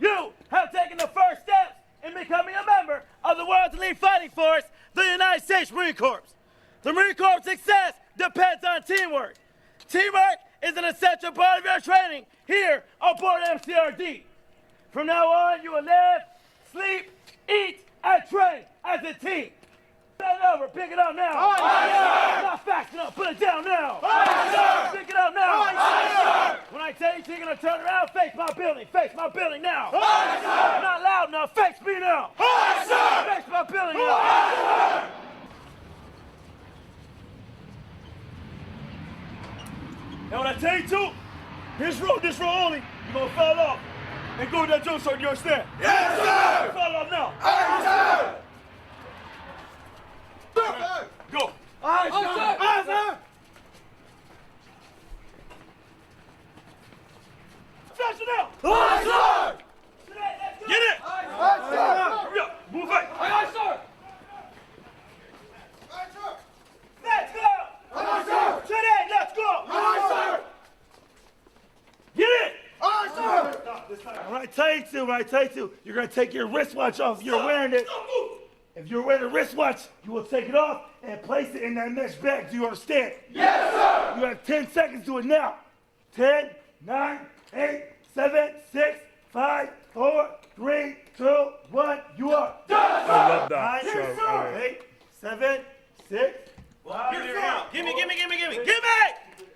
You have taken the first steps in becoming a member of the world's elite fighting force, the United States Marine Corps. The Marine Corps' success depends on teamwork. Teamwork is an essential part of your training here aboard MCRD. From now on, you will live, sleep, eat, and train as a team. Bend over, pick it up now. Aye, Not fast enough, put it down now. Aye, Pick it up now. Aye, When I tell you you're gonna turn around, face my building now. Aye, Not loud enough, face me now. Aye, Face my building now. And when I tell you to, this road only, you're gonna fall off and go to that jump start, you understand? Yes, sir. Fall off now. Aye, sir. Go. Aye, sir. Aye, sir. Flash it out. Aye, sir. Get it. Aye, sir. Hurry up. Move it. Aye, sir. Let's go. Aye, sir. Today, let's go. Aye, sir. Get it. Aye, sir. Stop this time. When I tell you to, you're gonna take your wristwatch off. You're wearing it. If you're wearing a wristwatch, you will take it off and place it in that mesh bag. Do you understand? Yes, sir. You have 10 seconds to it now. 10, 9, 8, 7, 6, 5, 4, 3, 2, 1. You are done. I love that. 9, Yes, sir. 8, 7, 6, 5. Give me.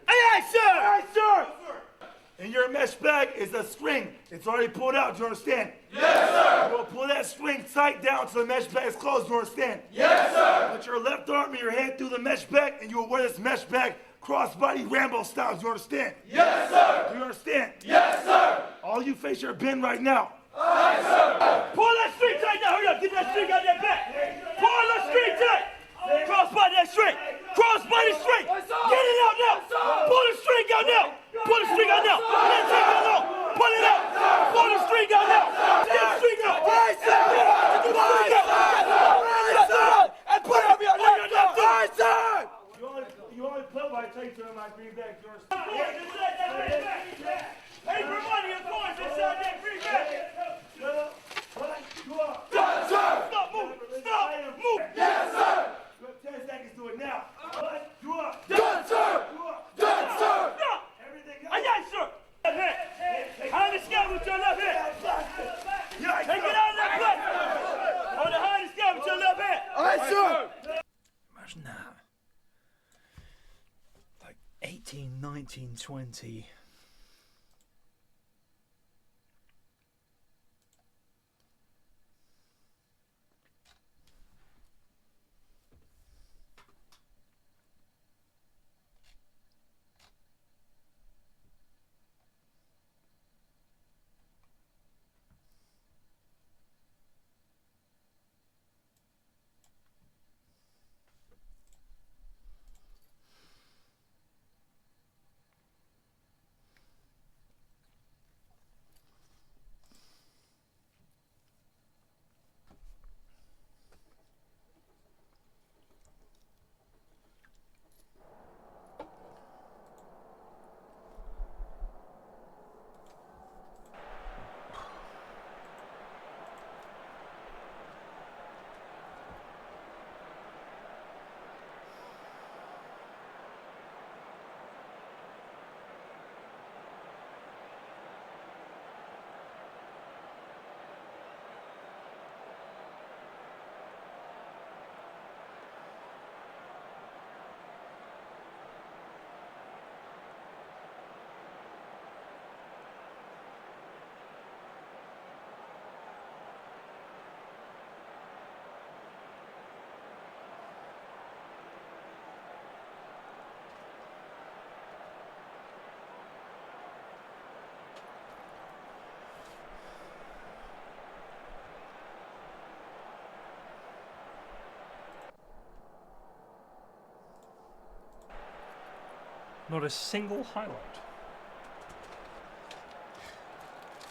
Aye, sir. Aye, sir. In your mesh bag is a string. It's already pulled out. Do you understand? Yes, sir. You will pull that string tight down so the mesh bag is closed. Do you understand? Yes, sir. Put your left arm and your hand through the mesh bag, and you will wear this mesh bag crossbody Rambo style. Do you understand? Yes, sir. Do you understand? Yes, sir. All you face your bin right now. Aye, sir. Pull that string tight now. Hurry up. Get that string out of that back. Pull that string tight. Crossbody that string. Crossbody string. Get it out now. Pull the string out now. Pull the string out now. Pull that string out now. Pull it out. Pull the string out now. Get the string out. Aye, sir. Get the string out. Aye, sir. And put it on your left. Aye, sir. You only put my tape on my green bag. You understand? Pay for money and coins inside that green bag. Done, sir. Stop, move. Stop, move. Yes, sir. You have 10 seconds to it now. You are done, sir. Done, sir. Everything else. Aye, sir. Left hand. Hand the scale with your left hand. Take it out of that foot. On the hand the scale with your left hand. Aye, sir. Imagine that. Like 18, 19, 20. Not a single highlight.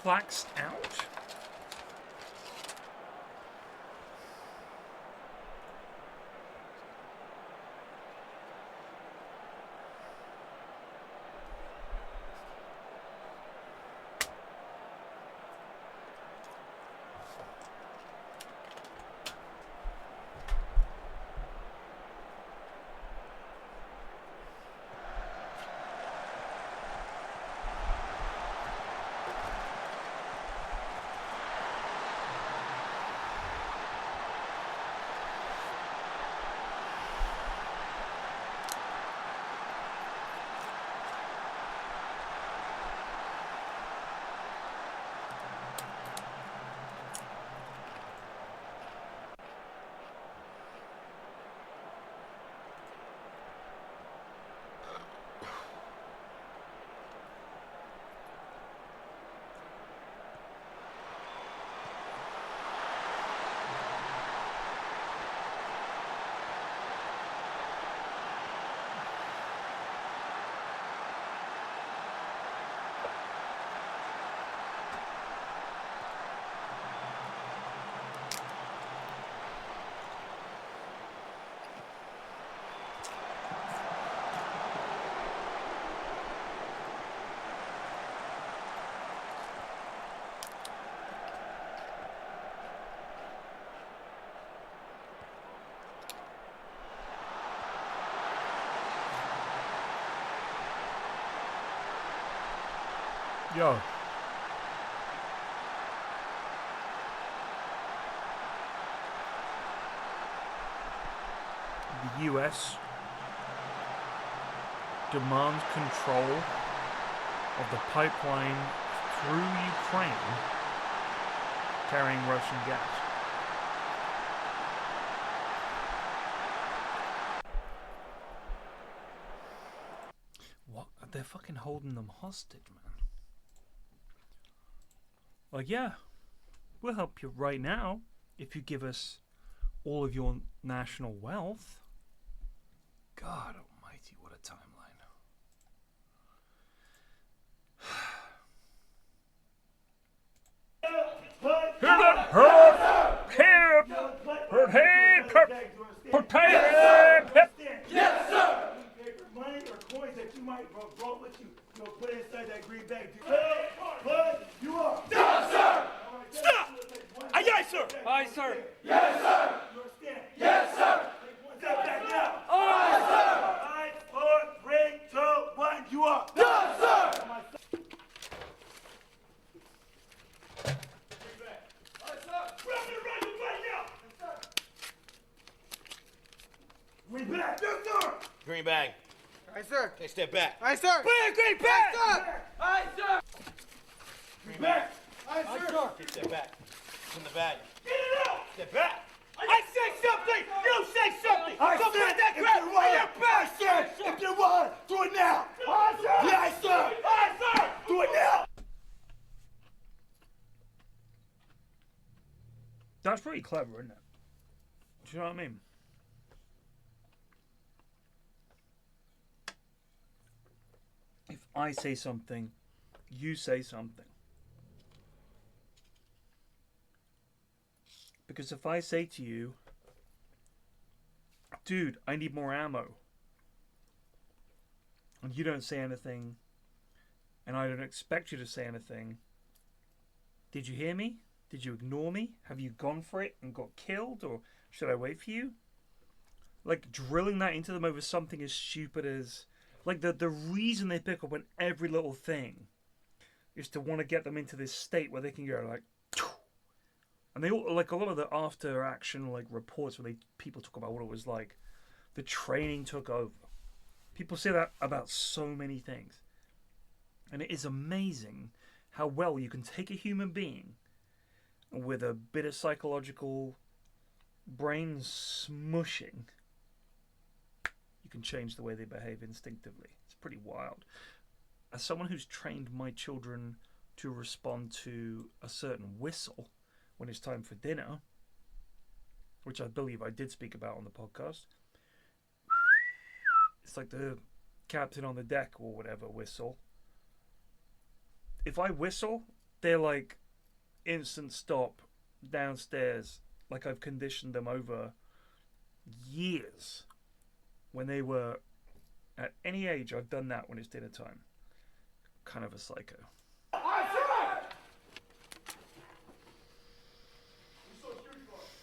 Flax out. Yo. The US demands control of the pipeline through Ukraine carrying Russian gas. What? They're fucking holding them hostage, man. Like, yeah, we'll help you right now if you give us all of your national wealth. God almighty, what a timeline. Yes, sir! Paper, money, or coins that you might brought with you. You'll put it inside that green bag. But you are. Yes, sir! Stop! Aye, aye, sir! Aye, sir! Yes, sir! You understand? Yes, sir! Step back now! Aye, sir! 5, 4, 3, 2, 1, you are. Yes, sir! Green bag! Yes, sir! Green bag. Aye, sir! Okay, step back. Aye, sir! Put in a green bag! Sir! Aye, sir! Green bag! Aye, sir! Okay, step back. It's in the bag. Get it out! Step back. I say something! You say something! I So put said that if crap you in want, your bag! I said if you want, do it now! Aye, sir! Yes, sir! Aye, sir! Do it now! That's pretty clever, isn't it? Do you know what I mean? If I say something, you say something. Because if I say to you, dude, I need more ammo, and you don't say anything, and I don't expect you to say anything, did you hear me? Did you ignore me? Have you gone for it and got killed, or should I wait for you? Like, drilling that into them over something as stupid as... Like, the reason they pick up on every little thing is to want to get them into this state where they can go, like... And they all, like, a lot of the after-action, like, reports where people talk about what it was like. The training took over. People say that about so many things. And it is amazing how well you can take a human being with a bit of psychological brain smushing, you can change the way they behave instinctively. It's pretty wild. As someone who's trained my children to respond to a certain whistle when it's time for dinner, which I believe I did speak about on the podcast, it's like the captain on the deck or whatever whistle. If I whistle, they're like instant stop downstairs. Like I've conditioned them over years. When they were at any age, I've done that when it's dinner time. Kind of a psycho.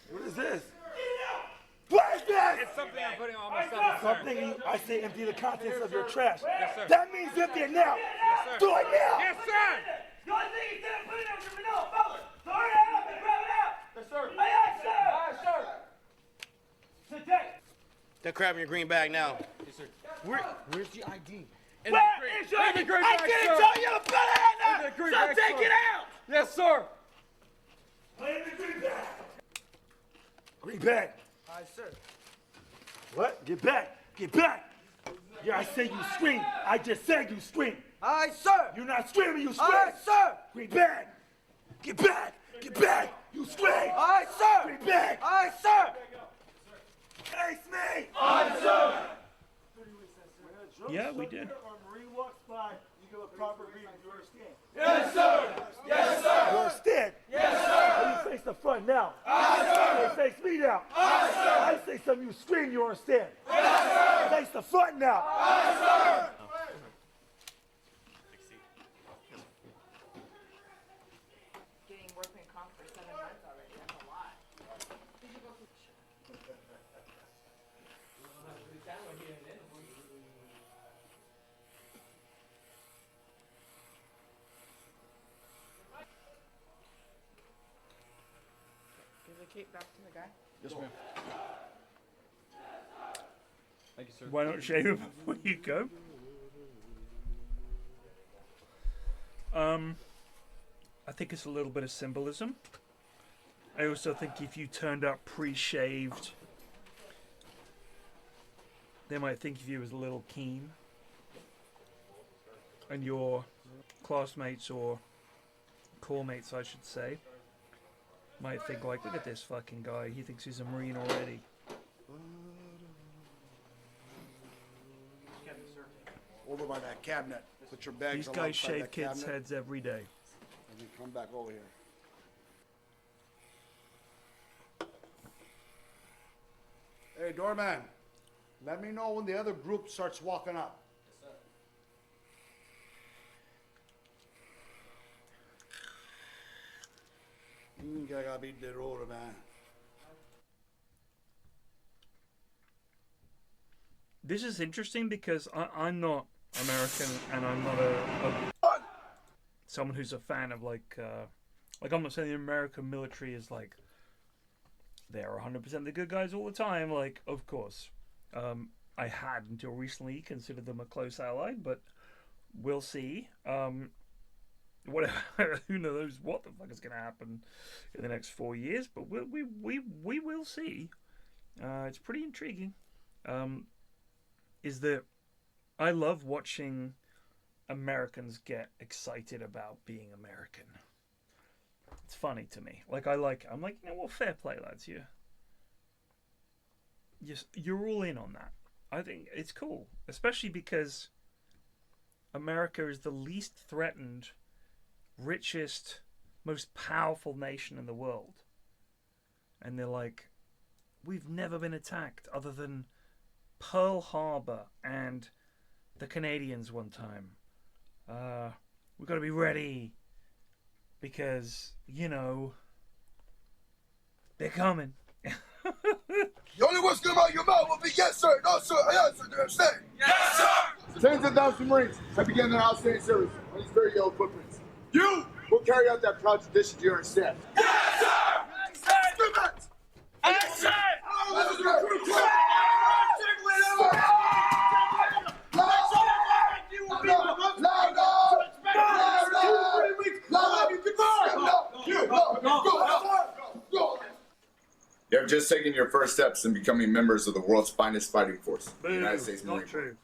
What is this? What is this? It's something I'm putting on myself. Something I say empty the contents of your trash. Yes, sir. That means empty it now. Yes, sir. Do it now. Yes, sir. The only thing he said, put it on your vanilla, fellas. So hurry up and grab it out. Yes, sir. Aye, sir. Aye, sir. Sit down. They're grabbing your green bag now. Yes, sir. Where's the ID? Where is your ID? I didn't tell you to put it in there. So take it out. Yes, sir. Put it in the green bag. Green bag. Aye, sir. What? Get back. Get back. Yeah, I say you scream. I just said you scream. Aye, sir. You're not screaming, you scream. Aye, sir. Green bag. Get back. Get back. You scream. Aye, sir. Green bag. Aye, sir. Hey, Smee. Aye, sir. Yeah, we did. Yes, sir. Yes, sir. You understand? Yes, sir. You face the front now. Aye, sir. Face me now. Aye, sir. I say something, you scream, you understand? Yes, sir. Face the front now. Aye, sir. Getting workman comp for 7 months already. That's a lot. Give the cape back to the guy. Yes, ma'am. Thank you, sir. Why not shave it before you go? I think it's a little bit of symbolism. I also think if you turned up pre-shaved, they might think of you as a little keen. And your classmates or corpsmates, I should say, might think like, look at this fucking guy, he thinks he's a Marine already. Over by that cabinet. Put your bags These alongside guys shave that kids' cabinet, heads every day. and then come back over here. Hey, doorman. Let me know when the other group starts walking up. I gotta be the road, man. This is interesting because I'm not American and I'm not someone who's a fan of like I'm not saying the American military is like they're 100% the good guys all the time. Like, of course, I had until recently considered them a close ally, but we'll see. Whatever, who knows what the fuck is going to happen in the next 4 years? But we will see. It's pretty intriguing. Is that I love watching Americans get excited about being American. It's funny to me. I'm like, you know what, fair play, lads. You're all in on that. I think it's cool, especially because America is the least threatened, richest, most powerful nation in the world. And they're like, we've never been attacked other than Pearl Harbor and the Canadians one time. We've got to be ready because, you know, they're coming. The only words come out of your mouth will be yes, sir, no, sir, yes, sir. Do you understand? Yes, sir. Tens of thousands of Marines have begun their outstanding service on these very yellow footprints. You will carry out that proud tradition. Do you understand? Yes, sir. Yes, sir. Yes, sir. Yes, sir. You have just taken your first steps in becoming members of the world's finest fighting force, the United States Marine Corps.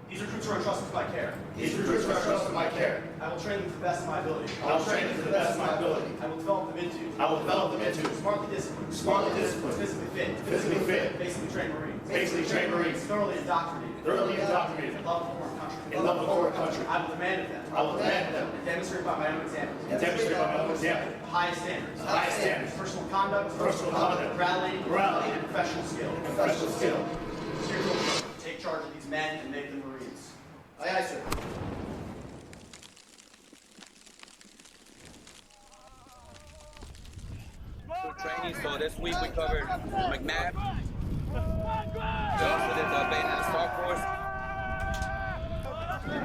These recruits are entrusted to my care. These recruits are entrusted to my care. I will train them to the best of my ability. I will train them to the best of my ability. I will develop them into. I will develop them into Smartly disciplined. Smartly disciplined. Physically fit. Physically fit. Basically trained Marines. Basically trained Marines. Thoroughly indoctrinated. Thoroughly indoctrinated. In love of foreign country. In love of foreign country. I will demand of them. I will demand of them. And demonstrate by my own example. And demonstrate by my own example. The highest standards. The highest standards. Personal conduct. Personal conduct. Morality. Morality. And professional skill. Professional skill. Take charge of these men and make them Marines. Aye, aye, sir. Training. So this week we covered McNabb. We also did the Bane and the Star Force.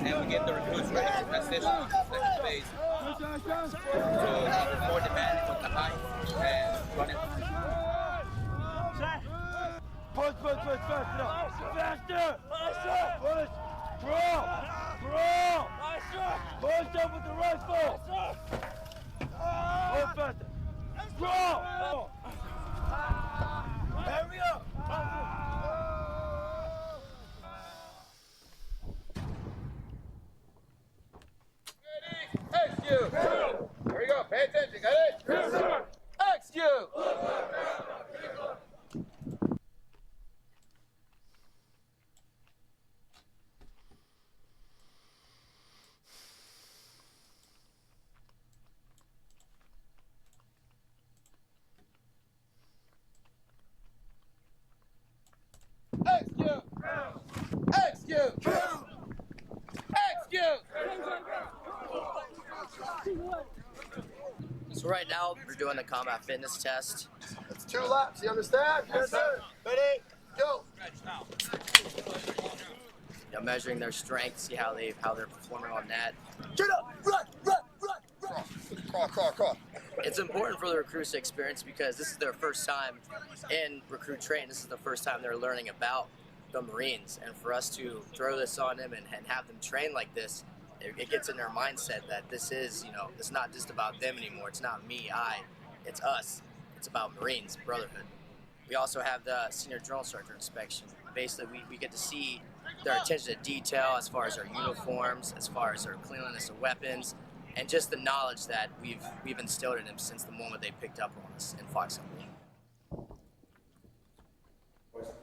And we get the recruits ready to transition to the second phase. So it's more demanding with the height and running. Push, faster! Push! Draw! Push up with the rifle! Push faster! Draw! Hurry up! Execute! Here we go, pay attention, got it? Yes, sir! Execute! Execute! Execute! Execute! So right now, we're doing the combat fitness test. It's 2 laps, you understand? Yes, sir. Ready, go. You know, measuring their strength, see how they're performing on that. Get up, run. Crawl. It's important for the recruits to experience because this is their first time in recruit training. This is the first time they're learning about the Marines, and for us to throw this on them and have them train like this, it gets in their mindset that this is, it's not just about them anymore. It's not me, it's us. It's about Marines, brotherhood. We also have the senior drill instructor inspection. Basically, we get to see their attention to detail as far as their uniforms, as far as their cleanliness of weapons, and just the knowledge that we've instilled in them since the moment they picked up on us in Flax.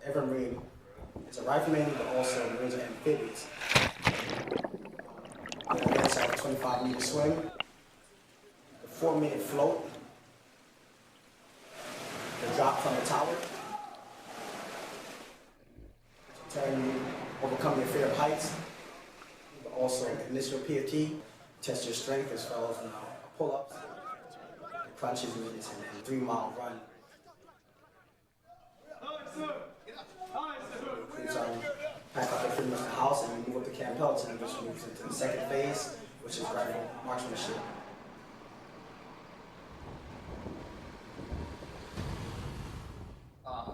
Every Marine is a rifleman, but also Marines are amphibious. Then against our 25-meter swing, the 4-minute float, the drop from the tower, overcome your fear of heights, but also initial PFT, test your strength as well as pull-ups, crunches, and 3-mile run. Pack up pretty much the house and we move up to Camp Pelton, which moves into the second phase, which is rifle marksmanship.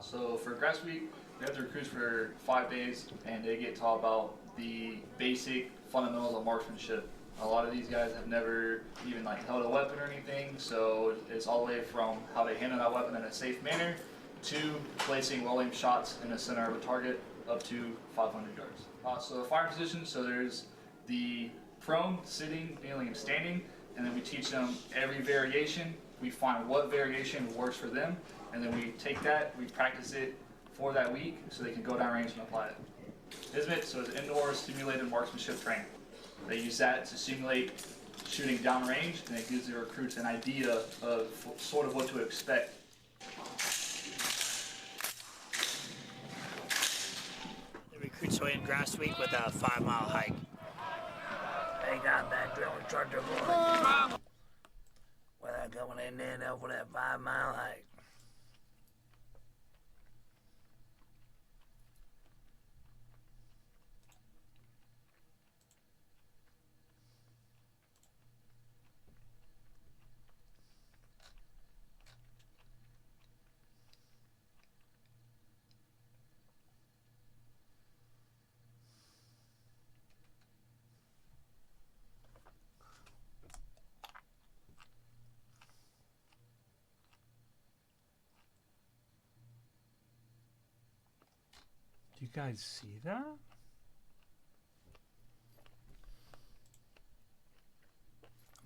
So for grass week, we have the recruits for 5 days, and they get taught about the basic fundamentals of marksmanship. A lot of these guys have never even held a weapon or anything, so it's all the way from how they handle that weapon in a safe manner to placing well-aimed shots in the center of a target up to 500 yards. So the firing position, so there's the prone, sitting, kneeling, and standing, and then we teach them every variation. We find what variation works for them, and then we take that, we practice it for that week so they can go downrange and apply it. ISMIT, so it's indoor simulated marksmanship training. They use that to simulate shooting downrange, and it gives the recruits an idea of sort of what to expect. The recruits were in grass week with a 5-mile hike. They got that drill instructor going. Well, they're going in there now for that 5-mile hike. Do you guys see that?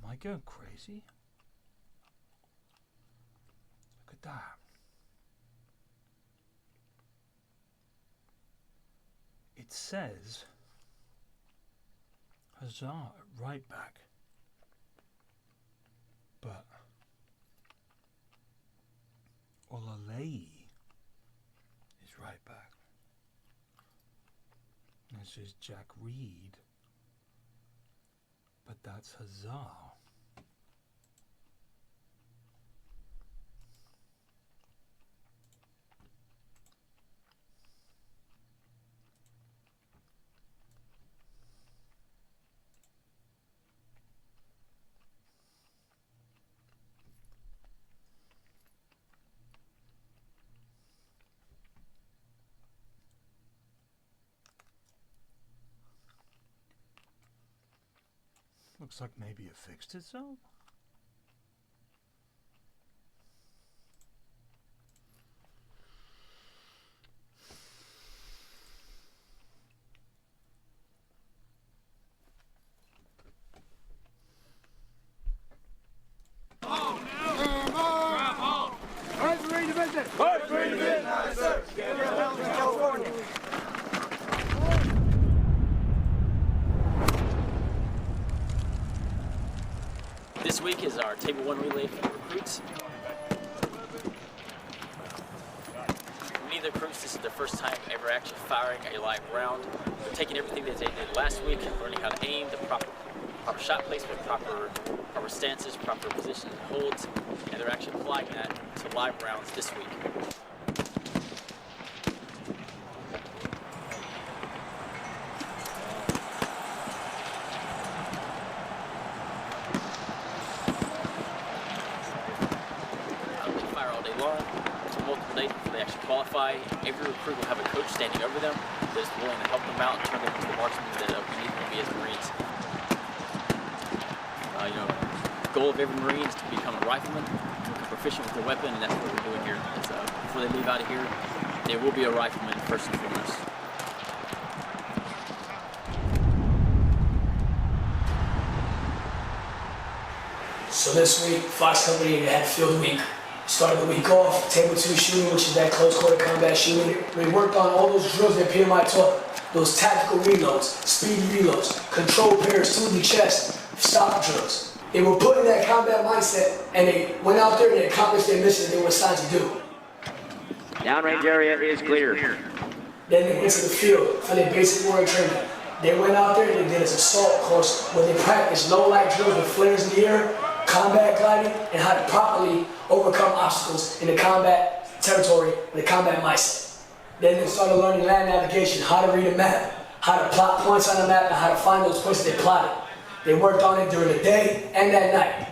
I going crazy? Look at that. It says Huzzah at right back. But Olalei is right back. This is Jack Reed. But that's Huzzah. Looks like maybe it fixed itself. This week is our Table 1 relay for the recruits. Many of the recruits, this is their first time ever actually firing a live round. They're taking everything that they did last week, learning how to aim, the proper shot placement, proper stances, proper positions and holds, and they're actually applying that to live rounds this week. Qualify. Every recruit will have a coach standing over them that is willing to help them out and turn them into the marksmen that we need them to be as Marines. The goal of every Marine is to become a rifleman, become proficient with their weapon, and that's what we're doing here. Before they leave out of here, they will be a rifleman first and foremost. So this week, Flax Company had field week. Started the week off, table 2 shooting, which is that close quarter combat shooting. We worked on all those drills that PMI taught. Those tactical reloads, speed reloads, control pairs to the chest, stop drills. They were put in that combat mindset and they went out there and they accomplished their mission they were assigned to do. Downrange area is clear. Then they went to the field for their basic warrior training. They went out there and they did an assault course where they practiced low light drills with flares in the air, combat gliding, and how to properly overcome obstacles in the combat territory with the combat mindset. Then they started learning land navigation, how to read a map, how to plot points on the map, and how to find those points they plotted. They worked on it during the day and at night.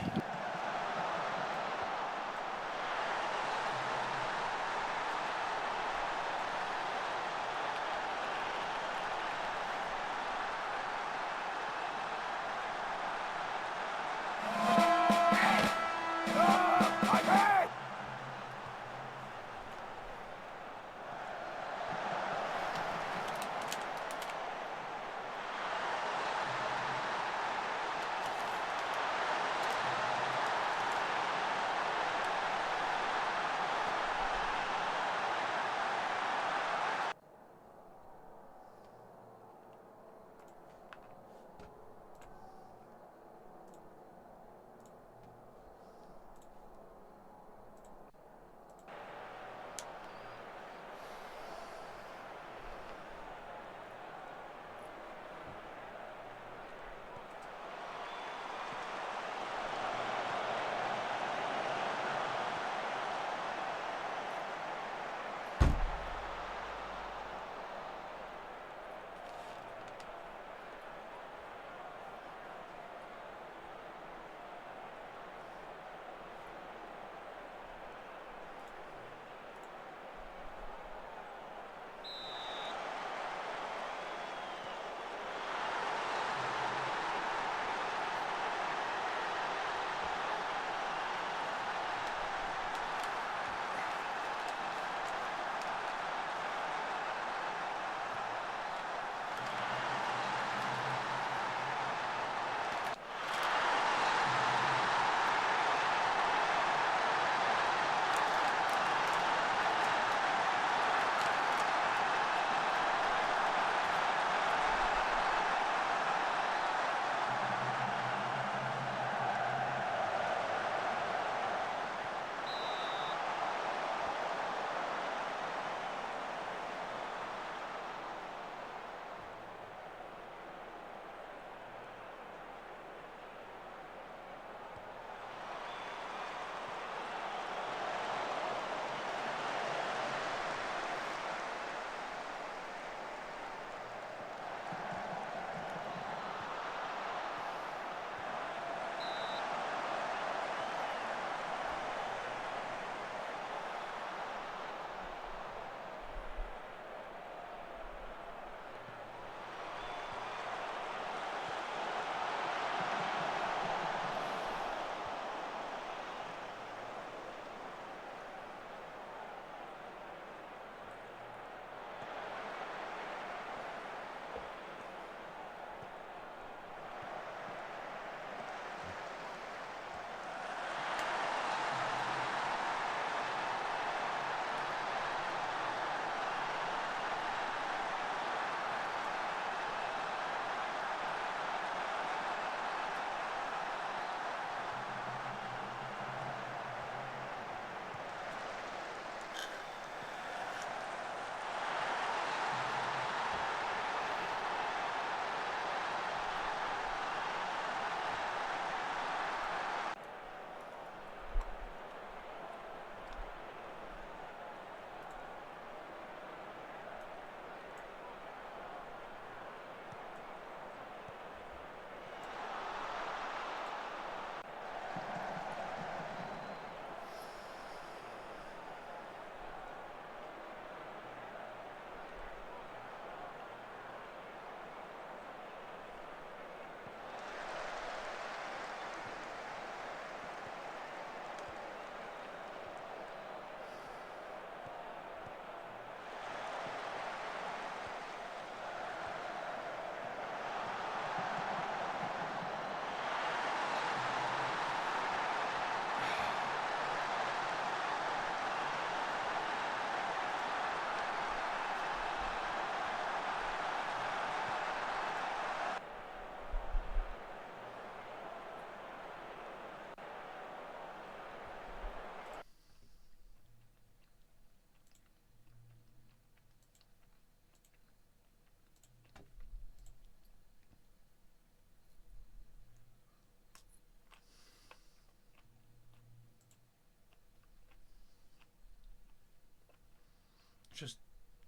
just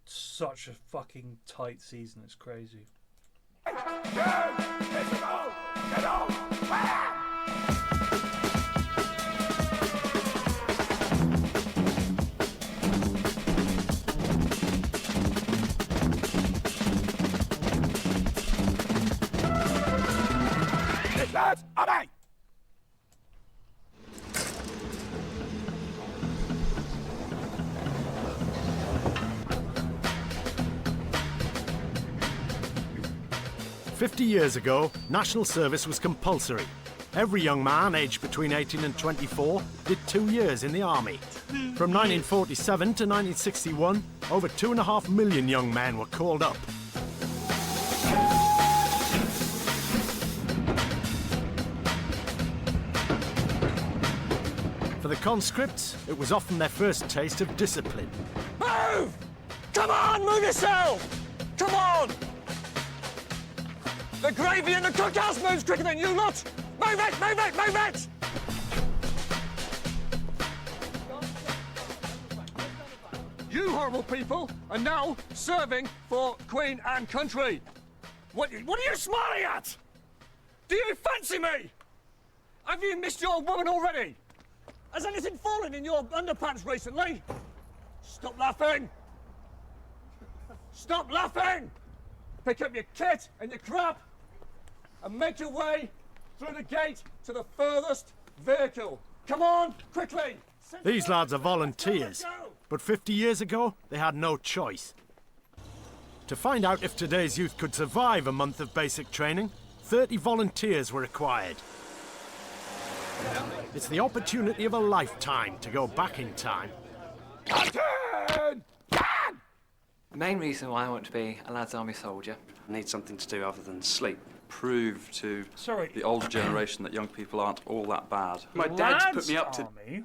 such a fucking tight season. It's crazy. Get on! 50 years ago, national service was compulsory. Every young man aged between 18 and 24 did 2 years in the army. From 1947 to 1961, over 2.5 million young men were called up. For the conscripts, it was often their first taste of discipline. Move! Come on, move yourself! Come on! The gravy in the cookhouse moves quicker than you lot! Move it, move it, move it! You horrible people are now serving for Queen and country. What are you smiling at? Do you fancy me? Have you missed your woman already? Has anything fallen in your underpants recently? Stop laughing! Stop laughing! Pick up your kit and your crap and make your way through the gate to the furthest vehicle. Come on, quickly! These lads are volunteers, but 50 years ago, they had no choice. To find out if today's youth could survive a month of basic training, 30 volunteers were required. It's the opportunity of a lifetime to go back in time. The main reason why I want to be a Lads Army soldier, I need something to do other than sleep. Prove to the older generation that young people aren't all that bad. My dad's put me up to... Army?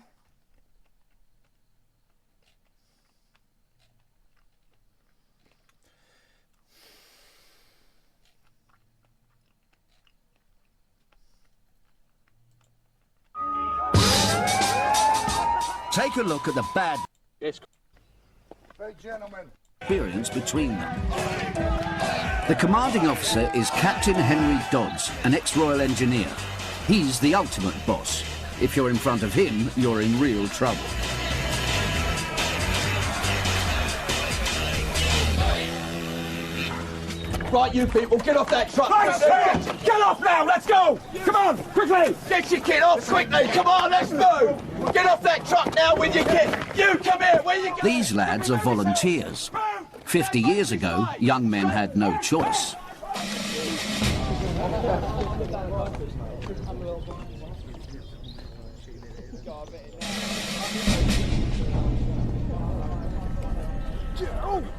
Take a look at the bad experience between them. The commanding officer is Captain Henry Dodds, an ex-Royal Engineer. He's the ultimate boss. If you're in front of him, you're in real trouble. Right, you people, get off that truck! Get off now, let's go! Come on, quickly! Get your kit off quickly! Come on, let's move! Get off that truck now with your kit! You come here, where you go? These lads are volunteers. 50 years ago, young men had no choice.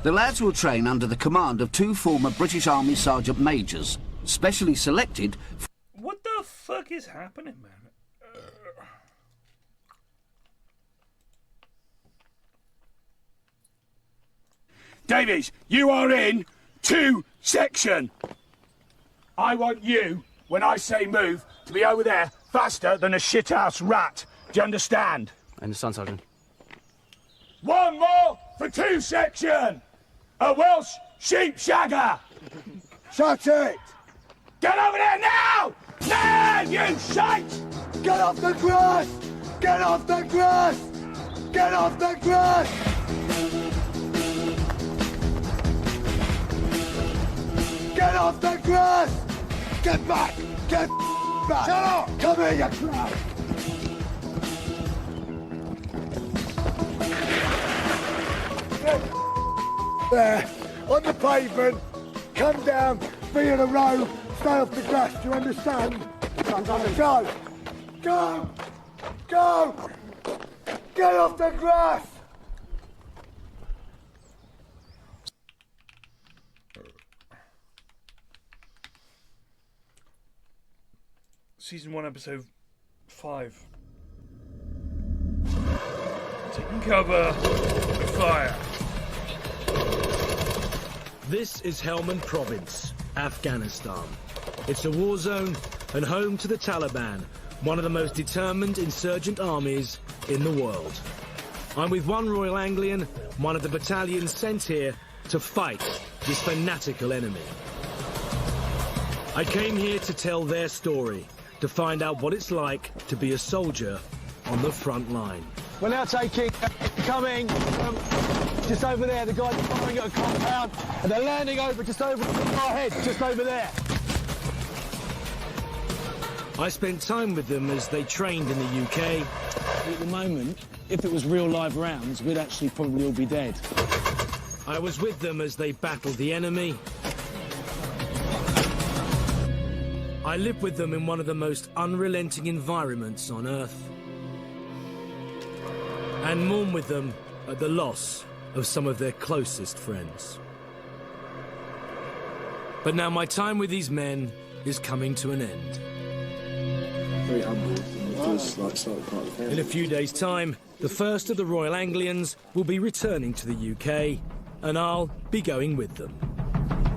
The lads will train under the command of 2 former British Army Sergeant Majors, specially selected. What the fuck is happening, man? Davies, you are in 2 section. I want you, when I say move, to be over there faster than a shithouse rat. Do you understand? I understand, Sergeant. 1 more for 2 section. A Welsh sheep shagger. Shut it. Get over there now! Now, you shite! Get off the grass! Get off the grass! Get off the grass! Get off the grass! Get back! Get back! Shut up! Come here, you crowd! There, on the pavement, come down, be in a row, stay off the grass, do you understand? Go! Go! Go! Get off the grass! Season 1, episode 5. Taking cover with fire. This is Helmand Province, Afghanistan. It's a war zone and home to the Taliban, one of the most determined insurgent armies in the world. I'm with one Royal Anglian, one of the battalions sent here to fight this fanatical enemy. I came here to tell their story, to find out what it's like to be a soldier on the front line. We're now taking, coming just over there, the guys are firing at a compound, and they're landing over just over our heads, just over there. I spent time with them as they trained in the UK. At the moment, if it was real live rounds, we'd actually probably all be dead. I was with them as they battled the enemy. I lived with them in one of the most unrelenting environments on Earth. And mourned with them at the loss of some of their closest friends. But now my time with these men is coming to an end. Very humble. In a few days' time, the first of the Royal Anglians will be returning to the UK, and I'll be going with them.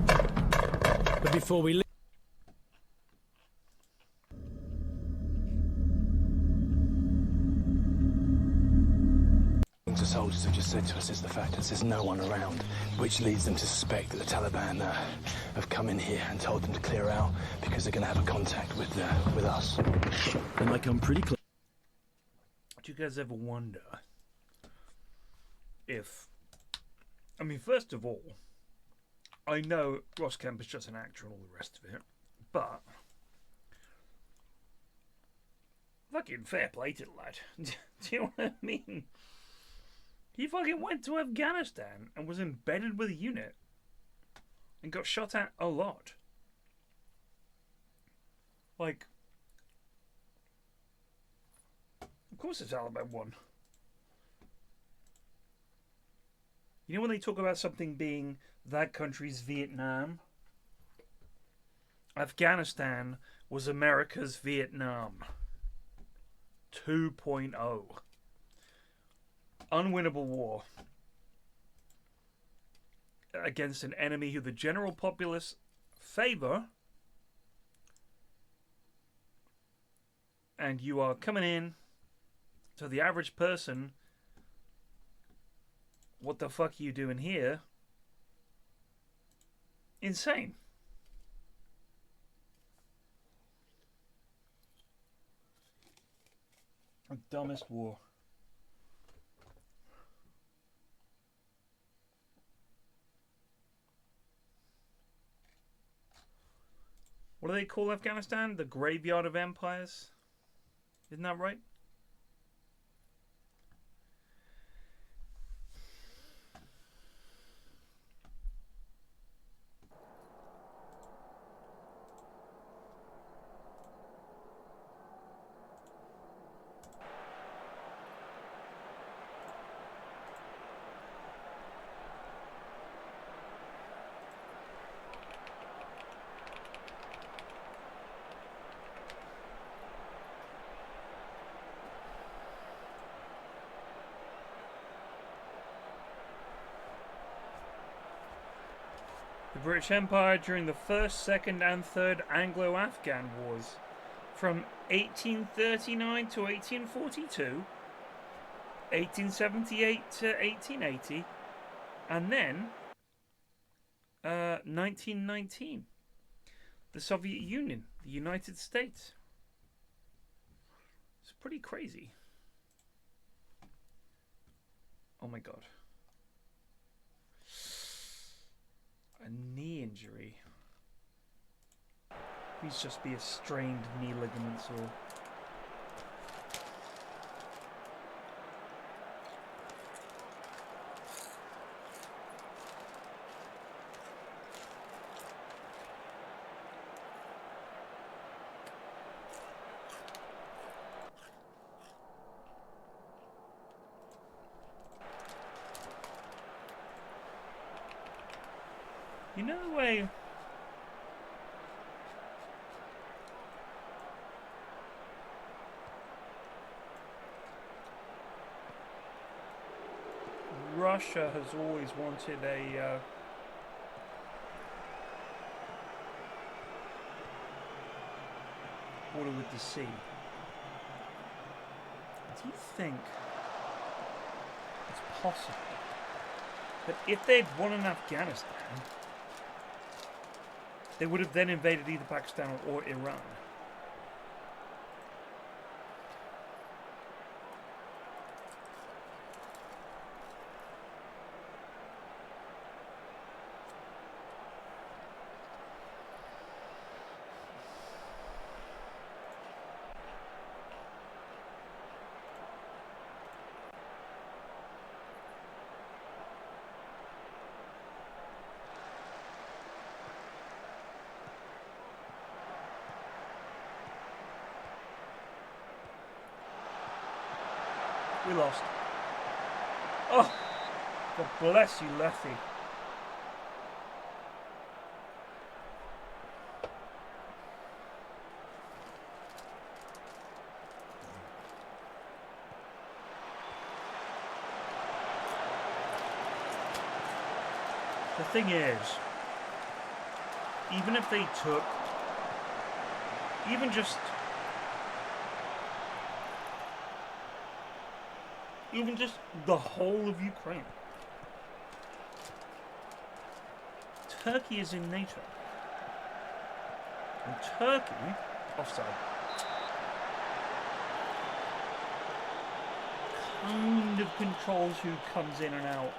But before we leave... The soldiers have just said to us is the fact that there's no one around, which leads them to suspect that the Taliban have come in here and told them to clear out because they're going to have a contact with us. And I come pretty close. Do you guys ever wonder if... I mean, first of all, I know Ross Kemp is just an actor and all the rest of it, but... fucking fair play to the lad. Do you know what I mean? He fucking went to Afghanistan and was embedded with a unit and got shot at a lot. Like, of course the Taliban won. You know when they talk about something being that country's Vietnam? Afghanistan was America's Vietnam 2.0. Unwinnable war against an enemy who the general populace favor, and you are coming in to the average person. What the fuck are you doing here? Insane. The dumbest war. What do they call Afghanistan? The graveyard of empires? Isn't that right? The British Empire during the First, Second and Third Anglo-Afghan Wars from 1839 to 1842, 1878 to 1880, and then 1919. The Soviet Union, the United States. It's pretty crazy. Oh my god. A knee injury. These just be a strained knee ligaments or... You know the way Russia has always wanted a border with the sea. Do you think possible that if they'd won in Afghanistan, they would have then invaded either Pakistan or Iran. We lost. Oh, God bless you, Lefty. The thing is, even if they took, even just the whole of Ukraine, Turkey is in NATO. And Turkey, offside, kind of controls who comes in and out.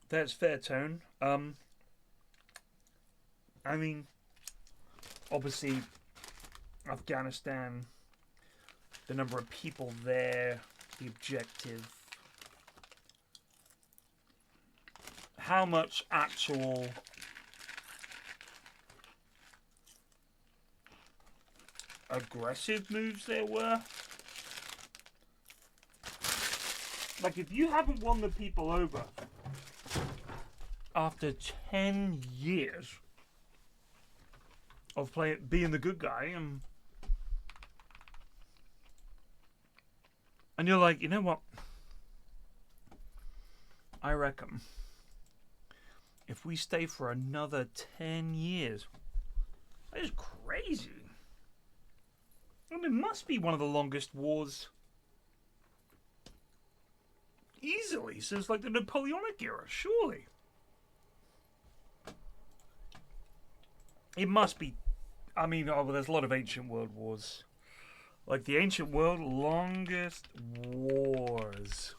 That's fair, Tone. I mean, obviously, Afghanistan, the number of people there, the objective, how much actual aggressive moves there were. Like, if you haven't won the people over after 10 years of being the good guy, and you're like, you know what? I reckon if we stay for another 10 years, that is crazy. I mean, it must be one of the longest wars easily since like the Napoleonic era, surely. It must be. I mean, oh, well, there's a lot of ancient world wars. Like the ancient world longest wars.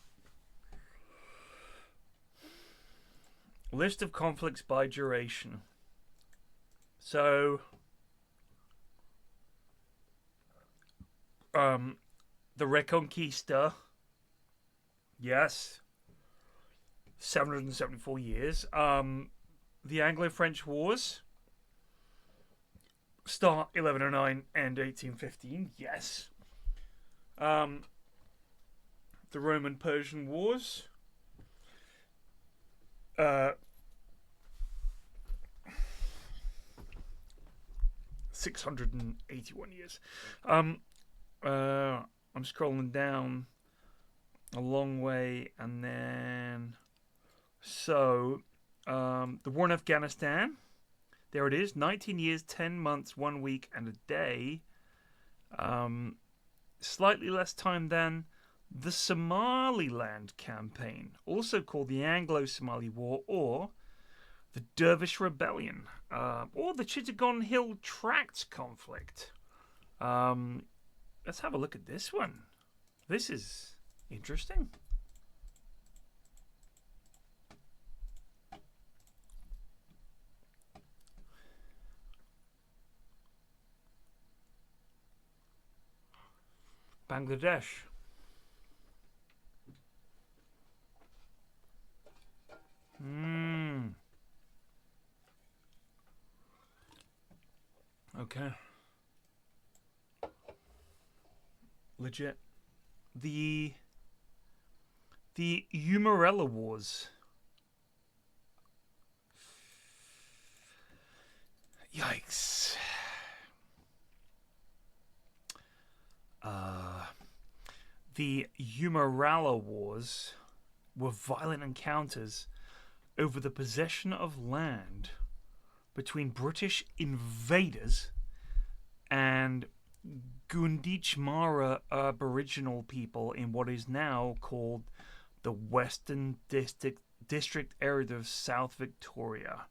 List of conflicts by duration. So, the Reconquista. Yes. 774 years. The Anglo-French Wars. Start 1109 and 1815. Yes. The Roman-Persian Wars. 681 years. I'm scrolling down a long way, and then so the war in Afghanistan, there it is, 19 years, 10 months, 1 week and a day. Slightly less time than the Somaliland campaign, also called the Anglo-Somali War or the Dervish Rebellion, or the Chittagong Hill Tract conflict. Let's have a look at this one. This is interesting. Bangladesh. Okay. Legit. The Umarella Wars. Yikes. The Umarala Wars were violent encounters over the possession of land between British invaders and Gunditjmara Aboriginal people in what is now called the Western District area of South Victoria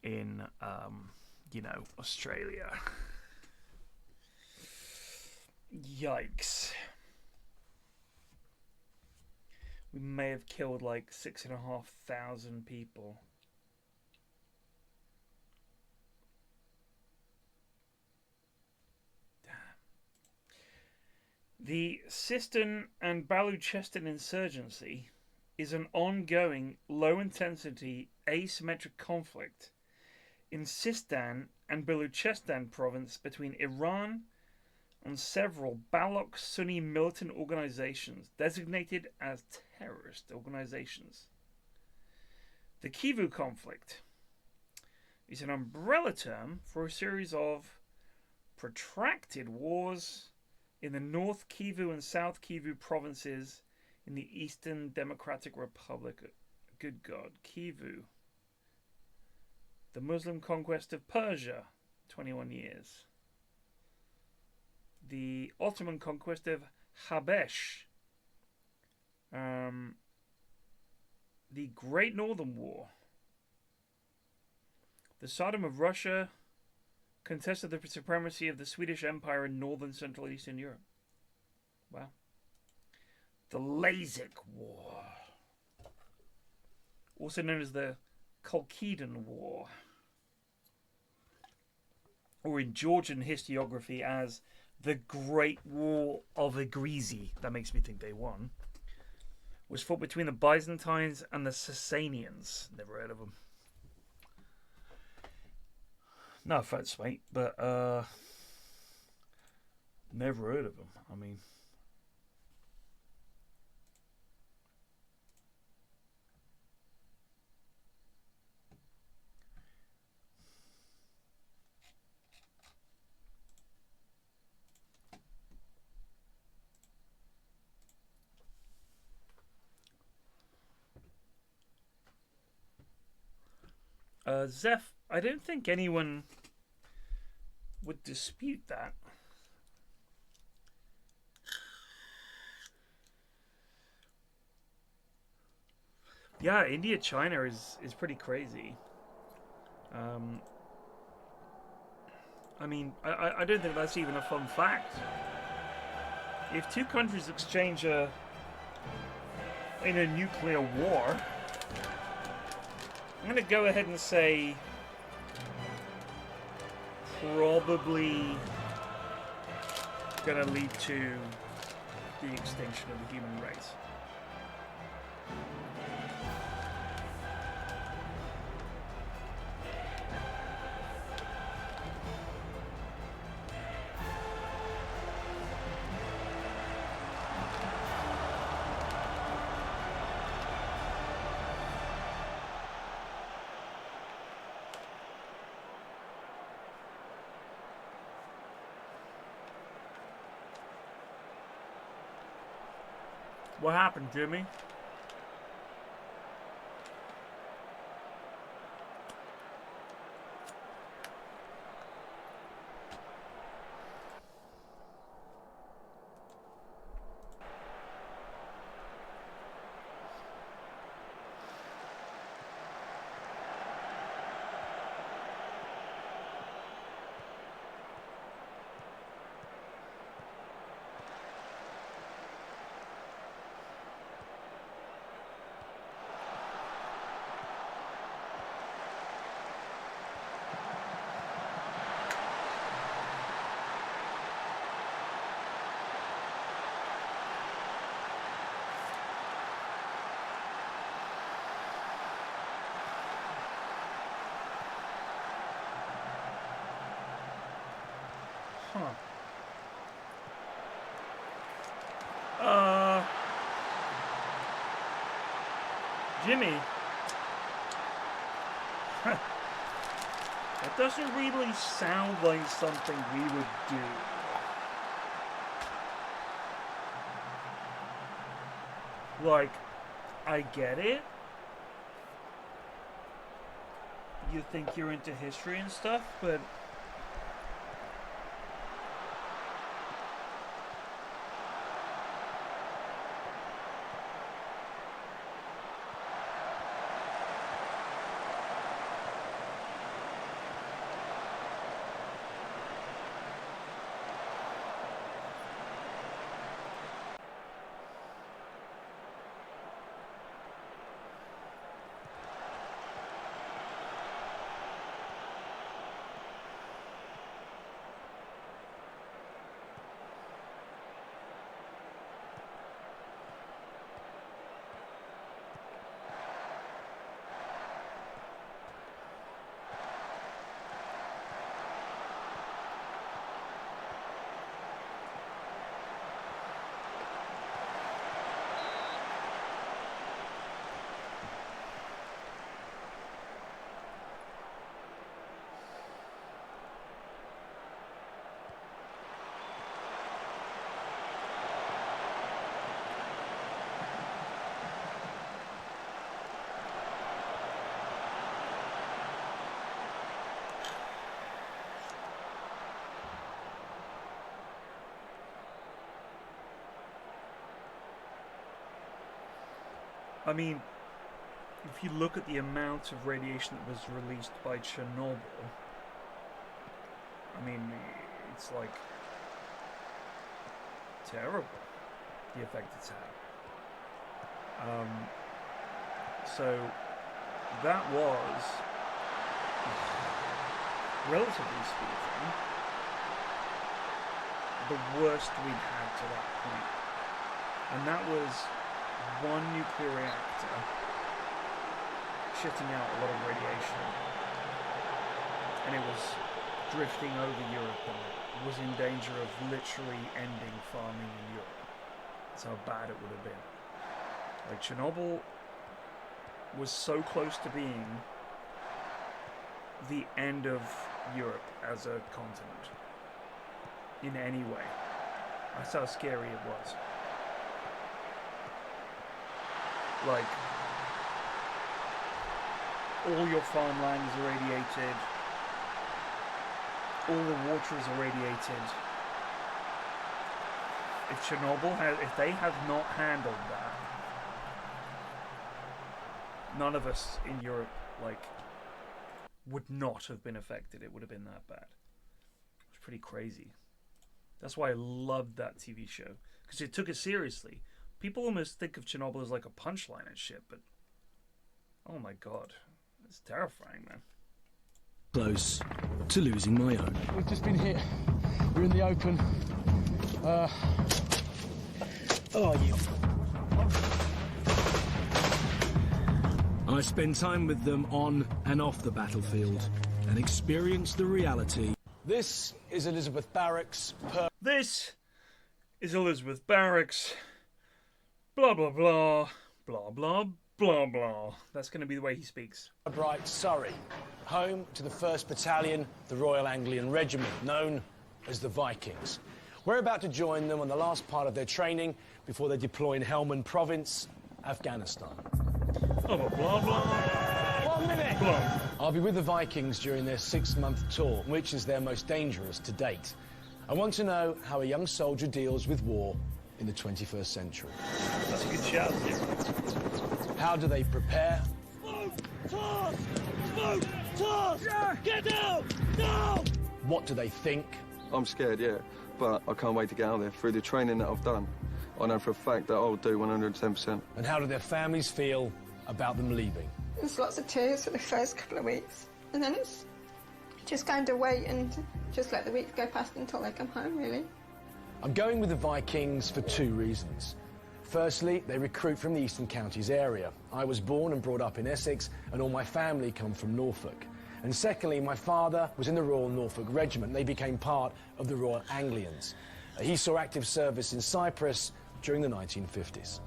in, Australia. Yikes. We may have killed like 6,500 people. Damn. The Sistan and Baluchestan insurgency is an ongoing, low-intensity, asymmetric conflict in Sistan and Baluchestan province between Iran and several Baloch Sunni militant organizations designated as terrorist organizations. The Kivu conflict is an umbrella term for a series of protracted wars in the North Kivu and South Kivu provinces in the Eastern Democratic Republic. Good God, Kivu. The Muslim conquest of Persia, 21 years. The Ottoman conquest of Habesh, the Great Northern War, the Tsardom of Russia contested the supremacy of the Swedish Empire in northern, central, and eastern Europe. Wow. The Lasik War, also known as the Chalkidian War, or in Georgian historiography as the Great War of Agrizi, that makes me think they won, was fought between the Byzantines and the Sasanians. Never heard of them. No offense, mate, but never heard of them. I mean, Zeph, I don't think anyone would dispute that. Yeah, India-China is pretty crazy. I mean, I don't think that's even a fun fact. If two countries exchange in a nuclear war, I'm going to go ahead and say probably going to lead to the extinction of the human race. What happened, Jimmy? Jimmy, that doesn't really sound like something we would do. Like, I get it. You think you're into history and stuff, but I mean, if you look at the amount of radiation that was released by Chernobyl, I mean, it's like terrible, the effect it's had. So that was, relatively speaking, the worst we'd had to that point. And that was one nuclear reactor shitting out a lot of radiation, and it was drifting over Europe and was in danger of literally ending farming in Europe. That's how bad it would have been. Like, Chernobyl was so close to being the end of Europe as a continent in any way. That's how scary it was. Like, all your farmland is irradiated, all the water is irradiated. If Chernobyl had, if they had not handled that, none of us in Europe, like, would not have been affected. It would have been that bad. It's pretty crazy. That's why I loved that TV show, because it took it seriously. People almost think of Chernobyl as like a punchline and shit, but oh my god, it's terrifying, man. Close to losing my own. We've just been hit. We're in the open. Oh, you. I spend time with them on and off the battlefield and experience the reality. This is Elizabeth Barracks. This is Elizabeth Barracks. Blah, blah, blah. Blah, blah, blah, blah. That's going to be the way he speaks. Bright, Surrey, home to the 1st Battalion, the Royal Anglian Regiment, known as the Vikings. We're about to join them on the last part of their training before they deploy in Helmand Province, Afghanistan. Blah, blah, blah, blah. 1 minute! Blah. I'll be with the Vikings during their 6-month tour, which is their most dangerous to date. I want to know how a young soldier deals with war in the 21st century. That's a good shout, yeah. How do they prepare? Smoke! Toss! Smoke! Toss! Yeah. Get down! Down! What do they think? I'm scared, yeah, but I can't wait to get out there. Through the training that I've done, I know for a fact that I'll do 110%. And how do their families feel about them leaving? There's lots of tears for the first couple of weeks, and then it's just kind of wait and just let the weeks go past until they come home, really. I'm going with the Vikings for 2 reasons. Firstly, they recruit from the Eastern Counties area. I was born and brought up in Essex, and all my family come from Norfolk. And secondly, my father was in the Royal Norfolk Regiment. They became part of the Royal Anglians. He saw active service in Cyprus during the 1950s.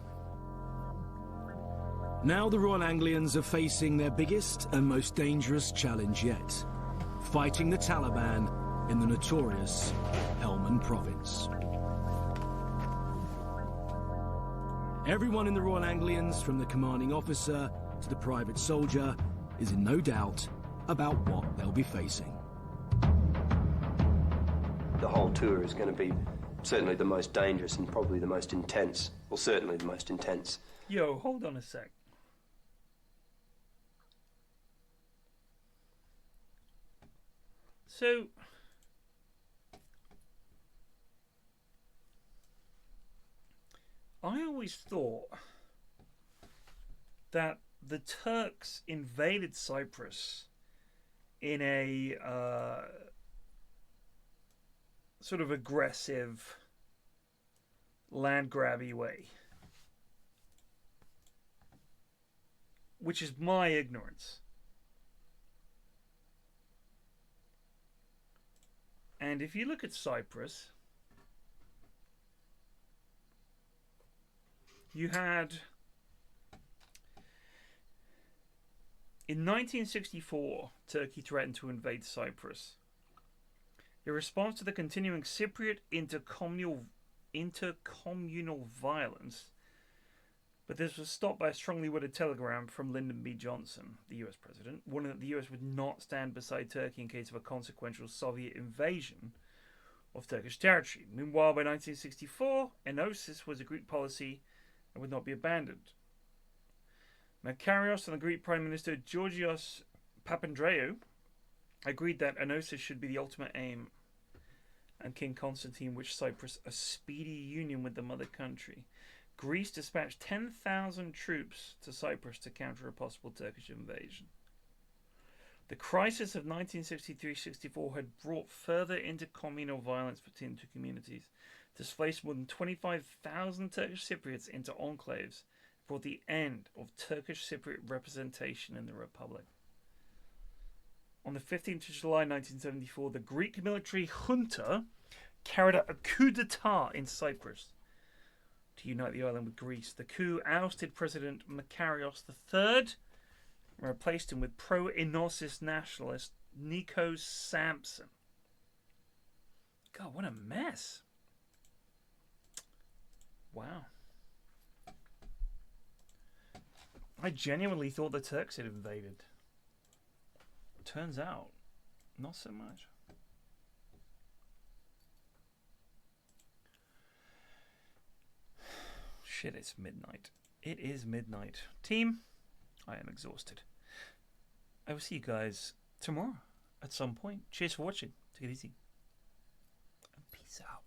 Now the Royal Anglians are facing their biggest and most dangerous challenge yet, fighting the Taliban in the notorious Helmand Province. Everyone in the Royal Anglians, from the commanding officer to the private soldier, is in no doubt about what they'll be facing. The whole tour is going to be certainly the most dangerous and probably the most intense. Well, certainly the most intense. Yo, hold on a sec. So, I always thought that the Turks invaded Cyprus in a sort of aggressive, land grabby way, which is my ignorance. And if you look at Cyprus, you had, in 1964, Turkey threatened to invade Cyprus. In response to the continuing Cypriot intercommunal violence, but this was stopped by a strongly worded telegram from Lyndon B. Johnson, the US president, warning that the US would not stand beside Turkey in case of a consequential Soviet invasion of Turkish territory. Meanwhile, by 1964, enosis was a Greek policy and would not be abandoned. Makarios and the Greek Prime Minister Georgios Papandreou agreed that enosis should be the ultimate aim, and King Constantine wished Cyprus a speedy union with the mother country. Greece dispatched 10,000 troops to Cyprus to counter a possible Turkish invasion. The crisis of 1963-64 had brought further intercommunal violence between the two communities, displaced more than 25,000 Turkish Cypriots into enclaves, brought the end of Turkish Cypriot representation in the Republic. On the 15th of July 1974, the Greek military junta carried out a coup d'etat in Cyprus to unite the island with Greece. The coup ousted President Makarios III and replaced him with pro-enosis nationalist Nikos Sampson. God, what a mess. Wow. I genuinely thought the Turks had invaded. Turns out, not so much. Shit, it's midnight. It is midnight. Team, I am exhausted. I will see you guys tomorrow at some point. Cheers for watching. Take it easy. And peace out.